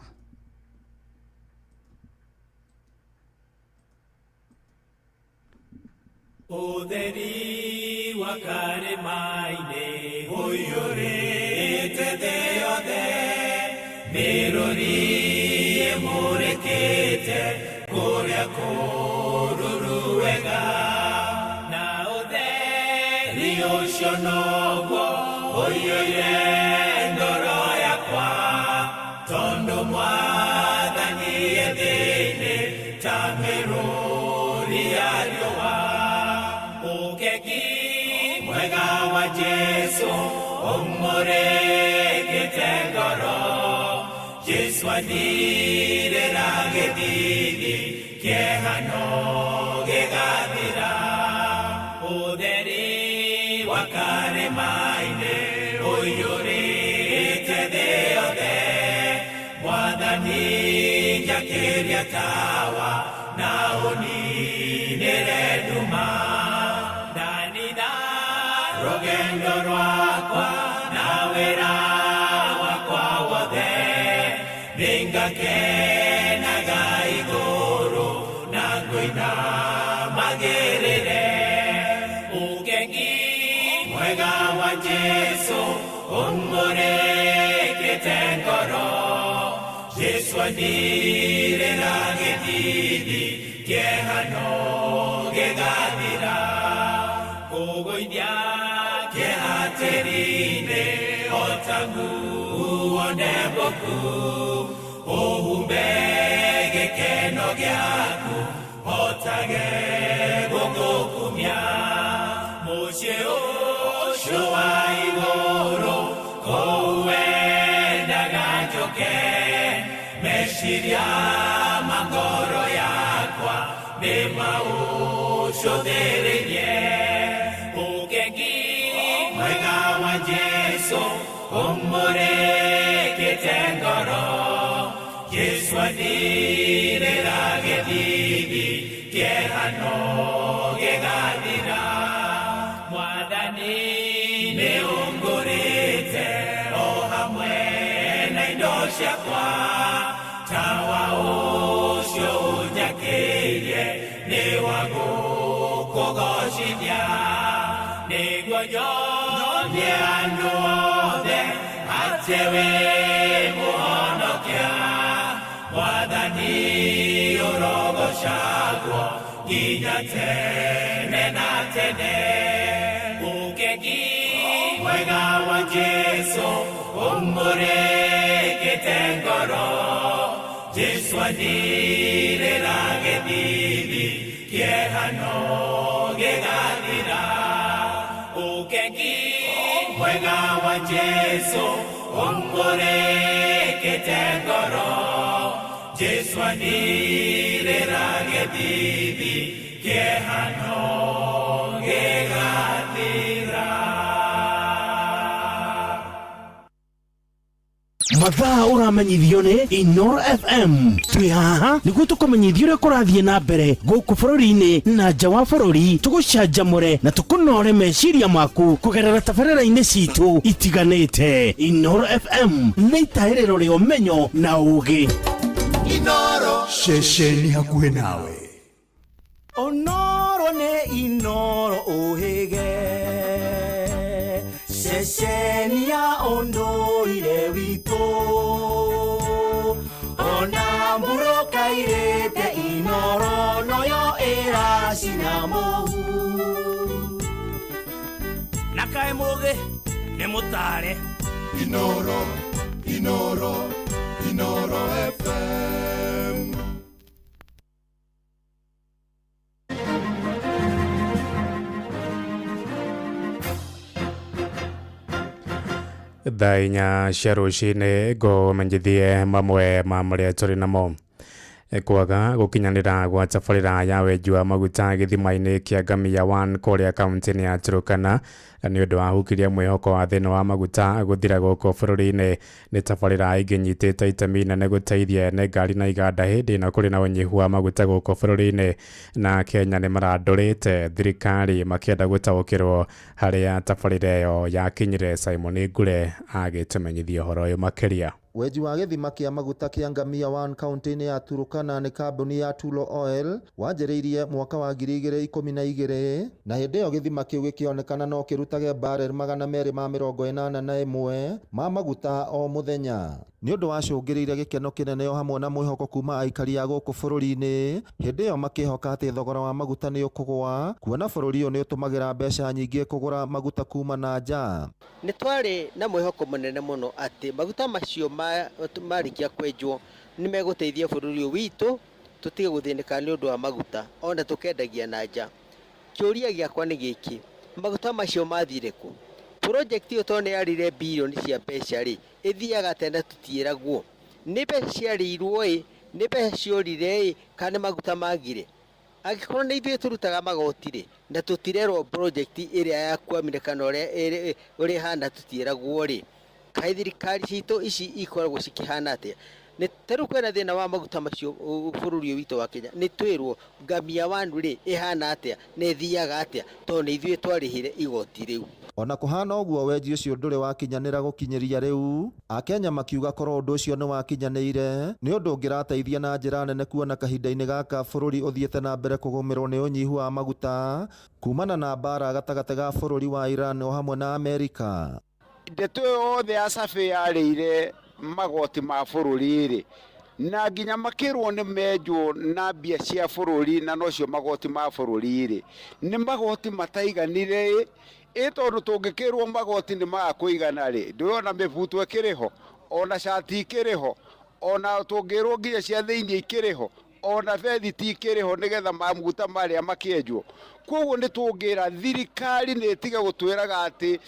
Ũtheri wa karĩma-inĩ ũiyũrĩte thĩ yothe mĩrũri ĩmũrĩkĩte kũrĩa kũruru wega na ũtheri ũcio noguo ũiyũire ngoro yakwa tondũ Mwathani e thĩinĩ ta mĩrũri ya riũa. Ũkeki mwega wa Jesu ũmũrĩkĩte ngoro Jesu athirĩra gĩthithi kĩehano gĩgathira ũtheri wa karĩma-inĩ ũiyũrĩte thĩ yothe Mwathani njakĩria tawa na ũninĩre nduma ndanitha rũgendo rwakwa na wĩra wakwa wothe nĩngakenaga igũrũ na ngũinamagĩrĩre ũkengi mwega wa Jesu ũmũrĩkĩte ngoro Jesu athirĩra gĩthithi kĩehano gĩgathira kũgũithia kĩeha tĩri-inĩ o ta nguo ndembũku ũhumbe gĩkeno gĩaku hotage gũgũkumia mũciĩ ũcio wa igũrũ kũu wendaga njoke meciria ma ngoro yakwa nĩ maũcũthĩrĩirie ũkengi mwega wa Jesu ũmũrĩkĩte ngoro Jesu athirĩra gĩthithi kĩehano gĩgathira Mwathani nĩ ũngũrĩte o hamwe na indo ciakwa tawa ũcio ũnjakĩirie nĩ wago kogoshinya niguo nyonye andu othe atewe muhonokia Mwathani urogocagwo nginya tene na tene ukeki mwega wa Jesu umurikite ngoro Jesu anirira gĩthithi kĩehano gĩgathira ukeki mwega wa Jesu umurikite ngoro Jesu anirira gĩthithi kĩehano gĩgathira mathaa uramenyithio ni Inoro FM twi haha niguo tukumenyithia uria kurathie na mbere guku bururi-ini na nja wa bururi tugucanjamure na tukunore meciria maku kugerera tabarĩra-inĩ citu itiganĩte. Inoro FM nĩ itahĩrĩro rĩa ũmenyo na ũũgĩ. Inoro ceceni hakuhĩ nawe. Onoro ne Inoro ohege ceceni ya ũndũire witũ ona mburoka irĩte Inoro noyo ĩracina mũhu na kaĩ mũgĩ nĩ mũtare Inoro Inoro Inoro FM. Thaa inya cia rũcinĩ ngũmenyithie mamwe ma marĩa tũrĩ namo. Kwaga gũkinyanĩra gwa tabarĩra ya wenji wa maguta gĩthima-inĩ kĩa Ngamia 1 kũrĩa kaunti-inĩ ya Turkana nĩ ũndũ wa hukiria mwĩhoko wa thĩna wa maguta gũthira gũkũ bũrũri-inĩ. Nĩ tabarĩra ĩngĩnyitĩte itemi inene gũteithia ene ngari na iganda hĩndĩ ĩno kũrĩ na ũnyihu wa maguta gũkũ bũrũri-inĩ, na Kenya nĩ marandũrĩte thirikari makĩenda gũtaũkĩrwo harĩa tabarĩra ĩyo yakinyire. Simon Ngure agĩtũmenyithia ũhoro ũyũ makĩria. Wenji wa gĩthima kĩa maguta kĩa Ngamia 1 kaunti-inĩ ya Turkana nĩ kambuni ya Tullow Oil wanjĩrĩirie mwaka wa 2012 na hĩndĩ ĩyo gĩthima kĩu gĩkĩonekana no kĩrutage barrel 281 ma maguta o mũthenya. Nĩ ũndũ wacũngĩrĩire gĩkeno kĩnene o hamwe na mwĩhoko kuma aikari a gũkũ bũrũri-inĩ, hĩndĩ ĩyo makĩhoka atĩ thogora wa maguta nĩ ũkũgũa kuona bũrũri ũyũ nĩ ũtũmagĩra mbeca nyingĩ kũgũra maguta kuma na nja. Nĩ twarĩ na mwĩhoko mũnene mũno atĩ maguta macio marĩkia kwenjwo nĩ megũteithia bũrũri ũyũ witũ tũtige gũthĩnĩka nĩ ũndũ wa maguta ona tũkendagia na nja. Kĩũria gĩakwa nĩ gĩkĩ, maguta macio mathire kũ? Project ĩyo tondũ nĩ yarire bilioni cia mbeca rĩ, ĩthiaga tena tũtiĩragwo. Nĩ mbeca ciarĩirwo ĩ, nĩ mbeca ciorire ĩ, kana maguta magire? Angĩkorwo nĩ ithuĩ tũrutaga magoti rĩ, na tũtirerwo project ĩrĩa yakwamire kana ũrĩa ĩhana tũtiĩragwo rĩ, kaĩ thirikari citũ ici ikoragwo cikĩhana atĩa? Nĩ tarĩu kwĩna thĩna wa maguta macio bũrũri ũyũ witũ wa Kenya, nĩ twĩrwo Ngamia 1 rĩ ĩhana atĩa na ĩthiaga atĩa tondũ nĩ ithuĩ twarĩhire igoti rĩu. Ona kũhana ũguo wenji ũcio ndũrĩ wakinyanĩra gũkinyĩria rĩu, Akenya makiuga korwo ũndũ ũcio nĩ wakinyanĩire nĩ ũndũ ũngĩrateithia na njĩra nene kuona kahinda-inĩ gaka bũrũri ũthiĩte na mbere kũgũmĩrwo nĩ ũnyihu wa maguta kumana na mbara gatagatĩ ga bũrũri wa Iran o hamwe na Amerika. Ndeto yothe ya Safi yarĩire magoti ma bũrũri rĩ, na nginya makĩrwo nĩ menjwo na mbia cia bũrũri na nocio magoti ma bũrũri rĩ, nĩ magoti mataiganire tondũ tũngĩkĩrwo magoti nĩ maga kũigana rĩ, ndũrona mĩbuto ĩkĩrĩho, ona cati ikĩrĩho, ona tũngĩrwo nginya cia thĩinĩ ikĩrĩho, ona bethi ikĩrĩho nĩgetha maguta marĩa makĩenjwo. Koguo nĩ tũngĩra thirikari nĩ ĩtige gũtwĩraga atĩ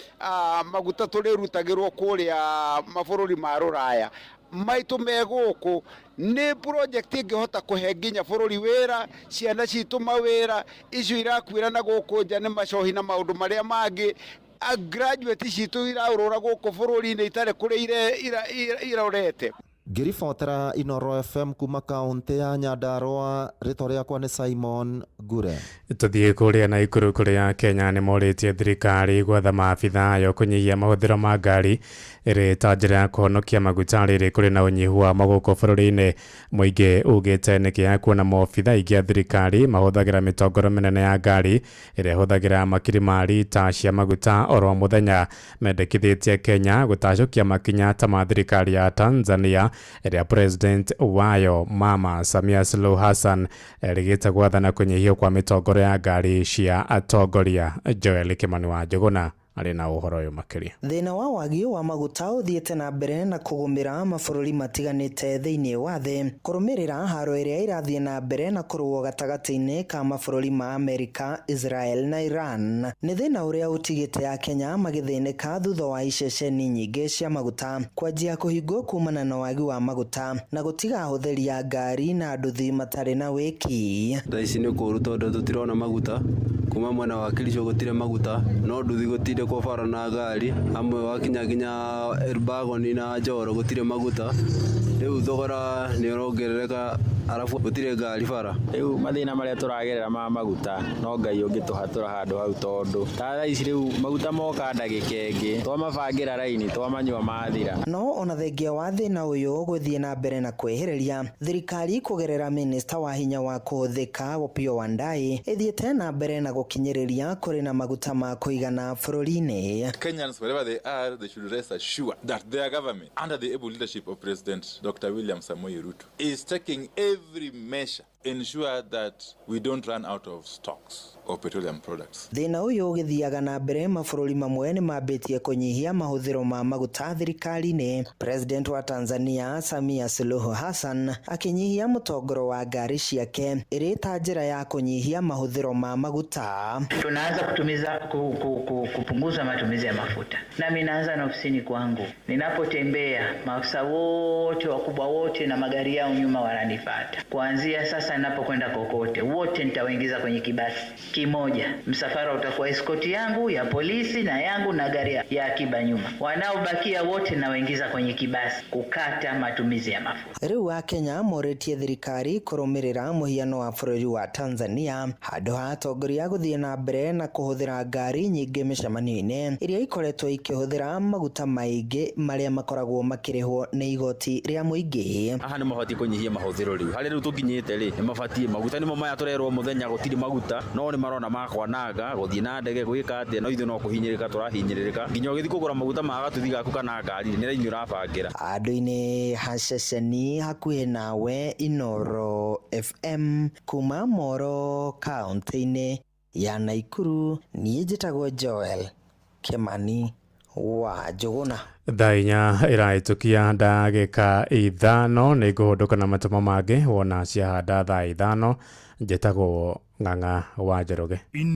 maguta tũrĩrutagĩrwo kũrĩa mabũrũri ma Rũraya. Maitũ me gũkũ nĩ project ĩngĩhota kũhe nginya bũrũri wĩra, ciana citũ mawĩra, icio irakuĩra na gũkũ nja nĩ macohi na maũndũ marĩa mangĩ. Graduate citũ iraũrũra gũkũ bũrũri-inĩ itarĩ kũrĩa irorete. ngiribotera Inoro FM kuma kaunti ya Nyandarua, rĩtwa rĩakwa nĩ Simon Gure. Tũthiĩ kũrĩa Naikuru kũrĩa Kenya nĩ morĩtie thirikari gwatha maabitha yo kũnyihia mahũthĩro ma ngari ĩrĩ ta njĩra ya kũhonokia maguta rĩrĩ kũrĩ na ũnyihu wa magũkũ bũrũri-inĩ. Mũingĩ ugĩte nĩ kĩaya kuona maabitha aingĩ a thirikari mahũthagĩra mĩtongoro mĩnene ya ngari ĩrĩa ĩhũthagĩra makiri ma rita cia maguta oro mũthenya. Mendekithĩtie Kenya gũtacũkia makinya ta ma thirikari ya Tanzania ĩrĩa President wayo Mama Samia Suluhu Hassan erĩgĩte gwathana kũnyihio kwa mĩtongoro ya ngari cia atongoria. Joel Kimani wa Njuguna arĩ na ũhoro ũyũ makĩria. Thĩna wa wagi wa maguta ũthiĩte na mbere na kũgũmĩra mabũrũri matiganĩte thĩinĩ wa thĩ kũrũmĩrĩra haro ĩrĩa irathiĩ na mbere na kũrũo gatagatĩ-inĩ ka mabũrũri ma Amerika, Israel na Iran. Nĩ thĩna ũrĩa ũtigĩte ya Kenya magĩthĩnĩka thutha wa iceceni nyingĩ cia maguta kwanjia kũhingwo kumana na wagi wa maguta na gũtiga hũthĩri ya ngari na nduthi matarĩ na wĩki. Ici nĩ kũru tondũ tũtirona maguta kuma mwena wa Kericho gũtirĩ maguta no nduthi gũtirĩ kwa bara na ngari amwe wakinya nginya Elbagoni na Njoro gũtirĩ maguta. Rĩu thogora nĩ ũrongerereka arabu gũtirĩ ngari bara. Rĩu mathĩna marĩa tũragerera ma maguta no Ngai ũngĩtũhatũra handũ hau tondũ ta ici rĩu maguta moka ndagĩka ĩngĩ twamabangĩra raini twamanyua mathira. No ona thengia wa thĩna ũyũ gũthiĩ na mbere na kwĩhĩrĩria, thirikari kũgerera minista wa hinya wa kũhũthĩka Opiyo Wandayi ĩthiĩte na mbere na gũkinyĩrĩria kũrĩ na maguta ma kũigana bũrũri-inĩ. Kenyans, wherever they are, they should rest assured that their government, under the able leadership of President Dr. William Samoei Ruto, is taking every measure ensure that we don't run out of stocks of petroleum products. Thĩna ũyũ ũgĩthiaga na mbere mabũrũri mamwe nĩ mambĩtie kũnyihia mahũthĩro ma maguta thirikari-inĩ. President wa Tanzania Samia Suluhu Hassan akĩnyihia mũtongoro wa ngari ciake ĩrĩ ta njĩra ya kũnyihia mahũthĩro ma maguta. Tunaanza kupunguza matumizi ya mafuta. Nami naanza na ofisini kwangu. Ninapotembea maafisa wote wakubwa wote na magari yao nyuma wananifuata. Kuanzia sasa ninapokwenda kokote wote nitawaingiza kwenye kibasi kimoja. Msafara utakuwa escort yangu ya polisi na yangu na gari ya akiba nyuma. Wanaobakia wote nawaingiza kwenye kibasi kukata matumizi ya mafuta. Rĩu wa Kenya morĩtie thirikari kũrũmĩrĩra mũhiano wa bũrũri wa Tanzania handũ ha atongoria gũthiĩ na mbere na kũhũthĩra ngari nyingĩ mĩcemanio-inĩ iria ikoretwo ikĩhũthĩra maguta maingĩ marĩa makoragwo makĩrĩhwo nĩ igoti rĩa mũingĩ. Aha nĩ mabatie kũnyihia mahũthĩro rĩu. Harĩ rĩu tũkinyĩte rĩ nĩ mabatie maguta nĩmo maya tũrerwo mũthenya gũtirĩ maguta no nĩ marona makwananga gũthiĩ na ndege gwĩka atĩa no ithuĩ no kũhinyĩrĩka tũrahinyĩrĩrĩka nginya ũgĩthiĩ kũgũra maguta ma gatuthi gaku kana ngari nĩ raini ũrabangĩra. Andũ-inĩ ha ceceni hakuhĩ nawe Inoro FM kuma Moro kaunti-inĩ ya Naikuru. Niĩ njĩtagwo Joel Kimani wa Njuguna. Thaa inya ĩrahĩtũkia ndagĩka ithano nĩ ngũhũndũka na matũmo mangĩ wona ciahanda thaa ithano. Njĩtagwo Ng'ang'a wa Njoroge.